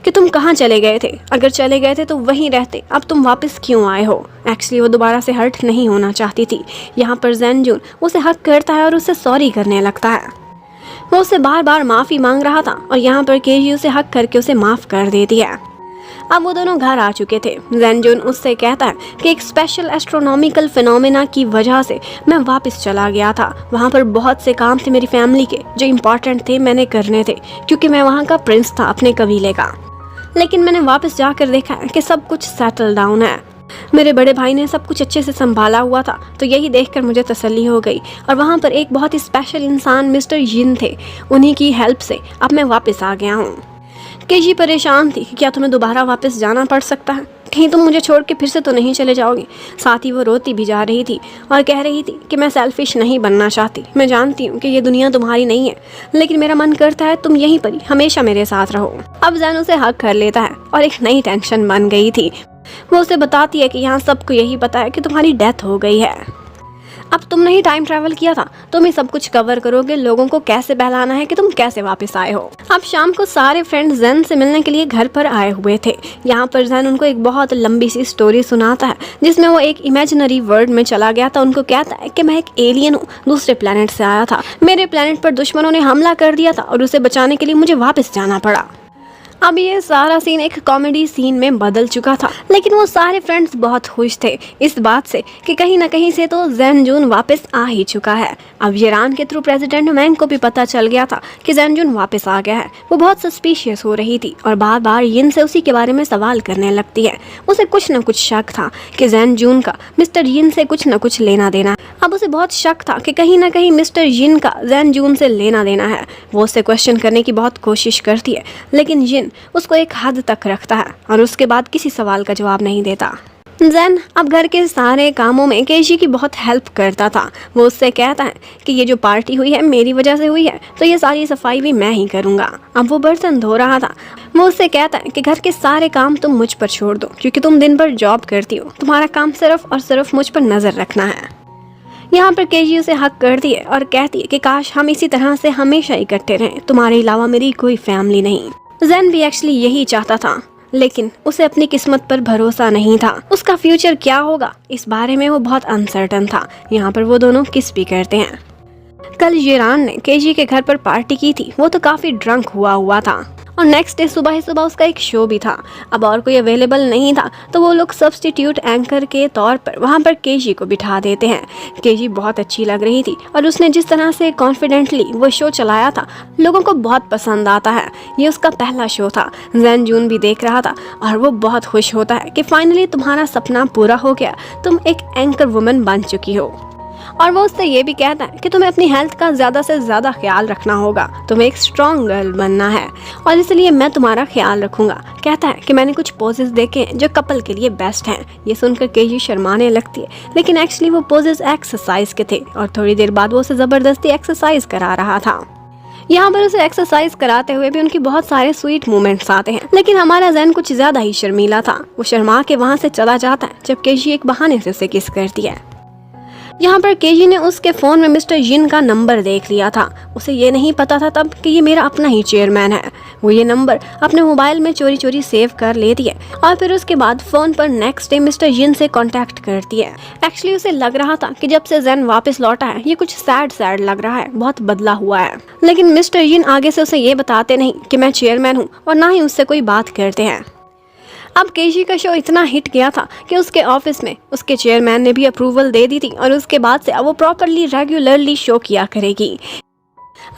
कि तुम कहाँ चले गए थे, अगर चले गए थे तो वहीं रहते, अब तुम वापस क्यों आए हो। एक्चुअली वो दोबारा से हर्ट नहीं होना चाहती थी। यहाँ पर जैनजून उसे हक करता है और उसे सॉरी करने लगता है। वो उसे बार बार माफ़ी मांग रहा था और यहाँ पर केजी उसे हक करके उसे माफ़ कर देती है। अब वो दोनों घर आ चुके थे। जैनजून उससे कहता है कि एक स्पेशल एस्ट्रोनॉमिकल फिनोमेना की वजह से मैं वापस चला गया था। वहाँ पर बहुत से काम थे मेरी फैमिली के जो इम्पोर्टेंट थे, मैंने करने थे क्योंकि मैं वहाँ का प्रिंस था अपने कबीले का। लेकिन मैंने वापस जाकर देखा है कि सब कुछ सेटल डाउन है। मेरे बड़े भाई ने सब कुछ अच्छे से संभाला हुआ था, तो यही देखकर मुझे तसल्ली हो गई। और वहाँ पर एक बहुत ही स्पेशल इंसान मिस्टर यिन थे, उन्हीं की हेल्प से अब मैं वापस आ गया हूँ। केजी परेशान थी कि क्या तुम्हें दोबारा वापस जाना पड़ सकता है, कहीं तुम मुझे छोड़ के फिर से तो नहीं चले जाओगी। साथ ही वो रोती भी जा रही थी और कह रही थी कि मैं सेल्फिश नहीं बनना चाहती, मैं जानती हूँ कि ये दुनिया तुम्हारी नहीं है, लेकिन मेरा मन करता है तुम यहीं पर ही हमेशा मेरे साथ रहो। अब जैन उसे हक कर लेता है और एक नई टेंशन बन गई थी। वो उसे बताती है कि यहाँ सबको यही पता है कि तुम्हारी डेथ हो गई है। अब तुमने ही टाइम ट्रैवल किया था, तुम ही सब कुछ कवर करोगे, लोगों को कैसे बहलाना है कि तुम कैसे वापस आए हो। अब शाम को सारे फ्रेंड्स जैन से मिलने के लिए घर पर आए हुए थे। यहाँ पर जैन उनको एक बहुत लंबी सी स्टोरी सुनाता है जिसमें वो एक इमेजिनरी वर्ल्ड में चला गया था। उनको कहता है कि मैं एक एलियन हूँ, दूसरे प्लेनेट से आया था, मेरे प्लेनेट पर दुश्मनों ने हमला कर दिया था और उसे बचाने के लिए मुझे वापस जाना पड़ा। अब ये सारा सीन एक कॉमेडी सीन में बदल चुका था, लेकिन वो सारे फ्रेंड्स बहुत खुश थे इस बात से कि कहीं ना कहीं से तो जैनजून वापस आ ही चुका है। अब येरान के थ्रू प्रेसिडेंट मैंग को भी पता चल गया था कि जैनजून वापस आ गया है। वो बहुत सस्पिशियस हो रही थी और बार बार यिन से उसी के बारे में सवाल करने लगती है। उसे कुछ न कुछ शक था कि जैनजून का मिस्टर यिन से कुछ न कुछ लेना देना। अब उसे बहुत शक था कि कहीं ना कहीं मिस्टर यिन का जैनजून से लेना देना है। वो उससे क्वेश्चन करने की बहुत कोशिश करती है, लेकिन यिन उसको एक हद तक रखता है और उसके बाद किसी सवाल का जवाब नहीं देता। जैन अब घर के सारे कामों में केजी की बहुत हेल्प करता था। वो उससे कहता है कि ये जो पार्टी हुई है मेरी वजह से हुई है, तो ये सारी सफाई भी मैं ही करूँगा। अब वो बर्तन धो रहा था। वो उससे कहता है कि घर के सारे काम तुम मुझ पर छोड़ दो क्योंकि तुम दिन भर जॉब करती हो, तुम्हारा काम सिर्फ और सिर्फ मुझ पर नज़र रखना है। यहाँ पर केजी उसे हक करती है और कहती है कि काश हम इसी तरह से हमेशा इकट्ठे रहें, तुम्हारे अलावा मेरी कोई फैमिली नहीं। जैन भी एक्चुअली यही चाहता था, लेकिन उसे अपनी किस्मत पर भरोसा नहीं था। उसका फ्यूचर क्या होगा इस बारे में वो बहुत अनसर्टन था। यहाँ पर वो दोनों किस भी करते हैं। कल येरान ने केजी के घर पर पार्टी की थी। वो तो काफी ड्रंक हुआ था और नेक्स्ट डे सुबह ही सुबह उसका एक शो भी था। अब और कोई अवेलेबल नहीं था तो वो लोग सब्स्टिट्यूट एंकर के तौर पर वहाँ पर केजी को बिठा देते हैं। केजी बहुत अच्छी लग रही थी और उसने जिस तरह से कॉन्फिडेंटली वो शो चलाया था लोगों को बहुत पसंद आता है। ये उसका पहला शो था। जैन जून भी देख रहा था और वो बहुत खुश होता है कि फाइनली तुम्हारा सपना पूरा हो गया, तुम एक एंकर वुमन बन चुकी हो। और वो उससे ये भी कहता है कि तुम्हें अपनी हेल्थ का ज़्यादा से ज़्यादा ख्याल रखना होगा, तुम्हें एक स्ट्रॉन्ग गर्ल बनना है और इसलिए मैं तुम्हारा ख्याल रखूंगा। कहता है कि मैंने कुछ पोजेस देखे जो कपल के लिए बेस्ट हैं। ये सुनकर केजी शर्माने लगती है, लेकिन एक्चुअली वो पोजेस एक्सरसाइज के थे और थोड़ी देर बाद वो उसे ज़बरदस्ती एक्सरसाइज करा रहा था। यहाँ पर उसे एक्सरसाइज कराते हुए भी उनकी बहुत सारे स्वीट मोमेंट्स आते हैं, लेकिन हमारा जैन कुछ ज़्यादा ही शर्मीला था। वो शर्मा के वहाँ से चला जाता है जब केजी एक बहाने से उसे किस करती है। यहाँ पर केजी ने उसके फ़ोन में मिस्टर जिन का नंबर देख लिया था। उसे ये नहीं पता था तब कि ये मेरा अपना ही चेयरमैन है। वो ये नंबर अपने मोबाइल में चोरी चोरी सेव कर लेती है और फिर उसके बाद फ़ोन पर नेक्स्ट डे मिस्टर जिन से कांटेक्ट करती है। एक्चुअली उसे लग रहा था कि जब से जैन वापस लौटा है ये कुछ सैड लग रहा है, बहुत बदला हुआ है। लेकिन मिस्टर जिन आगे से उसे ये बताते नहीं कि मैं चेयरमैन हूँ और ना ही उससे कोई बात करते हैं। अब केजी का शो इतना हिट गया था कि उसके ऑफिस में उसके चेयरमैन ने भी अप्रूवल दे दी थी और उसके बाद से अब वो प्रॉपरली रेगुलरली शो किया करेगी।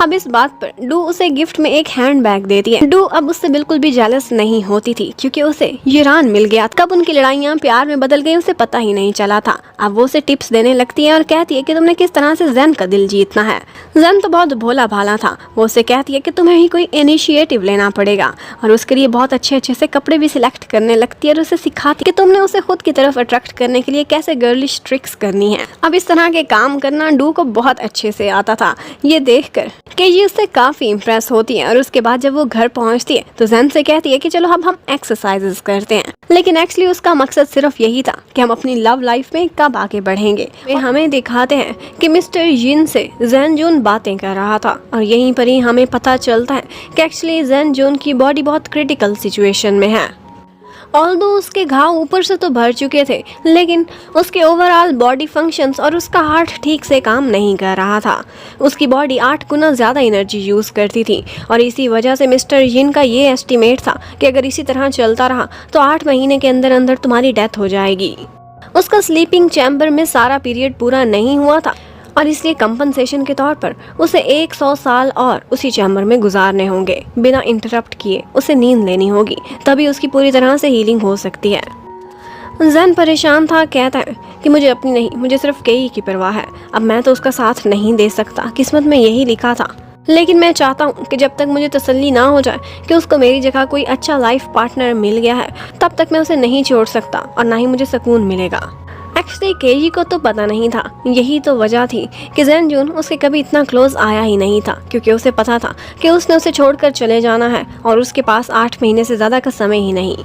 अब इस बात पर डू उसे गिफ्ट में एक हैंड बैग देती है। डू अब उससे बिल्कुल भी जेलस नहीं होती थी क्योंकि उसे यूरान मिल गया। कब उनकी लड़ाइयाँ प्यार में बदल गई उसे पता ही नहीं चला था। अब वो उसे टिप्स देने लगती है और कहती है कि तुमने किस तरह से जैन का दिल जीतना है। जैन तो बहुत भोला भाला था। वो उसे कहती है कि तुम्हें ही कोई इनिशिएटिव लेना पड़ेगा और उसके लिए बहुत अच्छे अच्छे से कपड़े भी सिलेक्ट करने लगती है और उसे सिखाती है कि तुमने उसे खुद की तरफ अट्रैक्ट करने के लिए कैसे गर्लिश ट्रिक्स करनी है। अब इस तरह के काम करना डू को बहुत अच्छे से आता था। ये देखकर केजी उससे काफ़ी इम्प्रेस होती है और उसके बाद जब वो घर पहुंचती है तो जैन से कहती है कि चलो अब हम एक्सरसाइजेस करते हैं। लेकिन एक्चुअली उसका मकसद सिर्फ यही था कि हम अपनी लव लाइफ में कब आगे बढ़ेंगे। वे हमें दिखाते हैं कि मिस्टर जिन से जैन जून बातें कर रहा था और यहीं पर ही हमें पता चलता है कि एक्चुअली जैन जून की बॉडी बहुत क्रिटिकल सिचुएशन में है। ऑल्दो उसके घाव ऊपर से तो भर चुके थे, लेकिन उसके ओवरऑल बॉडी फंक्शंस और उसका हार्ट ठीक से काम नहीं कर रहा था। उसकी बॉडी 8 गुना ज़्यादा एनर्जी यूज़ करती थी और इसी वजह से मिस्टर जिन का ये एस्टिमेट था कि अगर इसी तरह चलता रहा तो 8 महीने के अंदर अंदर तुम्हारी डेथ हो जाएगी। उसका स्लीपिंग चैम्बर में सारा पीरियड पूरा नहीं हुआ था और इसलिए कंपनसेशन के तौर पर उसे 100 साल और उसी चैम्बर में गुजारने होंगे। बिना इंटरप्ट किए उसे नींद लेनी होगी, तभी उसकी पूरी तरह से हीलिंग हो सकती है। जैन परेशान था, कहता है कि मुझे अपनी नहीं, मुझे सिर्फ केई की परवाह है। अब मैं तो उसका साथ नहीं दे सकता, किस्मत में यही लिखा था। लेकिन मैं चाहता हूँ कि जब तक मुझे तसल्ली ना हो जाए कि उसको मेरी जगह कोई अच्छा लाइफ पार्टनर मिल गया है, तब तक मैं उसे नहीं छोड़ सकता और ना ही मुझे सुकून मिलेगा। एक्चुअली केजी को तो पता नहीं था। यही तो वजह थी कि जैन जून उसके कभी इतना क्लोज आया ही नहीं था, क्योंकि उसे पता था कि उसने उसे छोड़कर चले जाना है और उसके पास 8 महीने से ज़्यादा का समय ही नहीं।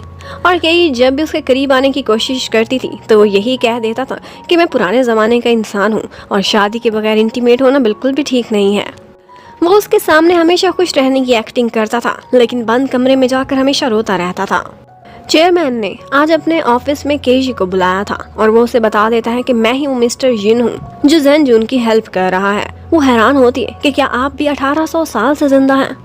और केई जब भी उसके करीब आने की कोशिश करती थी तो वो यही कह देता था कि मैं पुराने ज़माने का इंसान हूँ और शादी के बगैर इंटीमेट होना बिल्कुल भी ठीक नहीं है। वो उसके सामने हमेशा खुश रहने की एक्टिंग करता था, लेकिन बंद कमरे में जाकर हमेशा रोता रहता था। चेयरमैन ने आज अपने ऑफिस में केजी को बुलाया था और वो उसे बता देता है कि मैं ही वो मिस्टर जिन हूँ जो जैन जून की हेल्प कर रहा है। वो हैरान होती है कि क्या आप भी 1800 साल से जिंदा हैं।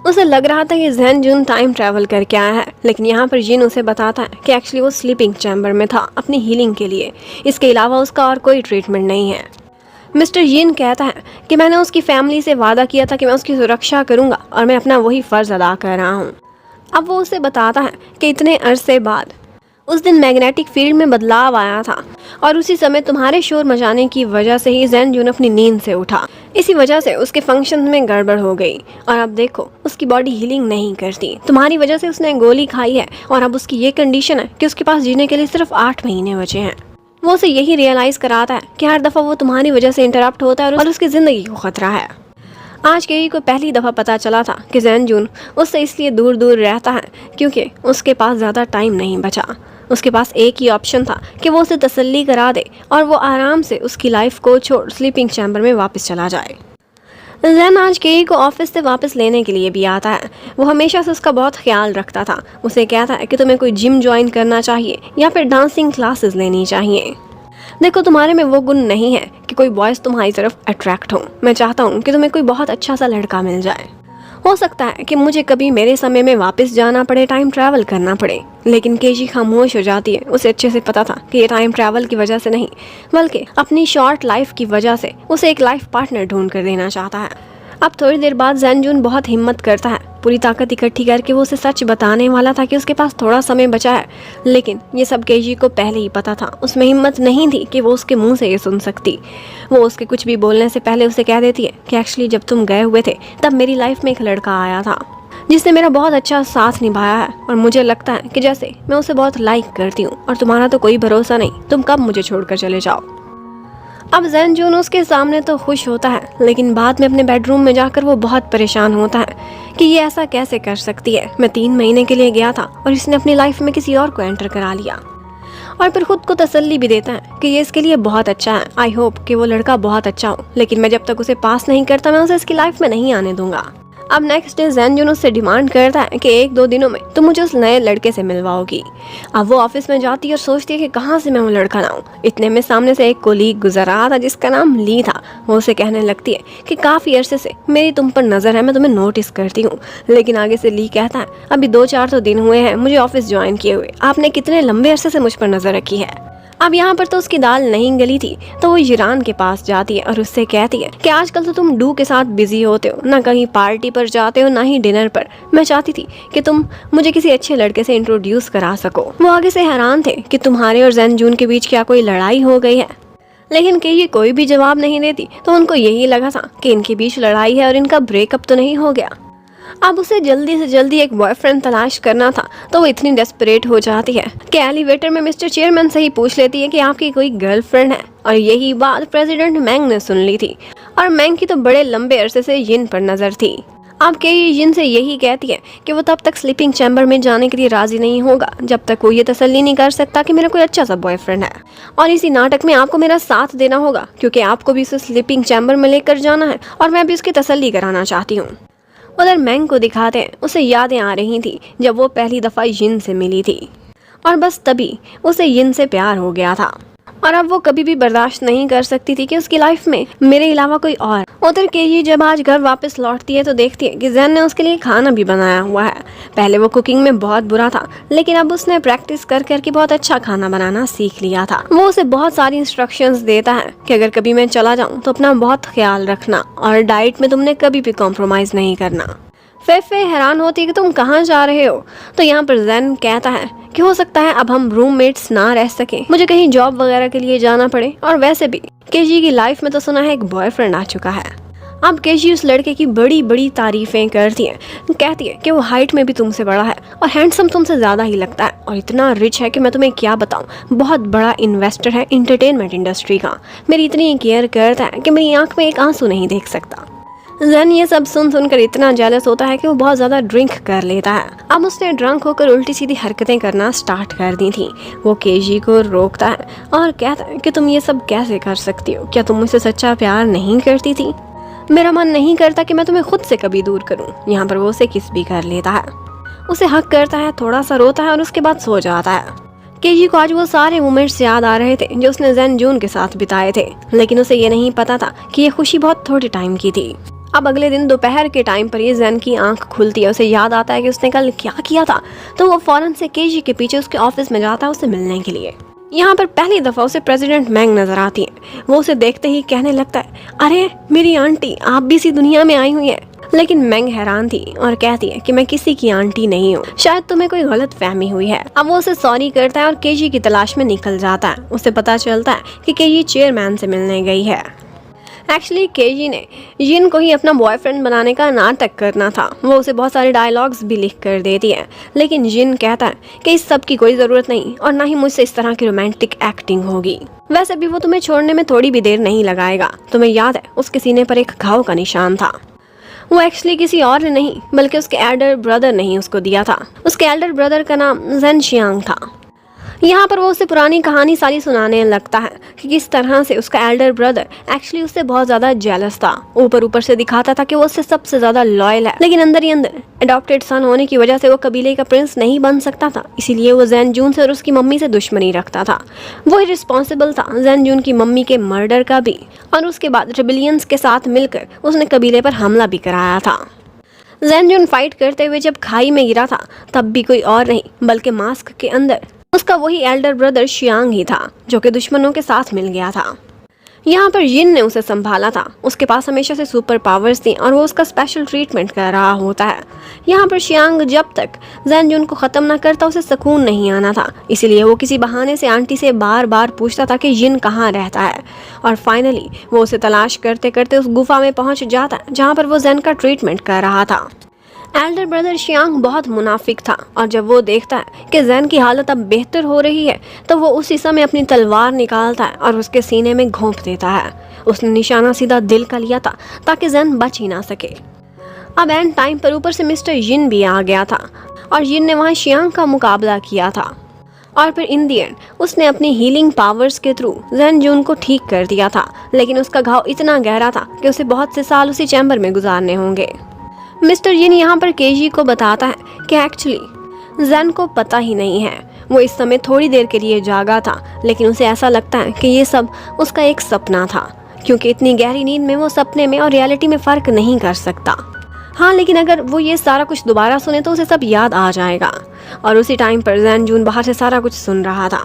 उसे लग रहा था कि जैन जून टाइम ट्रैवल करके आया है, लेकिन यहाँ पर जिन उसे बताता है कि एक्चुअली वो स्लीपिंग चैम्बर में था अपनी हीलिंग के लिए। इसके अलावा उसका और कोई ट्रीटमेंट नहीं है। मिस्टर जिन कहता है कि मैंने उसकी फैमिली से वादा किया था कि मैं उसकी सुरक्षा करूँगा और मैं अपना वही फ़र्ज़ अदा कर रहा हूँ। अब वो उसे बताता है कि इतने अरसे बाद उस दिन मैग्नेटिक फील्ड में बदलाव आया था और उसी समय तुम्हारे शोर मचाने की वजह से ही जैन जून अपनी नींद से उठा। इसी वजह से उसके फंक्शन में गड़बड़ हो गई और अब देखो उसकी बॉडी हीलिंग नहीं करती। तुम्हारी वजह से उसने गोली खाई है और अब उसकी ये कंडीशन है कि उसके पास जीने के लिए सिर्फ 8 महीने बचे हैं। वो उसे यही रियलाइज़ कराता है कि हर दफ़ा वो तुम्हारी वजह से इंटरप्ट होता है और उसकी ज़िंदगी को ख़तरा है। आज केई को पहली दफ़ा पता चला था कि जैन जून उससे इसलिए दूर दूर रहता है क्योंकि उसके पास ज़्यादा टाइम नहीं बचा। उसके पास एक ही ऑप्शन था कि वो उसे तसल्ली करा दे और वो आराम से उसकी लाइफ को छोड़ स्लीपिंग चैम्बर में वापस चला जाए। जैन आज केई को ऑफिस से वापस लेने के लिए भी आता है। वो हमेशा से उसका बहुत ख्याल रखता था। उसे कहता है कि तुम्हें कोई जिम ज्वाइन करना चाहिए या फिर डांसिंग क्लासेस लेनी चाहिए। देखो तुम्हारे में वो गुण नहीं है कि कोई बॉयज़ तुम्हारी तरफ अट्रैक्ट हो। मैं चाहता हूँ कि तुम्हें कोई बहुत अच्छा सा लड़का मिल जाए। हो सकता है कि मुझे कभी मेरे समय में वापस जाना पड़े, टाइम ट्रैवल करना पड़े। लेकिन केजी खामोश हो जाती है। उसे अच्छे से पता था कि ये टाइम ट्रैवल की वजह से नहीं, बल्कि अपनी शॉर्ट लाइफ की वजह से उसे एक लाइफ पार्टनर ढूंढ कर देना चाहता है। अब थोड़ी देर बाद जैनजून बहुत हिम्मत करता है, पूरी ताकत इकट्ठी करके वो उसे सच बताने वाला था कि उसके पास थोड़ा समय बचा है। लेकिन ये सब केजी को पहले ही पता था। उसमें हिम्मत नहीं थी कि वो उसके मुंह से ये सुन सकती। वो उसके कुछ भी बोलने से पहले उसे कह देती है कि एक्चुअली जब तुम गए हुए थे तब मेरी लाइफ में एक लड़का आया था जिसने मेरा बहुत अच्छा साथ निभाया है, और मुझे लगता है कि जैसे मैं उसे बहुत लाइक करती हूँ, और तुम्हारा तो कोई भरोसा नहीं, तुम कब मुझे छोड़कर चले जाओ। अब जैनजून उसके सामने तो खुश होता है, लेकिन बाद में अपने बेडरूम में जाकर वो बहुत परेशान होता है कि ये ऐसा कैसे कर सकती है। मैं 3 महीने के लिए गया था और इसने अपनी लाइफ में किसी और को एंटर करा लिया। और फिर खुद को तसल्ली भी देता है कि ये इसके लिए बहुत अच्छा है। आई होप कि वो लड़का बहुत अच्छा हो, लेकिन मैं जब तक उसे पास नहीं करता मैं उसे इसकी लाइफ में नहीं आने दूंगा। अब नेक्स्ट डे जैनजून उससे डिमांड करता है कि 1-2 दिनों में तुम मुझे उस नए लड़के से मिलवाओगी। अब वो ऑफिस में जाती है और सोचती है कि कहाँ से मैं वो लड़का लाऊं। इतने में सामने से एक कोलीग गुजर रहा था जिसका नाम ली था। वो उसे कहने लगती है कि काफ़ी अरसे से मेरी तुम पर नज़र है, मैं तुम्हें नोटिस करती हूँ। लेकिन आगे से ली कहता है अभी 2-4 तो दिन हुए हैं मुझे ऑफिस ज्वाइन किए हुए, आपने कितने लंबे अरसे से मुझ पर नज़र रखी है। अब यहाँ पर तो उसकी दाल नहीं गली थी, तो वो जिरान के पास जाती है और उससे कहती है कि आजकल तो तुम डू के साथ बिजी होते हो, ना कहीं पार्टी पर जाते हो ना ही डिनर पर। मैं चाहती थी कि तुम मुझे किसी अच्छे लड़के से इंट्रोड्यूस करा सको। वो आगे से हैरान थे कि तुम्हारे और जैनजून के बीच क्या कोई लड़ाई हो गई है। लेकिन कि ये कोई भी जवाब नहीं देती, तो उनको यही लगा था कि इनके बीच लड़ाई है और इनका ब्रेकअप तो नहीं हो गया। अब उसे जल्दी से जल्दी एक बॉयफ्रेंड तलाश करना था, तो वो इतनी डेस्परेट हो जाती है कि एलिवेटर में मिस्टर चेयरमैन से ही पूछ लेती है कि आपकी कोई गर्लफ्रेंड है। और यही बात प्रेसिडेंट मैंग ने सुन ली थी, और मैंग की तो बड़े लंबे अरसे से यिन पर नजर थी। अब के यिन से यही कहती है कि वो तब तक स्लीपिंग चैम्बर में जाने के लिए राजी नहीं होगा जब तक वो ये तसल्ली नहीं कर सकता कि मेरा कोई अच्छा सा बॉयफ्रेंड है। और इसी नाटक में आपको मेरा साथ देना होगा, क्योंकि आपको भी उसे स्लीपिंग चैम्बर में लेकर जाना है और मैं भी उसकी तसल्ली कराना चाहती हूँ। उधर मैंग को दिखाते हैं उसे यादें आ रही थी जब वो पहली दफ़ा यिन से मिली थी, और बस तभी उसे यिन से प्यार हो गया था। और अब वो कभी भी बर्दाश्त नहीं कर सकती थी कि उसकी लाइफ में मेरे अलावा कोई और। उधर केजी जब आज घर वापस लौटती है तो देखती है कि जैन ने उसके लिए खाना भी बनाया हुआ है। पहले वो कुकिंग में बहुत बुरा था, लेकिन अब उसने प्रैक्टिस कर करके बहुत अच्छा खाना बनाना सीख लिया था। वो उसे बहुत सारी इंस्ट्रक्शंस देता है कि अगर कभी मैं चला जाऊँ तो अपना बहुत ख्याल रखना, और डाइट में तुमने कभी भी कॉम्प्रोमाइज़ नहीं करना। फेफे हैरान होती है कि तुम कहाँ जा रहे हो, तो यहाँ पर जैन कहता है कि हो सकता है अब हम रूममेट्स ना रह सके, मुझे कहीं जॉब वगैरह के लिए जाना पड़े, और वैसे भी केजी की लाइफ में तो सुना है एक बॉयफ्रेंड आ चुका है। अब केजी उस लड़के की बड़ी बड़ी तारीफें करती है, कहती है कि वो हाइट में भी तुमसे बड़ा है और हैंडसम तुमसे ज़्यादा ही लगता है, और इतना रिच है कि मैं तुम्हें क्या बताऊँ, बहुत बड़ा इन्वेस्टर है इंटरटेनमेंट इंडस्ट्री का, मेरी इतनी केयर करता है कि मेरी आँख में एक आंसू नहीं देख सकता। जैन ये सब सुनकर इतना जेलस होता है कि वो बहुत ज़्यादा ड्रिंक कर लेता है। अब उसने ड्रंक होकर उल्टी सीधी हरकतें करना स्टार्ट कर दी थी। वो केजी को रोकता है और कहता है कि तुम ये सब कैसे कर सकती हो, क्या तुम मुझसे सच्चा प्यार नहीं करती थी? मेरा मन नहीं करता कि मैं तुम्हें खुद से कभी दूर करूं। यहाँ पर वो उसे किस भी कर लेता है, उसे हक करता है, थोड़ा सा रोता है और उसके बाद सो जाता है। केजी को आज वो सारे मोमेंट्स याद आ रहे थे जो उसने जैनजून के साथ बिताए थे, लेकिन उसे ये नहीं पता था कि ये खुशी बहुत थोड़े टाइम की थी। अब अगले दिन दोपहर के टाइम पर ये जैन की आंख खुलती है, उसे याद आता है कि उसने कल क्या किया था, तो वो फौरन से केजी के पीछे उसके ऑफिस में जाता है उसे मिलने के लिए। यहाँ पर पहली दफ़ा उसे प्रेसिडेंट मैंग नजर आती है। वो उसे देखते ही कहने लगता है, अरे मेरी आंटी, आप भी इसी दुनिया में आई हुई है। लेकिन मैंग हैरान थी और कहती है कि मैं किसी की आंटी नहीं हूँ, शायद तुम्हें कोई गलत फहमी हुई है। अब वो उसे सॉरी करता है और केजी की तलाश में निकल जाता है। उसे पता चलता है कि केजी चेयरमैन से मिलने गई है। एक्चुअली केजी ने यिन को ही अपना बॉयफ्रेंड बनाने का नाटक करना था। वो उसे बहुत सारे डायलॉग्स भी लिख कर देती है, लेकिन यिन कहता है कि इस सब की कोई ज़रूरत नहीं और ना ही मुझसे इस तरह की रोमांटिक एक्टिंग होगी। वैसे भी वो तुम्हें छोड़ने में थोड़ी भी देर नहीं लगाएगा। तुम्हें याद है उसके सीने पर एक घाव का निशान था, वो एक्चुअली किसी और ने नहीं बल्कि उसके एल्डर ब्रदर ने ही उसको दिया था। उसके एल्डर ब्रदर का नाम ज़ेनशियांग था। यहाँ पर वो उसे पुरानी कहानी सारी सुनाने लगता है कि किस तरह से उसका एल्डर ब्रदर एक्चुअली उससे बहुत ज़्यादा जेलस था। ऊपर से दिखाता था कि वो उससे सबसे ज़्यादा लॉयल है, लेकिन अंदर ही अंदर अडॉप्टेड सन होने की वजह से वो कबीले का प्रिंस नहीं बन सकता था। इसीलिए वो जैनजून से और उसकी मम्मी से दुश्मनी रखता था। वो ही रिस्पॉन्सिबल था जैनजून की मम्मी के मर्डर का भी, और उसके बाद रिबेलियंस के साथ मिलकर उसने कबीले पर हमला भी कराया था। जैनजुन फाइट करते हुए जब खाई में गिरा था तब भी कोई और नहीं बल्कि मास्क के अंदर उसका वही एल्डर ब्रदर शियांग ही था जो कि दुश्मनों के साथ मिल गया था। यहाँ पर जिन ने उसे संभाला था, उसके पास हमेशा से सुपर पावर्स थी और वो उसका स्पेशल ट्रीटमेंट कर रहा होता है। यहाँ पर शियांग जब तक जैनजुन को ख़त्म ना करता उसे सुकून नहीं आना था, इसीलिए वो किसी बहाने से आंटी से बार बार पूछता था कि जिन कहाँ रहता है और फाइनली वो उसे तलाश करते करते उस गुफा में पहुँच जाता है जहाँ पर वो जैन का ट्रीटमेंट कर रहा था। एल्डर ब्रदर शियांग बहुत मुनाफिक था और जब वो देखता है कि जैन की हालत अब बेहतर हो रही है तो वो उसी समय अपनी तलवार निकालता है और उसके सीने में घोंप देता है। उसने निशाना सीधा दिल का लिया था ताकि जैन बच ही ना सके। अब एंड टाइम पर ऊपर से मिस्टर यिन भी आ गया था और यिन ने वहाँ शियांग का मुकाबला किया था और फिर इन दी एंड उसने अपनी हीलिंग पावर्स के थ्रू जैनजुन को ठीक कर दिया था, लेकिन उसका घाव इतना गहरा था कि उसे बहुत से साल उसी चैम्बर में गुजारने होंगे। मिस्टर यिन यहाँ पर केजी को बताता है कि एक्चुअली जैन को पता ही नहीं है, वो इस समय थोड़ी देर के लिए जागा था लेकिन उसे ऐसा लगता है कि ये सब उसका एक सपना था, क्योंकि इतनी गहरी नींद में वो सपने में और रियलिटी में फ़र्क नहीं कर सकता। हाँ, लेकिन अगर वो ये सारा कुछ दोबारा सुने तो उसे सब याद आ जाएगा। और उसी टाइम पर जैनजुन बाहर से सारा कुछ सुन रहा था।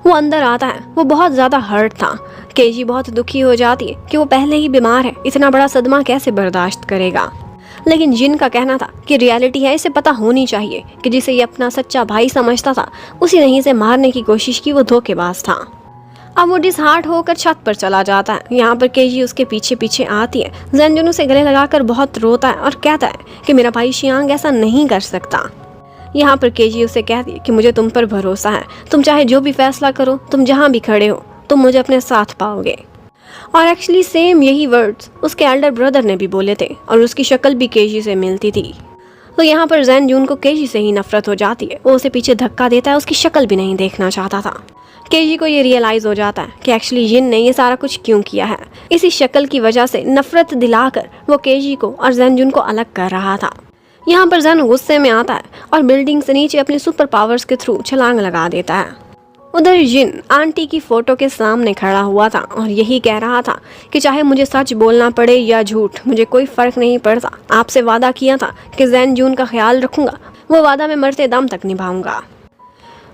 वो अंदर आता है, वो बहुत ज़्यादा हर्ट था। केजी बहुत दुखी हो जाती है कि वो पहले ही बीमार है, इतना बड़ा सदमा कैसे बर्दाश्त करेगा। लेकिन जिन का कहना था कि रियलिटी है, इसे पता होनी चाहिए कि जिसे ये अपना सच्चा भाई समझता था उसी ने इसे मारने की कोशिश की, वो धोखेबाज था। अब वो डिसहार्ट होकर छत पर चला जाता है। यहाँ पर केजी उसके पीछे पीछे आती है। जैनजुन उसे गले लगाकर बहुत रोता है और कहता है कि मेरा भाई शियांग ऐसा नहीं कर सकता। यहाँ पर केजी उसे कहती है कि मुझे तुम पर भरोसा है, तुम चाहे जो भी फैसला करो, तुम जहाँ भी खड़े हो तुम मुझे अपने साथ पाओगे। और एक्चुअली सेम यही वर्ड्स उसके एल्डर ब्रदर ने भी बोले थे और उसकी शक्ल भी केजी से मिलती थी। तो यहाँ पर जैनजुन को केजी से ही नफरत हो जाती है। वो उसे पीछे धक्का देता है, उसकी शक्ल भी नहीं देखना चाहता था। केजी को ये रियलाइज हो जाता है कि एक्चुअली जिन ने ये सारा कुछ क्यों किया है। इसी शक्ल की वजह से नफरत दिलाकर वो केजी को और जैनजुन को अलग कर रहा था। यहाँ पर जैन गुस्से में आता है और बिल्डिंग से नीचे अपने सुपर पावर्स के थ्रू छलांग लगा देता है। उधर जिन आंटी की फोटो के सामने खड़ा हुआ था और यही कह रहा था कि चाहे मुझे सच बोलना पड़े या झूठ, मुझे कोई फर्क नहीं पड़ता। आपसे वादा किया था कि जैनजुन का ख्याल रखूंगा, वो वादा मैं मरते दम तक निभाऊंगा।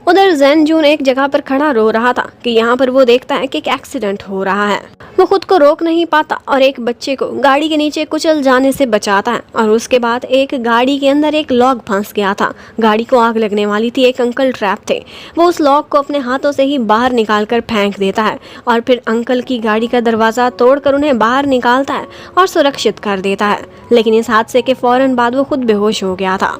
उधर जैनजुन एक जगह पर खड़ा रो रहा था कि यहाँ पर वो देखता है कि एक एक्सीडेंट हो रहा है। वो खुद को रोक नहीं पाता और एक बच्चे को गाड़ी के नीचे कुचल जाने से बचाता है और उसके बाद एक गाड़ी के अंदर एक लॉक फंस गया था। गाड़ी को आग लगने वाली थी, एक अंकल ट्रैप थे। वो उस लॉक को अपने हाथों से ही बाहर निकाल कर फेंक देता है और फिर अंकल की गाड़ी का दरवाज़ा तोड़कर उन्हें बाहर निकालता है और सुरक्षित कर देता है। लेकिन इस हादसे के फौरन बाद वो खुद बेहोश हो गया था।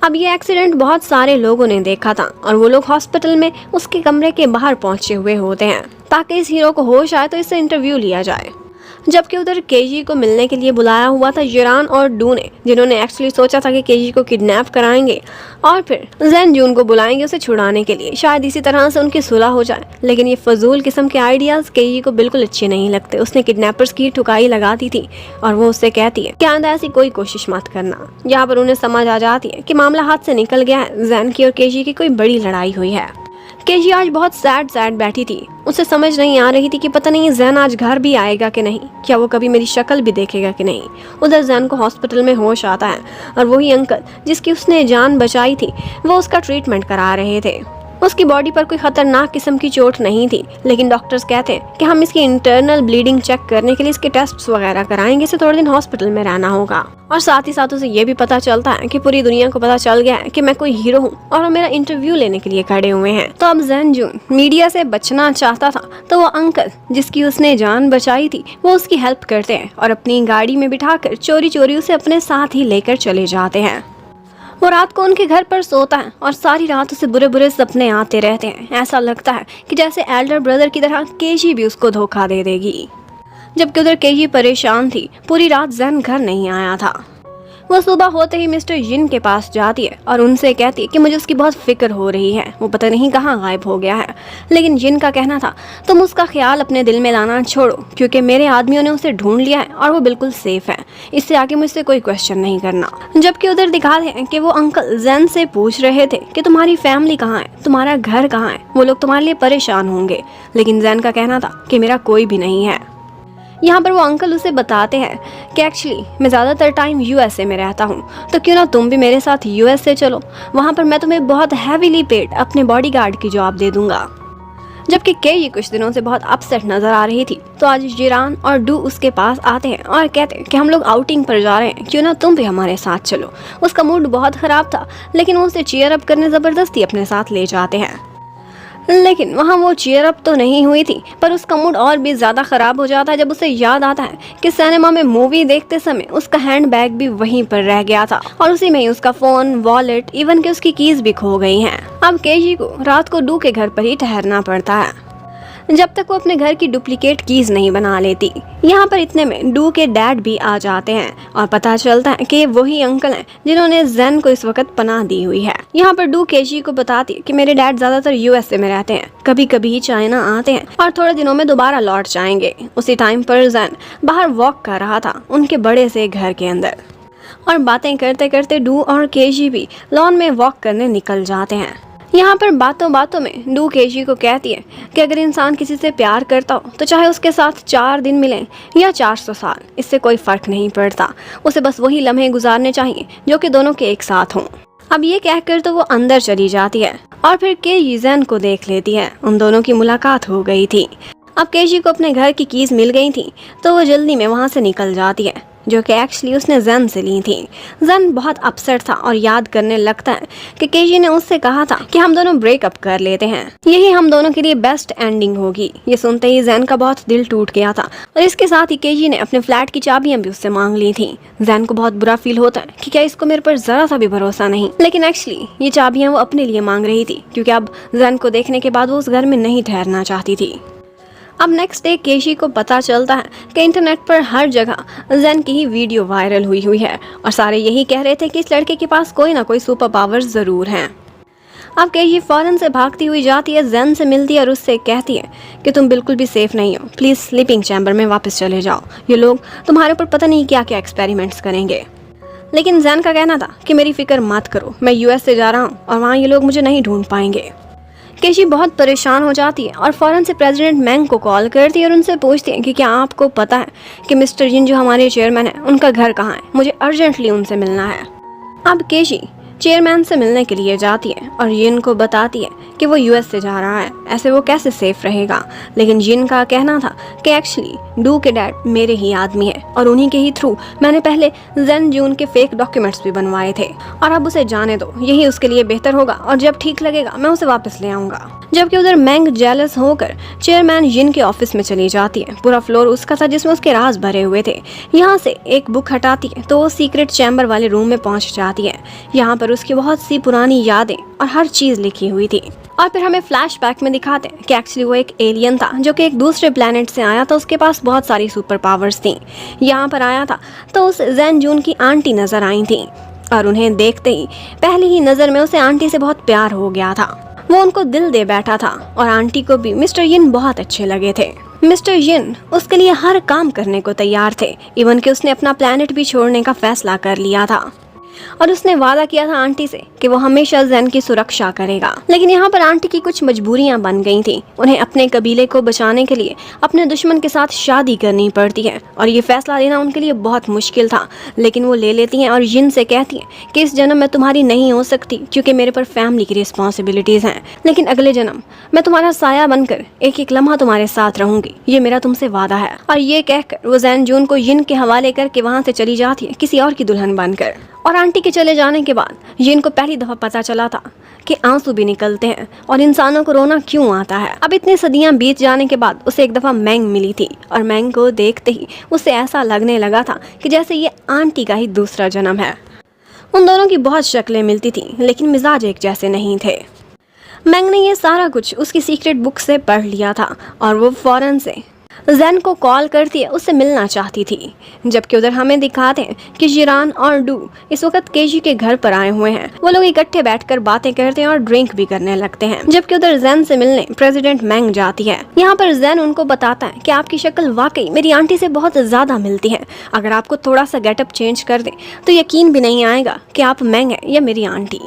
अब ये एक्सीडेंट बहुत सारे लोगों ने देखा था और वो लोग हॉस्पिटल में उसके कमरे के बाहर पहुंचे हुए होते हैं ताकि इस हीरो को होश आए तो इससे इंटरव्यू लिया जाए। जबकि उधर केजी को मिलने के लिए बुलाया हुआ था जिरान और डू ने, जिन्होंने एक्चुअली सोचा था कि केजी को किडनैप कराएंगे और फिर जैनजुन को बुलाएंगे उसे छुड़ाने के लिए, शायद इसी तरह से उनकी सुलह हो जाए। लेकिन ये फजूल किस्म के आइडियाज़ केजी को बिल्कुल अच्छे नहीं लगते। उसने किडनैपर्स की ठुकाई लगा दी थी और वो उससे कहती है कि आंदा ऐसी कोई कोशिश मत करना। यहाँ पर उन्हें समझ आ जाती है कि मामला हाथ से निकल गया है, जैन की और केजी की कोई बड़ी लड़ाई हुई है। केजी आज बहुत सैड बैठी थी। उसे समझ नहीं आ रही थी कि पता नहीं जैन आज घर भी आएगा कि नहीं, क्या वो कभी मेरी शक्ल भी देखेगा कि नहीं। उधर जैन को हॉस्पिटल में होश आता है और वही अंकल जिसकी उसने जान बचाई थी वो उसका ट्रीटमेंट करा रहे थे। उसकी बॉडी पर कोई खतरनाक किस्म की चोट नहीं थी, लेकिन डॉक्टर्स कहते हैं कि हम इसकी इंटरनल ब्लीडिंग चेक करने के लिए इसके टेस्ट्स वगैरह कराएंगे, इसे थोड़े दिन हॉस्पिटल में रहना होगा। और साथ ही साथ उसे ये भी पता चलता है कि पूरी दुनिया को पता चल गया है कि मैं कोई हीरो हूँ और वो मेरा इंटरव्यू लेने के लिए खड़े हुए हैं। तो अब जैनजुन मीडिया से बचना चाहता था तो वो अंकल जिसकी उसने जान बचाई थी वो उसकी हेल्प करते हैं और अपनी गाड़ी में बिठाकर चोरी चोरी उसे अपने साथ ही लेकर चले जाते हैं। वो रात को उनके घर पर सोता है और सारी रात उसे बुरे बुरे सपने आते रहते हैं। ऐसा लगता है कि जैसे एल्डर ब्रदर की तरह केजी भी उसको धोखा दे देगी। जबकि उधर केजी परेशान थी, पूरी रात जैन घर नहीं आया था। वो सुबह होते ही मिस्टर यिन के पास जाती है और उनसे कहती है कि मुझे उसकी बहुत फिक्र हो रही है, वो पता नहीं कहाँ गायब हो गया है। लेकिन यिन का कहना था तुम उसका ख्याल अपने दिल में लाना छोड़ो, क्योंकि मेरे आदमियों ने उसे ढूंढ लिया है और वो बिल्कुल सेफ है, इससे आगे मुझसे कोई क्वेश्चन नहीं करना। जबकि उधर दिखाते हैं कि वो अंकल जैन से पूछ रहे थे कि तुम्हारी फैमिली कहाँ है, तुम्हारा घर कहाँ है, वो लोग तुम्हारे लिए परेशान होंगे। लेकिन जैन का कहना था कि मेरा कोई भी नहीं है। यहाँ पर वो अंकल उसे बताते हैं कि एक्चुअली मैं ज़्यादातर टाइम यूएसए में रहता हूँ, तो क्यों ना तुम भी मेरे साथ यूएसए चलो, वहाँ पर मैं तुम्हें बहुत हैवीली पेड अपने बॉडीगार्ड की जॉब दे दूंगा। जबकि केजी कुछ दिनों से बहुत अपसेट नजर आ रही थी, तो आज जिरान और डू उसके पास आते हैं और कहते हैं कि हम लोग आउटिंग पर जा रहे हैं, क्यों ना तुम भी हमारे साथ चलो। उसका मूड बहुत खराब था, लेकिन वो उसे चीयर अप करने जबरदस्ती अपने साथ ले जाते हैं। लेकिन वहाँ वो चीयर अप तो नहीं हुई थी, पर उसका मूड और भी ज़्यादा ख़राब हो जाता है जब उसे याद आता है कि सिनेमा में मूवी देखते समय उसका हैंड बैग भी वहीं पर रह गया था और उसी में ही उसका फ़ोन, वॉलेट, इवन कि उसकी कीज़ भी खो गई हैं। अब केजी को रात को डू के घर पर ही ठहरना पड़ता है जब तक वो अपने घर की डुप्लीकेट कीज नहीं बना लेती। यहाँ पर इतने में डू के डैड भी आ जाते हैं और पता चलता है कि वही अंकल हैं जिन्होंने जेन को इस वक्त पनाह दी हुई है। यहाँ पर डू केजी को बताती है कि मेरे डैड ज्यादातर यूएसए में रहते हैं, कभी कभी चाइना आते हैं और थोड़े दिनों में दोबारा लौट जाएंगे। उसी टाइम पर जेन बाहर वॉक कर रहा था उनके बड़े से घर के अंदर, और बातें करते करते डू और केजी भी लॉन में वॉक करने निकल जाते हैं। यहाँ पर बातों बातों में डू केजी को कहती है कि अगर इंसान किसी से प्यार करता हो तो चाहे उसके साथ 4 दिन मिलें या 400 साल, इससे कोई फर्क नहीं पड़ता, उसे बस वही लम्हे गुजारने चाहिए जो कि दोनों के एक साथ हों। अब ये कहकर तो वो अंदर चली जाती है और फिर केजी जेन को देख लेती है। उन दोनों की मुलाकात हो गई थी। अब केजी को अपने घर की कीज मिल गई थी, तो वो जल्दी में वहाँ से निकल जाती है, जो कि एक्चुअली उसने जेन से ली थी। जेन बहुत अपसेट था और याद करने लगता है कि केजी ने उससे कहा था कि हम दोनों ब्रेकअप कर लेते हैं, यही हम दोनों के लिए बेस्ट एंडिंग होगी। ये सुनते ही जेन का बहुत दिल टूट गया था और इसके साथ ही केजी ने अपने फ्लैट की चाबियां भी उससे मांग ली थी। जेन को बहुत बुरा फील होता है कि क्या इसको मेरे पर जरा सा भी भरोसा नहीं, लेकिन एक्चुअली ये चाबियां वो अपने लिए मांग रही थी, क्योंकि अब जेन को देखने के बाद वो उस घर में नहीं ठहरना चाहती थी। अब नेक्स्ट डे केशी को पता चलता है कि इंटरनेट पर हर जगह जेन की ही वीडियो वायरल हुई है और सारे यही कह रहे थे कि इस लड़के के पास कोई ना कोई सुपर पावर्स जरूर हैं। अब केशी फौरन से भागती हुई जाती है, जेन से मिलती है और उससे कहती है कि तुम बिल्कुल भी सेफ नहीं हो, प्लीज स्लीपिंग चैम्बर में वापस चले जाओ, ये लोग तुम्हारे ऊपर पता नहीं क्या क्या एक्सपेरिमेंट्स करेंगे। लेकिन जेन का कहना था कि मेरी फिक्र मत करो, मैं यूएस से जा रहा हूँ और वहाँ ये लोग मुझे नहीं ढूंढ पाएंगे। केशी बहुत परेशान हो जाती है और फौरन से प्रेसिडेंट मैंग को कॉल करती है और उनसे पूछती है कि क्या आपको पता है कि मिस्टर जिन जो हमारे चेयरमैन हैं उनका घर कहाँ है, मुझे अर्जेंटली उनसे मिलना है। अब केशी चेयरमैन से मिलने के लिए जाती है और जिन को बताती है कि वो यूएस से जा रहा है, ऐसे वो कैसे सेफ रहेगा। लेकिन जिन का कहना था कि एक्चुअली डू के डैड मेरे ही आदमी है और उन्हीं के ही थ्रू मैंने पहले जेन जून के फेक डॉक्यूमेंट्स भी बनवाए थे और अब उसे जाने दो, यही उसके लिए बेहतर होगा और जब ठीक लगेगा मैं उसे वापस ले आऊंगा। जबकि उधर मैंग जेलस होकर चेयरमैन जिन के ऑफिस में चली जाती है। पूरा फ्लोर उसका था जिसमें उसके राज भरे हुए थे। यहाँ से एक बुक हटाती है तो वो सीक्रेट चैम्बर वाले रूम में पहुंच जाती है। यहाँ पर उसकी बहुत सी पुरानी यादें और हर चीज लिखी हुई थी। और फिर हमें फ्लैशबैक में दिखाते हैं कि एक्चुअली वो एक एलियन था जो कि एक दूसरे प्लेनेट से आया था, उसके पास बहुत सारी सुपर पावर्स थी। यहाँ पर आया था तो उस जेन जून की आंटी नजर आई थी और उन्हें देखते ही पहली ही नजर में उसे आंटी से बहुत प्यार हो गया था। वो उनको दिल दे बैठा था और आंटी को भी मिस्टर यिन बहुत अच्छे लगे थे। मिस्टर यिन उसके लिए हर काम करने को तैयार थे, इवन कि उसने अपना प्लेनेट भी छोड़ने का फैसला कर लिया था और उसने वादा किया था आंटी से कि वो हमेशा जेन की सुरक्षा करेगा। लेकिन यहाँ पर आंटी की कुछ मजबूरियां बन गई थी। उन्हें अपने कबीले को बचाने के लिए अपने दुश्मन के साथ शादी करनी पड़ती है और ये फैसला लेना उनके लिए बहुत मुश्किल था, लेकिन वो ले लेती हैं और जिन से कहती हैं कि इस जन्म में तुम्हारी नहीं हो सकती क्योंकि मेरे पर फैमिली की रिस्पॉन्सिबिलिटीज हैं, लेकिन अगले जन्म मैं तुम्हारा साया बनकर एक एक लम्हा तुम्हारे साथ रहूंगी, ये मेरा तुमसे वादा है। और ये कहकर वो जेन जून को जिन के हवाले करके वहाँ से चली जाती है किसी और की दुल्हन बनकर। और आंटी के चले जाने के बाद जिन को पहली दफा पता चला था कि आंसू भी निकलते हैं और इंसानों को रोना क्यों आता है। अब इतनी सदियां बीत जाने के बाद उसे एक दफा मैंग मिली थी और मैंग को देखते ही उसे ऐसा लगने लगा था कि जैसे ये आंटी का ही दूसरा जन्म है। उन दोनों की बहुत शक्लें मिलती थी लेकिन मिजाज एक जैसे नहीं थे। मैंग ने ये सारा कुछ उसकी सीक्रेट बुक से पढ़ लिया था और वो फौरन से जेन को कॉल करती है, उससे मिलना चाहती थी। जबकि उधर हमें दिखाते हैं कि जिरान और डू इस वक्त केजी के घर पर आए हुए हैं। वो लोग इकट्ठे बैठकर बातें करते हैं और ड्रिंक भी करने लगते हैं। जबकि उधर जेन से मिलने प्रेसिडेंट मैंग जाती है। यहाँ पर जेन उनको बताता है कि आपकी शक्ल वाकई मेरी आंटी से बहुत ज्यादा मिलती है, अगर आपको थोड़ा सा गेटअप चेंज कर दे तो यकीन भी नहीं आएगा कि आप मैंग है या मेरी आंटी।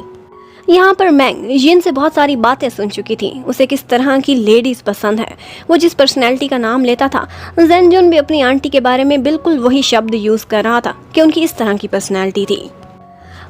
यहाँ पर मैंग जिन से बहुत सारी बातें सुन चुकी थी, उसे किस तरह की लेडीज पसंद है, वो जिस पर्सनैलिटी का नाम लेता था। जैनजुन भी अपनी आंटी के बारे में बिल्कुल वही शब्द यूज कर रहा था कि उनकी इस तरह की पर्सनैलिटी थी।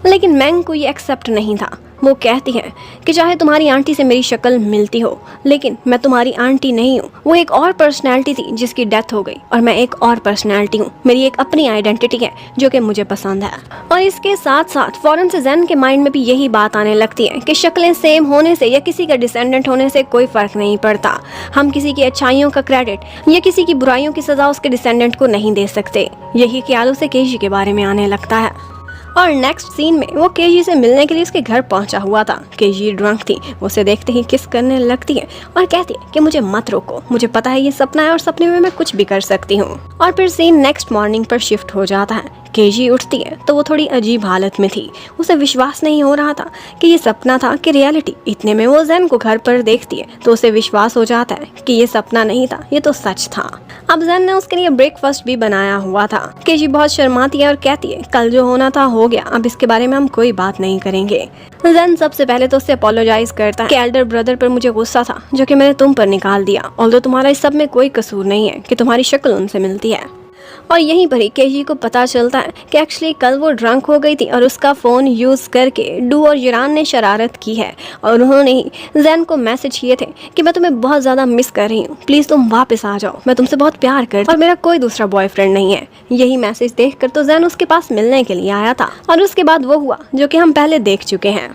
लेकिन मैंग को ये एक्सेप्ट नहीं था। वो कहती है कि चाहे तुम्हारी आंटी से मेरी शक्ल मिलती हो, लेकिन मैं तुम्हारी आंटी नहीं हूँ। वो एक और पर्सनैलिटी थी जिसकी डेथ हो गई, और मैं एक और पर्सनैलिटी हूँ। मेरी एक अपनी आइडेंटिटी है जो कि मुझे पसंद है। और इसके साथ साथ फौरन से जैन के माइंड में भी यही बात आने लगती है कि शक्लें सेम होने से या किसी का डिसेंडेंट होने से कोई फर्क नहीं पड़ता। हम किसी की अच्छाइयों का क्रेडिट या किसी की बुराइयों की सजा उसके डिसेंडेंट को नहीं दे सकते। यही ख्याल उसे केजी के बारे में आने लगता है। और नेक्स्ट सीन में वो केजी से मिलने के लिए उसके घर पहुंचा हुआ था। केजी ड्रंक थी, उसे देखते ही किस करने लगती है और कहती है कि मुझे मत रोको, मुझे पता है ये सपना है और सपने में मैं कुछ भी कर सकती हूँ। और फिर सीन नेक्स्ट मॉर्निंग पर शिफ्ट हो जाता है। केजी उठती है तो वो थोड़ी अजीब हालत में थी। उसे विश्वास नहीं हो रहा था कि ये सपना था कि रियलिटी। इतने में वो जैन को घर पर देखती है तो उसे विश्वास हो जाता है कि ये सपना नहीं था, ये तो सच था। अब जैन ने उसके लिए ब्रेकफास्ट भी बनाया हुआ था। केजी बहुत शर्माती है और कहती है कल जो होना था हो गया, अब इसके बारे में हम कोई बात नहीं करेंगे। जैन सबसे पहले तो उससे अपोलोजाइज करता है कि एल्डर ब्रदर पर मुझे गुस्सा था जो कि मैंने तुम पर निकाल दिया, ऑल्दो तुम्हारा इस सब में कोई कसूर नहीं है कि तुम्हारी शक्ल उनसे मिलती है। और यहीं पर ही केजी को पता चलता है कि एक्चुअली कल वो ड्रंक हो गई थी और उसका फ़ोन यूज़ करके डू और जिरान ने शरारत की है और उन्होंने ही जैन को मैसेज किए थे कि मैं तुम्हें बहुत ज़्यादा मिस कर रही हूँ, प्लीज़ तुम वापस आ जाओ, मैं तुमसे बहुत प्यार करती और मेरा कोई दूसरा बॉयफ्रेंड नहीं है। यही मैसेज देखकर तो जैन उसके पास मिलने के लिए आया था और उसके बाद वो हुआ जो कि हम पहले देख चुके हैं।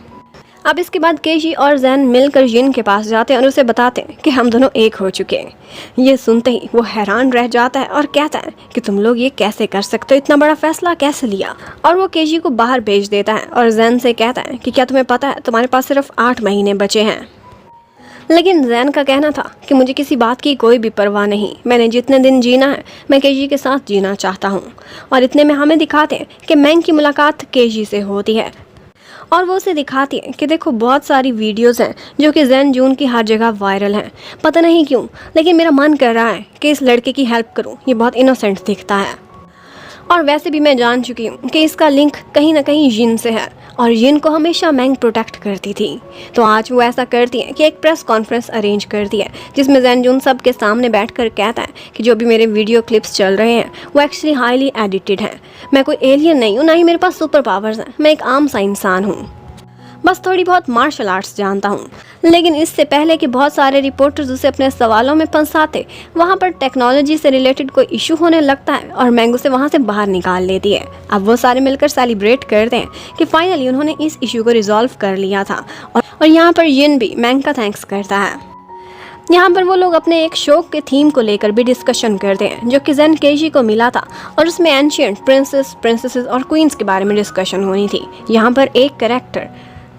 अब इसके बाद केजी और जैन मिलकर जिन के पास जाते हैं और उसे बताते हैं कि हम दोनों एक हो चुके हैं। ये सुनते ही वो हैरान रह जाता है और कहता है कि तुम लोग ये कैसे कर सकते हो, इतना बड़ा फैसला कैसे लिया। और वो केजी को बाहर भेज देता है और जैन से कहता है कि क्या तुम्हें पता है तुम्हारे पास सिर्फ 8 महीने बचे हैं। लेकिन जैन का कहना था कि मुझे किसी बात की कोई भी परवाह नहीं, मैंने जितने दिन जीना है मैं केजी के साथ जीना चाहता हूँ। और इतने में हमें दिखाते हैं कि मैंग की मुलाकात केजी से होती है और वो उसे दिखाती है कि देखो बहुत सारी वीडियोस हैं जो कि जैन जून की हर जगह वायरल हैं। पता नहीं क्यों, लेकिन मेरा मन कर रहा है कि इस लड़के की हेल्प करूं, ये बहुत इनोसेंट दिखता है। और वैसे भी मैं जान चुकी हूँ कि इसका लिंक कहीं ना कहीं जिन से है और जिन को हमेशा मैंग प्रोटेक्ट करती थी। तो आज वो ऐसा करती है कि एक प्रेस कॉन्फ्रेंस अरेंज करती है जिसमें जैन जून सब के सामने बैठकर कहता है कि जो भी मेरे वीडियो क्लिप्स चल रहे हैं वो एक्चुअली हाईली एडिटेड हैं। मैं कोई एलियन नहीं हूँ, ना ही मेरे पास सुपर पावर्स हैं, मैं एक आम सा इंसान हूँ, बस थोड़ी बहुत मार्शल आर्ट्स जानता हूँ। लेकिन इससे पहले कि बहुत सारे रिपोर्टर्स उसे अपने सवालों में फंसाते, वहाँ पर टेक्नोलॉजी से रिलेटेड कोई इशू होने लगता है और मैंग उसे वहाँ से बाहर निकाल लेती है। अब वो सारे मिलकर सेलिब्रेट करते हैं कि फाइनली उन्होंने इस इशू को रिजॉल्व कर लिया था। और यहाँ पर जिन भी मैंग का थैंक्स करता है। यहाँ पर वो लोग अपने एक शो के थीम को लेकर भी डिस्कशन करते हैं जो कि जैन केजी को मिला था और उसमें एंशिएंट प्रिंसेसेस और क्वींस के बारे में डिस्कशन होनी थी। यहाँ पर एक कैरेक्टर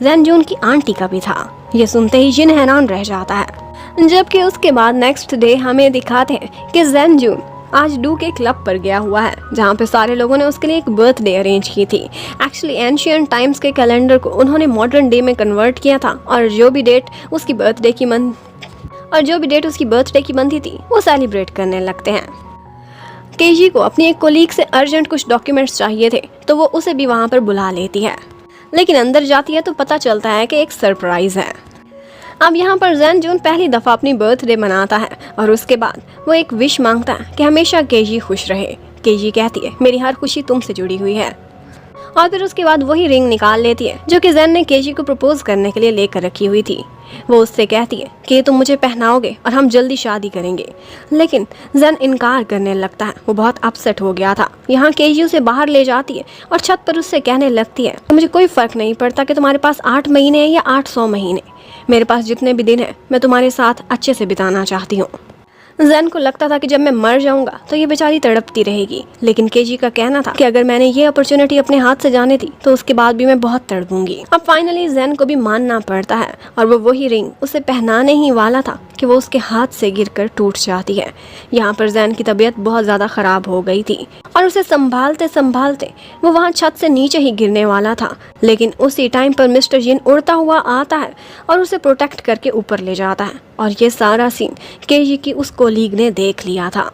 जैन जून की आंटी का भी था। ये सुनते ही जिन हैरान रह जाता है। जबकि उसके बाद नेक्स्ट डे हमें दिखाते हैं कि जैन जून आज डू के क्लब पर गया हुआ है जहाँ पे सारे लोगों ने उसके लिए एक बर्थडे अरेंज की थी। एक्चुअली एंशिएंट टाइम्स के कैलेंडर को उन्होंने मॉडर्न डे में कन्वर्ट किया था और जो भी डेट उसकी बर्थडे की बनती थी वो सेलिब्रेट करने लगते हैं। केजी को अपनी एक कोलीग से अर्जेंट कुछ डॉक्यूमेंट्स चाहिए थे तो वो उसे भी वहाँ पर बुला लेती है, लेकिन अंदर जाती है तो पता चलता है कि एक सरप्राइज है। अब यहाँ पर जैन जून पहली दफ़ा अपनी बर्थडे मनाता है और उसके बाद वो एक विश मांगता है कि हमेशा केजी खुश रहे। केजी कहती है मेरी हर खुशी तुमसे जुड़ी हुई है और फिर उसके बाद वही रिंग निकाल लेती है जो कि जैन ने केजी को प्रपोज करने के लिए लेकर रखी हुई थी। वो उससे कहती है कि तुम मुझे पहनाओगे और हम जल्दी शादी करेंगे, लेकिन जैन इनकार करने लगता है। वो बहुत अपसेट हो गया था। यहाँ केजी उसे बाहर ले जाती है और छत पर उससे कहने लगती है मुझे कोई फ़र्क नहीं पड़ता कि तुम्हारे पास 8 महीने हैं या 800 महीने, मेरे पास जितने भी दिन हैं मैं तुम्हारे साथ अच्छे से बिताना चाहती हूँ। जैन को लगता था कि जब मैं मर जाऊंगा तो ये बेचारी तड़पती रहेगी, लेकिन केजी का कहना था कि अगर मैंने ये अपॉर्चुनिटी अपने हाथ से जाने दी तो उसके बाद भी मैं बहुत तड़पूंगी। अब फाइनली जैन को भी मानना पड़ता है और वो वही रिंग उसे पहनाने ही वाला था कि वो उसके हाथ से गिरकर टूट जाती है। यहाँ पर जैन की तबीयत बहुत ज़्यादा ख़राब हो गई थी और उसे संभालते संभालते वो वहाँ छत से नीचे ही गिरने वाला था, लेकिन उसी टाइम पर मिस्टर जिन उड़ता हुआ आता है और उसे प्रोटेक्ट करके ऊपर ले जाता है। और ये सारा सीन केजी की उस कोलीग ने देख लिया था।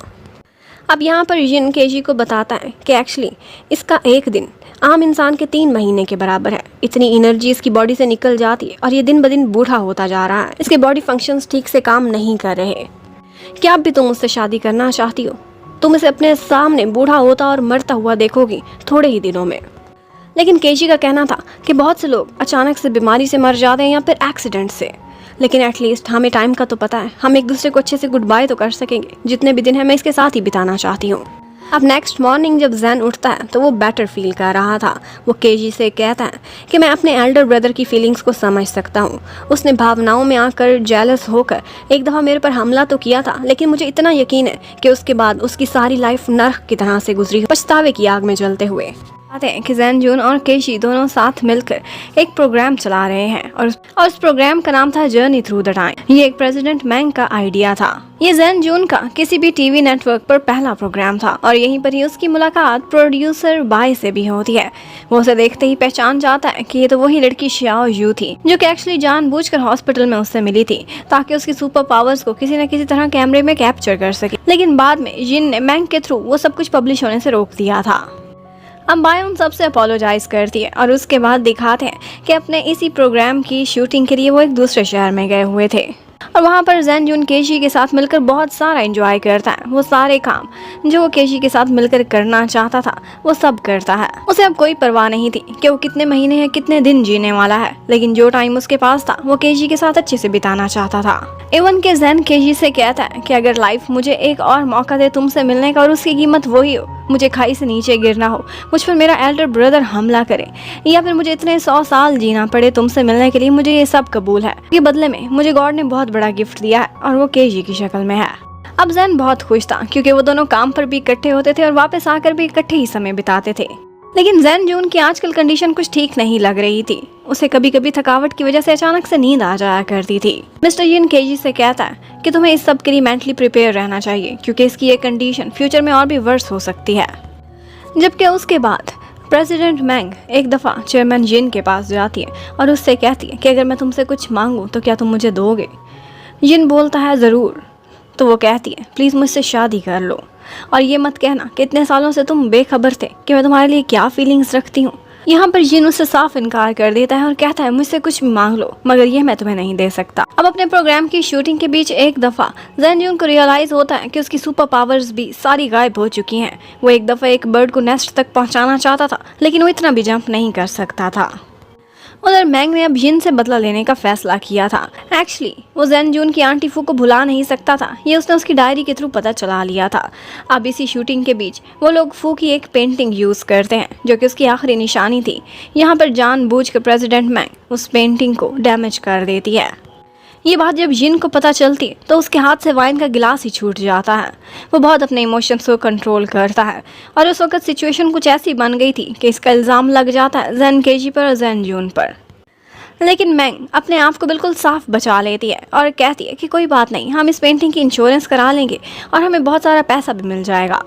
अब यहाँ पर जिन केजी को बताता है कि एक्चुअली इसका एक दिन आम इंसान के 3 महीने के बराबर है। इतनी एनर्जी इसकी बॉडी से निकल जाती है और ये दिन ब दिन बूढ़ा होता जा रहा है। इसके बॉडी फंक्शंस ठीक से काम नहीं कर रहे। क्या अब भी तुम उससे शादी करना चाहती हो? तुम इसे अपने सामने बूढ़ा होता और मरता हुआ देखोगी थोड़े ही दिनों में। लेकिन केजी का कहना था कि बहुत से लोग अचानक से बीमारी से मर जाते हैं या फिर एक्सीडेंट से, लेकिन एटलीस्ट हमें टाइम का तो पता है, हम एक दूसरे को अच्छे से गुड बाय तो कर सकेंगे। जितने भी दिन है मैं इसके साथ ही बिताना चाहती हूँ। अब नेक्स्ट मॉर्निंग जब जैन उठता है तो वो बेटर फील कर रहा था। वो केजी से कहता है कि मैं अपने एल्डर ब्रदर की फीलिंग्स को समझ सकता हूँ। उसने भावनाओं में आकर जेलस होकर एक दफ़ा मेरे पर हमला तो किया था, लेकिन मुझे इतना यकीन है कि उसके बाद उसकी सारी लाइफ नर्क की तरह से गुजरी, पछतावे की आग में जलते हुए। बात है कि जैन जून और केशी दोनों साथ मिलकर एक प्रोग्राम चला रहे हैं और उस प्रोग्राम का नाम था जर्नी थ्रू द टाइम। ये एक प्रेसिडेंट मैंग का आइडिया था। ये जैन जून का किसी भी टीवी नेटवर्क पर पहला प्रोग्राम था और यहीं पर ही उसकी मुलाकात प्रोड्यूसर बाय से भी होती है। वो उसे देखते ही पहचान जाता है कि ये तो वही लड़की श्याओ यू थी जो कि एक्चुअली जानबूझकर हॉस्पिटल में उससे मिली थी ताकि उसकी सुपर पावर्स को किसी न किसी तरह कैमरे में कैप्चर कर सके। लेकिन बाद में जिन ने मैंग के थ्रू वो सब कुछ पब्लिश होने से रोक दिया था। अब बाय उन सबसे अपोलोजाइज करती है और उसके बाद दिखाते हैं कि अपने इसी प्रोग्राम की शूटिंग के लिए वो एक दूसरे शहर में गए हुए थे और वहाँ पर जैन जून केशी के साथ मिलकर बहुत सारा एंजॉय करता है। वो सारे काम जो वो केशी के साथ मिलकर करना चाहता था वो सब करता है। उसे अब कोई परवाह नहीं थी कि वो कितने महीने या कितने दिन जीने वाला है, लेकिन जो टाइम उसके पास था वो केशी के साथ अच्छे से बिताना चाहता था। इवन के जैन केशी से कहता है कि अगर लाइफ मुझे एक और मौका दे तुमसे मिलने का और उसकी कीमत वही हो, मुझे खाई से नीचे गिरना हो, मुझ पर मेरा एल्डर ब्रदर हमला करे या फिर मुझे इतने 100 साल जीना पड़े तुमसे मिलने के लिए, मुझे ये सब कबूल है। ये बदले में मुझे गॉड ने बहुत बड़ा गिफ्ट दिया है और वो केजी की शक्ल में है। अब जैन बहुत खुश था क्योंकि वो दोनों काम पर भी इकट्ठे होते थे और वापस आकर भी इकट्ठे ही समय बिताते थे। लेकिन जैन जून की आजकल कंडीशन कुछ ठीक नहीं लग रही थी। उसे कभी कभी थकावट की वजह से अचानक से नींद आ जाया करती थी। मिस्टर यिन केजी से कहता है कि तुम्हें इस सब के लिए मेंटली प्रिपेयर रहना चाहिए क्योंकि इसकी ये कंडीशन फ्यूचर में और भी वर्स हो सकती है। जबकि उसके बाद प्रेसिडेंट मैंग एक दफ़ा चेयरमैन जिन के पास जाती है और उससे कहती है कि अगर मैं तुमसे कुछ मांगूं तो क्या तुम मुझे दोगे? जिन बोलता है ज़रूर। तो वो कहती है प्लीज़ मुझसे शादी कर लो और ये मत कहना कि इतने सालों से तुम बेखबर थे कि मैं तुम्हारे लिए क्या फीलिंग्स रखती हूँ। यहाँ पर जिन उससे साफ इनकार कर देता है और कहता है मुझसे कुछ भी मांग लो मगर ये मैं तुम्हें नहीं दे सकता। अब अपने प्रोग्राम की शूटिंग के बीच एक दफ़ा जैन जून को रियलाइज़ होता है कि उसकी सुपर पावर्स भी सारी गायब हो चुकी हैं। वो एक दफ़ा एक बर्ड को नेस्ट तक पहुँचाना चाहता था लेकिन वो इतना भी जंप नहीं कर सकता था। उधर मैंग ने अब जिन से बदला लेने का फैसला किया था। एक्चुअली वो जैन जून की आंटी फू को भुला नहीं सकता था, ये उसने उसकी डायरी के थ्रू पता चला लिया था। अब इसी शूटिंग के बीच वो लोग फू की एक पेंटिंग यूज़ करते हैं जो कि उसकी आखिरी निशानी थी। यहाँ पर जानबूझकर प्रेसिडेंट मैंग उस पेंटिंग को डैमेज कर देती है। ये बात जब जिन को पता चलती है तो उसके हाथ से वाइन का गिलास ही छूट जाता है। वो बहुत अपने इमोशंस को कंट्रोल करता है और उस वक्त सिचुएशन कुछ ऐसी बन गई थी कि इसका इल्ज़ाम लग जाता है जैन केजी पर और जैन जून पर। लेकिन मैंग अपने आप को बिल्कुल साफ बचा लेती है और कहती है कि कोई बात नहीं, हम इस पेंटिंग की इंश्योरेंस करा लेंगे और हमें बहुत सारा पैसा भी मिल जाएगा।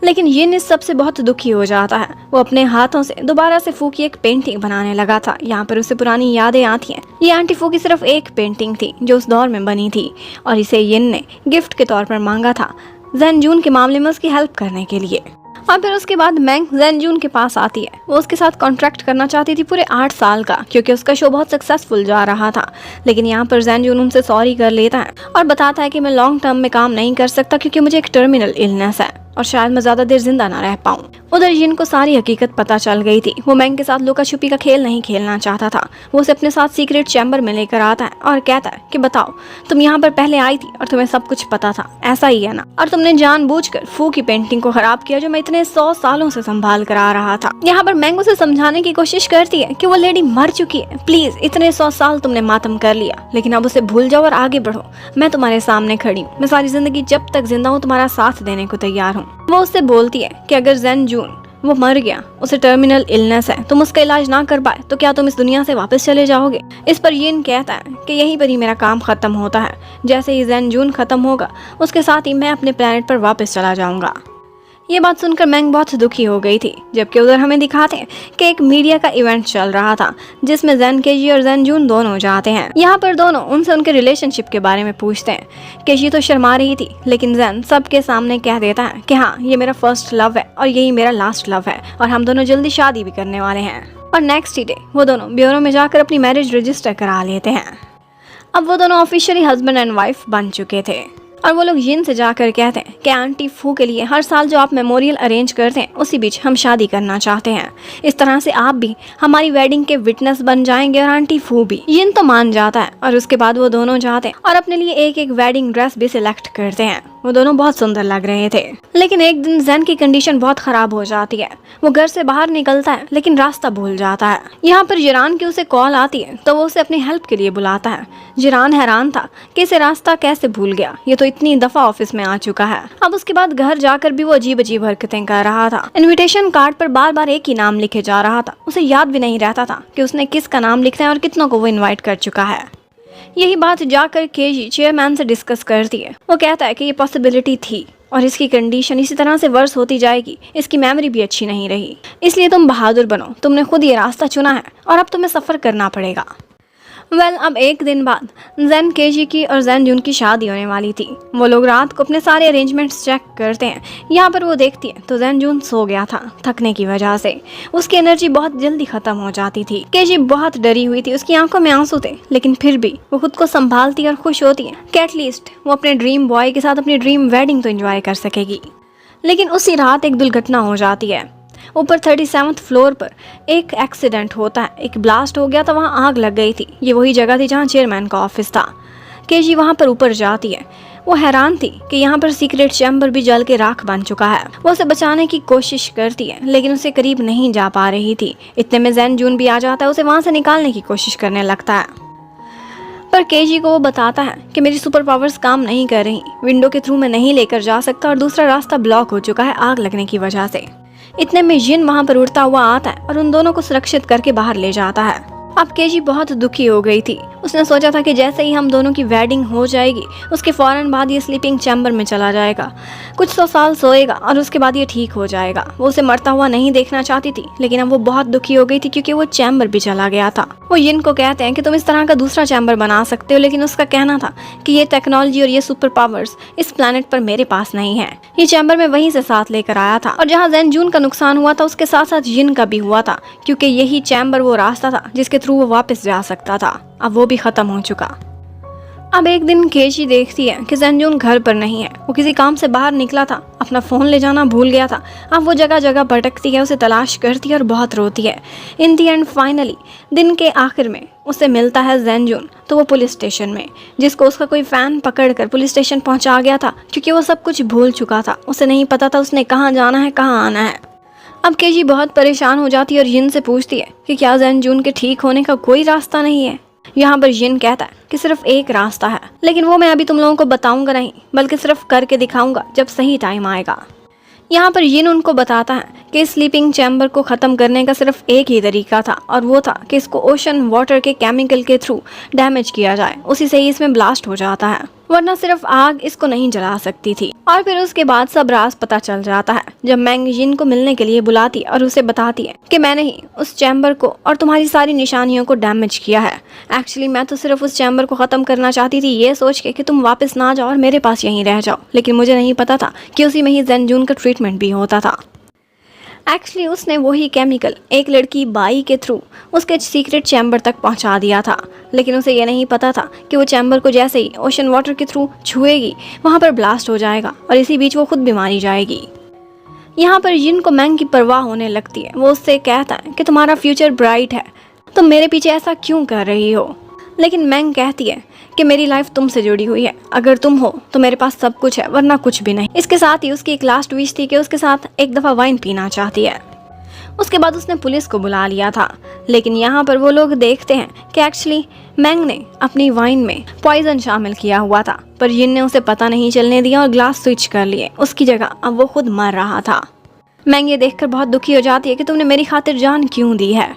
लेकिन यिन इस सबसे बहुत दुखी हो जाता है। वो अपने हाथों से दोबारा से फू की एक पेंटिंग बनाने लगा था। यहाँ पर उसे पुरानी यादें आती हैं। ये आंटी फू की सिर्फ एक पेंटिंग थी जो उस दौर में बनी थी और इसे यिन ने गिफ्ट के तौर पर मांगा था जैन जून के मामले में उसकी हेल्प करने के लिए। और फिर उसके बाद मैंग जैन जून के पास आती है। वो उसके साथ कॉन्ट्रैक्ट करना चाहती थी पूरे 8 साल का क्योंकि उसका शो बहुत सक्सेसफुल जा रहा था। लेकिन यहाँ पर जैन जून उनसे सॉरी कर लेता है और बताता है कि मैं लॉन्ग टर्म में काम नहीं कर सकता क्योंकि मुझे एक टर्मिनल इलनेस है और शायद मैं ज़्यादा देर जिंदा ना रह पाऊँ। उधर जिन को सारी हकीकत पता चल गई थी। वो मैंग के साथ लुका छुपी का खेल नहीं खेलना चाहता था। वो उसे अपने साथ सीक्रेट चैम्बर में लेकर आता है और कहता है कि बताओ तुम यहाँ पर पहले आई थी और तुम्हें सब कुछ पता था, ऐसा ही है ना? और तुमने जानबूझकर फू की पेंटिंग को खराब किया जो मैं इतने 100 सालों से संभाल कर आ रहा था। यहाँ पर मैंग उसे समझाने की कोशिश करती है कि वो लेडी मर चुकी है, प्लीज इतने 100 साल तुमने मातम कर लिया लेकिन अब उसे भूल जाओ और आगे बढ़ो। मैं तुम्हारे सामने खड़ी हूँ, मैं सारी जिंदगी जब तक जिंदा हूँ तुम्हारा साथ देने को तैयार हूँ। वो उससे बोलती है कि अगर जैन जून वो मर गया, उसे टर्मिनल इलनेस है, तुम उसका इलाज ना कर पाए तो क्या तुम इस दुनिया से वापस चले जाओगे? इस पर यिन कहता है कि यहीं पर ही मेरा काम खत्म होता है। जैसे ही जैन जून खत्म होगा उसके साथ ही मैं अपने प्लेनेट पर वापस चला जाऊंगा। ये बात सुनकर मैंग बहुत दुखी हो गई थी, जबकि उधर हमें दिखाते हैं कि एक मीडिया का इवेंट चल रहा था जिसमें जैन केजी और जैन जून दोनों जाते हैं। यहाँ पर दोनों उनसे उनके रिलेशनशिप के बारे में पूछते हैं। केजी तो शर्मा रही थी, लेकिन जैन सबके सामने कह देता है कि हाँ, ये मेरा फर्स्ट लव है और यही मेरा लास्ट लव है और हम दोनों जल्दी शादी भी करने वाले हैं। और नेक्स्ट ही डे वो दोनों ब्यूरो में जाकर अपनी मैरिज रजिस्टर करा लेते हैं। अब वो दोनों ऑफिशियली हस्बैंड एंड वाइफ बन चुके थे और वो लोग जिन से जाकर कहते हैं कि आंटी फू के लिए हर साल जो आप मेमोरियल अरेंज करते हैं उसी बीच हम शादी करना चाहते हैं। इस तरह से आप भी हमारी वेडिंग के विटनेस बन जाएंगे और आंटी फू भी। जिन तो मान जाता है और उसके बाद वो दोनों जाते हैं और अपने लिए एक एक वेडिंग ड्रेस भी सिलेक्ट करते हैं। वो दोनों बहुत सुंदर लग रहे थे, लेकिन एक दिन जैन की कंडीशन बहुत खराब हो जाती है। वो घर से बाहर निकलता है लेकिन रास्ता भूल जाता है। यहाँ पर जिरान की उसे कॉल आती है तो वो उसे अपनी हेल्प के लिए बुलाता है। जिरान हैरान था कि इसे रास्ता कैसे भूल गया, ये तो इतनी दफा ऑफिस में आ चुका है। अब उसके बाद घर जाकर भी वो अजीब अजीब हरकतें कर रहा था। इनविटेशन कार्ड पर बार बार एक ही नाम लिखे जा रहा था। उसे याद भी नहीं रहता था कि उसने किसका नाम लिखना है और कितनों को वो इन्वाइट कर चुका है। यही बात जाकर केजी चेयरमैन से डिस्कस करती है। वो कहता है कि ये पॉसिबिलिटी थी और इसकी कंडीशन इसी तरह से वर्स होती जाएगी, इसकी मेमोरी भी अच्छी नहीं रही, इसलिए तुम बहादुर बनो, तुमने खुद ये रास्ता चुना है और अब तुम्हें सफ़र करना पड़ेगा। अब एक दिन बाद जैन केजी की और जैन जून की शादी होने वाली थी। वो लोग रात को अपने सारे अरेंजमेंट्स चेक करते हैं। यहाँ पर वो देखती है तो जैन जून सो गया था थकने की वजह से। उसकी एनर्जी बहुत जल्दी खत्म हो जाती थी। केजी बहुत डरी हुई थी, उसकी आंखों में आंसू थे, लेकिन फिर भी वो खुद को संभालती और खुश होती है कि एटलीस्ट वो अपने ड्रीम बॉय के साथ अपनी ड्रीम वेडिंग तो एंजॉय कर सकेगी। लेकिन उसी रात एक दुर्घटना हो जाती है। ऊपर 37th फ्लोर पर एक एक्सीडेंट होता है, एक ब्लास्ट हो गया था, वहाँ आग लग गई थी। ये वही जगह थी जहाँ चेयरमैन का ऑफिस था। केजी वहाँ पर ऊपर जाती है। वो हैरान थी कि यहाँ पर सीक्रेट चैम्बर भी जल के राख बन चुका है। वो उसे बचाने की कोशिश करती है लेकिन उसे करीब नहीं जा पा रही थी। इतने में जैन जून भी आ जाता है, उसे वहाँ से निकालने की कोशिश करने लगता है। पर केजी को वो बताता है कि मेरी सुपर पावर्स काम नहीं कर रही, विंडो के थ्रू मैं नहीं लेकर जा सकता और दूसरा रास्ता ब्लॉक हो चुका है आग लगने की वजह से। इतने में जिन वहां पर उड़ता हुआ आता है और उन दोनों को सुरक्षित करके बाहर ले जाता है। अब केजी बहुत दुखी हो गई थी। उसने सोचा था कि जैसे ही हम दोनों की वेडिंग हो जाएगी उसके फौरन बाद ये स्लीपिंग चैम्बर में चला जाएगा, कुछ 100 साल सोएगा और उसके बाद ये ठीक हो जाएगा। वो उसे मरता हुआ नहीं देखना चाहती थी, लेकिन अब वो बहुत दुखी हो गई थी क्योंकि वो चैम्बर भी चला गया था। वो जिन को कहते हैं कि तुम इस तरह का दूसरा चैम्बर बना सकते हो, लेकिन उसका कहना था कि ये टेक्नोलॉजी और ये सुपर पावर्स इस प्लेनेट पर मेरे पास नहीं है। ये चैम्बर मैं वहीं से साथ लेकर आया था और जहाँ जैन जून का नुकसान हुआ था उसके साथ साथ जिन का भी हुआ था, क्योंकि यही चैम्बर वो रास्ता था जिसके थ्रू वो वापस जा सकता था। अब वो भी खत्म हो चुका। अब एक दिन केजी देखती है कि जैन जून घर पर नहीं है। वो किसी काम से बाहर निकला था, अपना फ़ोन ले जाना भूल गया था। अब वो जगह जगह भटकती है, उसे तलाश करती है और बहुत रोती है। इन दी एंड फाइनली दिन के आखिर में उसे मिलता है जैन जून, तो वो पुलिस स्टेशन में, जिसको उसका कोई फ़ैन पकड़कर पुलिस स्टेशन पहुंचा गया था क्योंकि वो सब कुछ भूल चुका था। उसे नहीं पता था उसने कहाँ जाना है, कहाँ आना है। अब केजी बहुत परेशान हो जाती है और जिन से पूछती है कि क्या जैन जून के ठीक होने का कोई रास्ता नहीं है। यहाँ पर जिन कहता है कि सिर्फ एक रास्ता है, लेकिन वो मैं अभी तुम लोगों को बताऊंगा नहीं, बल्कि सिर्फ करके दिखाऊंगा जब सही टाइम आएगा। यहाँ पर जिन उनको बताता है कि स्लीपिंग चैम्बर को ख़त्म करने का सिर्फ एक ही तरीका था और वो था कि इसको ओशन वाटर के केमिकल के थ्रू डैमेज किया जाए, उसी से ही इसमें ब्लास्ट हो जाता है, वरना सिर्फ आग इसको नहीं जला सकती थी। और फिर उसके बाद सब राज पता चल जाता है जब मैंग जिन को मिलने के लिए बुलाती और उसे बताती है कि मैंने ही उस चैम्बर को और तुम्हारी सारी निशानियों को डैमेज किया है। एक्चुअली मैं तो सिर्फ उस चैम्बर को ख़त्म करना चाहती थी ये सोच के कि तुम वापस ना जाओ और मेरे पास यहीं रह जाओ, लेकिन मुझे नहीं पता था कि उसी में ही जैन जून का ट्रीटमेंट भी होता था। एक्चुअली उसने वही केमिकल एक लड़की बाई के थ्रू उसके सीक्रेट चैम्बर तक पहुंचा दिया था, लेकिन उसे ये नहीं पता था कि वो चैम्बर को जैसे ही ओशन वाटर के थ्रू छुएगी वहाँ पर ब्लास्ट हो जाएगा और इसी बीच वो खुद भी मारी जाएगी। यहाँ पर जिन को मैंग की परवाह होने लगती है। वो उससे कहता है कि तुम्हारा फ्यूचर ब्राइट है, तुम मेरे पीछे ऐसा क्यों कर रही हो। लेकिन मैंग कहती है कि मेरी लाइफ तुमसे जुड़ी हुई है, अगर तुम हो तो मेरे पास सब कुछ है, वरना कुछ भी नहीं। इसके साथ ही उसकी एक लास्ट विश थी कि उसके साथ एक दफ़ा वाइन पीना चाहती है। उसके बाद उसने पुलिस को बुला लिया था, लेकिन यहाँ पर वो लोग देखते हैं कि एक्चुअली मैंग ने अपनी वाइन में पॉइजन शामिल किया हुआ था, पर जिन ने उसे पता नहीं चलने दिया और ग्लास स्विच कर लिए। उसकी जगह अब वो खुद मर रहा था। मैंग ये देखकर बहुत दुखी हो जाती है कि तुमने मेरी खातिर जान क्यों दी है।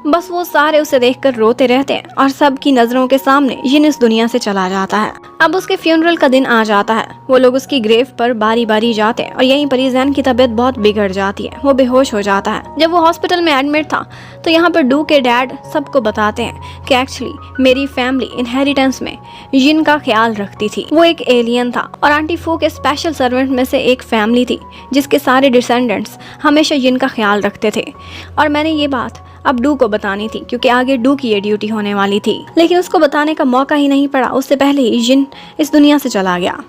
बस वो सारे उसे देखकर रोते रहते हैं और सबकी नजरों के सामने जिन इस दुनिया से चला जाता है। अब उसके फ्यूनरल का दिन आ जाता है। वो लोग उसकी ग्रेव पर बारी बारी जाते हैं और यहीं पर जैन की तबीयत बहुत बिगड़ जाती है। वो बेहोश हो जाता है। जब वो हॉस्पिटल में एडमिट था तो यहाँ पर डू के डैड सबको बताते हैं कि एक्चुअली मेरी फैमिली इनहेरिटेंस में जिन का ख्याल रखती थी। वो एक एलियन था और आंटी फू के स्पेशल सर्वेंट में से एक फैमिली थी जिसके सारे डिसेंडेंट्स हमेशा जिन का ख्याल रखते थे। और मैंने ये बात अब डू को बतानी थी क्योंकि आगे डू की ये ड्यूटी होने वाली थी, लेकिन उसको बताने का मौका ही नहीं पड़ा। उससे पहले ही जिन इस दुनिया से चला गया।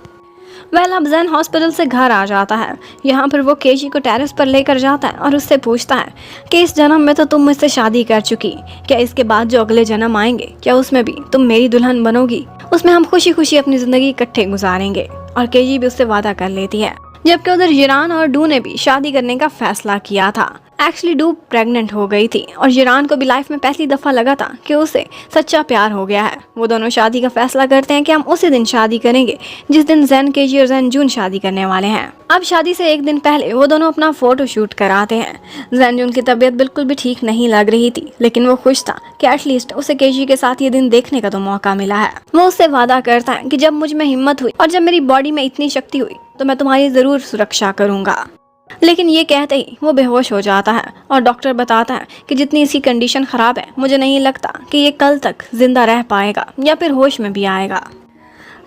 अब जैन हॉस्पिटल से घर आ जाता है। यहाँ पर वो केजी को टेरेस पर लेकर जाता है और उससे पूछता है कि इस जन्म में तो तुम मुझसे शादी कर चुकी, क्या इसके बाद जो अगले जन्म आएंगे क्या उसमें भी तुम मेरी दुल्हन बनोगी? उसमें हम खुशी खुशी अपनी जिंदगी इकट्ठे गुजारेंगे। और केजी भी उससे वादा कर लेती है। जबकि उधर जिरान और डू ने भी शादी करने का फैसला किया था। एक्चुअली डू प्रेग्नेंट हो गई थी और जिरान को भी लाइफ में पहली दफा लगा था कि उसे सच्चा प्यार हो गया है। वो दोनों शादी का फैसला करते हैं कि हम उसी दिन शादी करेंगे जिस दिन जैन केजी और जैन जून शादी करने वाले हैं। अब शादी से एक दिन पहले वो दोनों अपना फोटो शूट कराते हैं। जैन जून की तबीयत बिल्कुल भी ठीक नहीं लग रही थी, लेकिन वो खुश था कि एटलीस्ट उसे केजी के साथ ये दिन देखने का तो मौका मिला है। वो उससे वादा करता है कि जब मुझ में हिम्मत हुई और जब मेरी बॉडी में इतनी शक्ति हुई तो मैं तुम्हारी जरूर सुरक्षा करूंगा। लेकिन ये कहते ही वो बेहोश हो जाता है और डॉक्टर बताता है कि जितनी इसकी कंडीशन खराब है मुझे नहीं लगता कि ये कल तक जिंदा रह पाएगा या फिर होश में भी आएगा।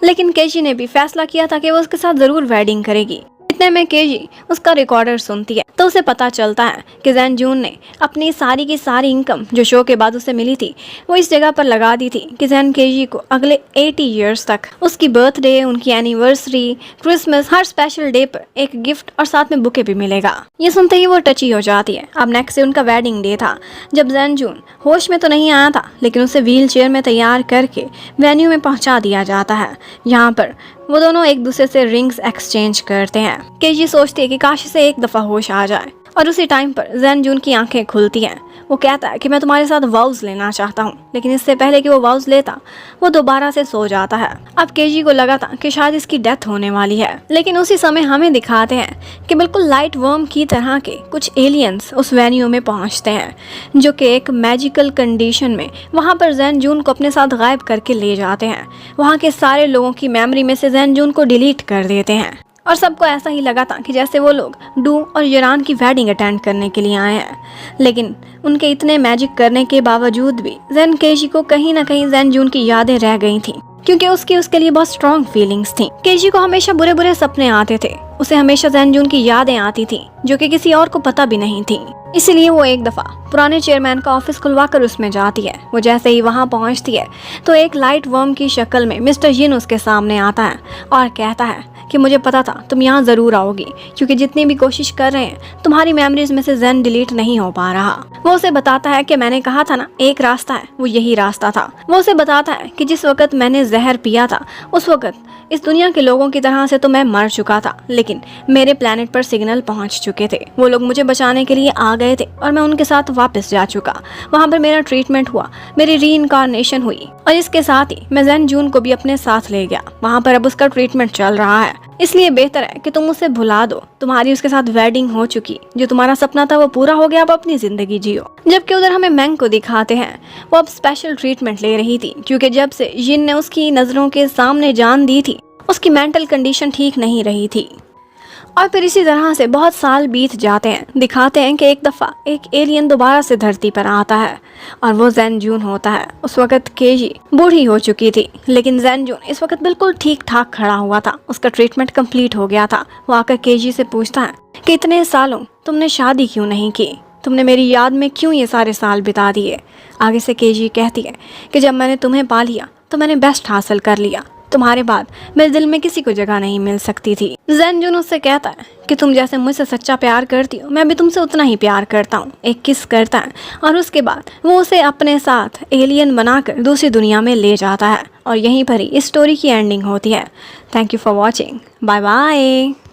लेकिन केजी ने भी फैसला किया था कि वो उसके साथ जरूर वेडिंग करेगी। इतने में केजी उसका रिकॉर्डर सुनती है तो उसे पता चलता है कि जैन जून ने अपनी सारी की सारी इनकम जो शो के बाद उसे मिली थी वो इस जगह पर लगा दी थी कि जैन केजी को अगले 80 इयर्स तक उसकी बर्थडे, उनकी एनिवर्सरी, क्रिसमस, हर स्पेशल डे पर एक गिफ्ट और साथ में बुके भी मिलेगा। ये सुनते ही वो टची हो जाती है। अब नेक्स्ट डे उनका वेडिंग डे था जब जैन जून होश में तो नहीं आया था, लेकिन उसे व्हील चेयर में तैयार करके वेन्यू में पहुंचा दिया जाता है। यहाँ पर वो दोनों एक दूसरे से रिंग्स एक्सचेंज करते हैं। केजी सोचती है कि काश से एक दफा होश आ जाए और उसी टाइम पर जैन जून की आंखें खुलती हैं। वो कहता है कि मैं तुम्हारे साथ वाउज लेना चाहता हूँ, लेकिन इससे पहले कि वो वाउज लेता वो दोबारा से सो जाता है। अब केजी को लगा था कि शायद इसकी डेथ होने वाली है, लेकिन उसी समय हमें दिखाते हैं कि बिल्कुल लाइट वर्म की तरह के कुछ एलियंस उस वेन्यू में पहुंचते हैं जो कि एक मैजिकल कंडीशन में वहाँ पर जैन जून को अपने साथ गायब करके ले जाते हैं। वहाँ के सारे लोगों की मेमोरी में से जैन जून को डिलीट कर देते हैं और सबको ऐसा ही लगा था कि जैसे वो लोग डू और जिरान की वेडिंग अटेंड करने के लिए आए हैं। लेकिन उनके इतने मैजिक करने के बावजूद भी जैन केजी को कहीं ना कहीं जैन जून की यादें रह गई थी, क्योंकि उसके लिए बहुत स्ट्रॉन्ग फीलिंग्स थी। केजी को हमेशा बुरे बुरे सपने आते थे। उसे हमेशा जैन जून की यादें आती थी जो कि किसी और को पता भी नहीं थी। इसलिए वो एक दफा पुराने चेयरमैन का ऑफिस खुलवाकर उसमें जाती है। वो जैसे ही वहां पहुंचती है तो एक लाइट वर्म की शक्ल में मिस्टर जिन उसके सामने आता है और कहता है कि मुझे पता था तुम यहाँ ज़रूर आओगी, क्योंकि जितनी भी कोशिश कर रहे हैं तुम्हारी मेमोरीज में से जैन डिलीट नहीं हो पा रहा। वो उसे बताता है कि मैंने कहा था ना एक रास्ता है, वो यही रास्ता था। वो उसे बताता है कि जिस वक्त मैंने जहर पिया था उस वक्त इस दुनिया के लोगों की तरह से तो मैं मर चुका था, लेकिन मेरे प्लेनेट पर सिग्नल पहुंच चुके थे। वो लोग मुझे बचाने के लिए आ गए थे और मैं उनके साथ वापस जा चुका। वहाँ पर मेरा ट्रीटमेंट हुआ, मेरी रीइंकार्नेशन हुई और इसके साथ ही मैं जैन जून को भी अपने साथ ले गया। वहाँ पर अब उसका ट्रीटमेंट चल रहा है। इसलिए बेहतर है कि तुम उसे भुला दो। तुम्हारी उसके साथ वेडिंग हो चुकी, जो तुम्हारा सपना था वो पूरा हो गया, अब अपनी जिंदगी जियो। जबकि उधर हमें मैंग को दिखाते हैं। वो अब स्पेशल ट्रीटमेंट ले रही थी, क्योंकि जब से जिन ने उसकी नजरों के सामने जान दी थी उसकी मेंटल कंडीशन ठीक नहीं रही थी। और फिर इसी तरह से बहुत साल बीत जाते हैं। दिखाते हैं कि एक दफ़ा एक एलियन दोबारा से धरती पर आता है और वो जैन जून होता है। उस वक्त केजी बूढ़ी हो चुकी थी, लेकिन जैन जून इस वक्त बिल्कुल ठीक ठाक खड़ा हुआ था। उसका ट्रीटमेंट कंप्लीट हो गया था। वो आकर केजी से पूछता है कि इतने सालों तुमने शादी क्यों नहीं की, तुमने मेरी याद में क्यों ये सारे साल बिता दिए। आगे से केजी कहती है कि जब मैंने तुम्हें पा लिया तो मैंने बेस्ट हासिल कर लिया, तुम्हारे बाद मेरे दिल में किसी को जगह नहीं मिल सकती थी। जैन जून उससे कहता है कि तुम जैसे मुझसे सच्चा प्यार करती हो मैं भी तुमसे उतना ही प्यार करता हूँ। एक किस करता है और उसके बाद वो उसे अपने साथ एलियन बनाकर दूसरी दुनिया में ले जाता है और यहीं पर ही इस स्टोरी की एंडिंग होती है। Thank you for watching. Bye bye.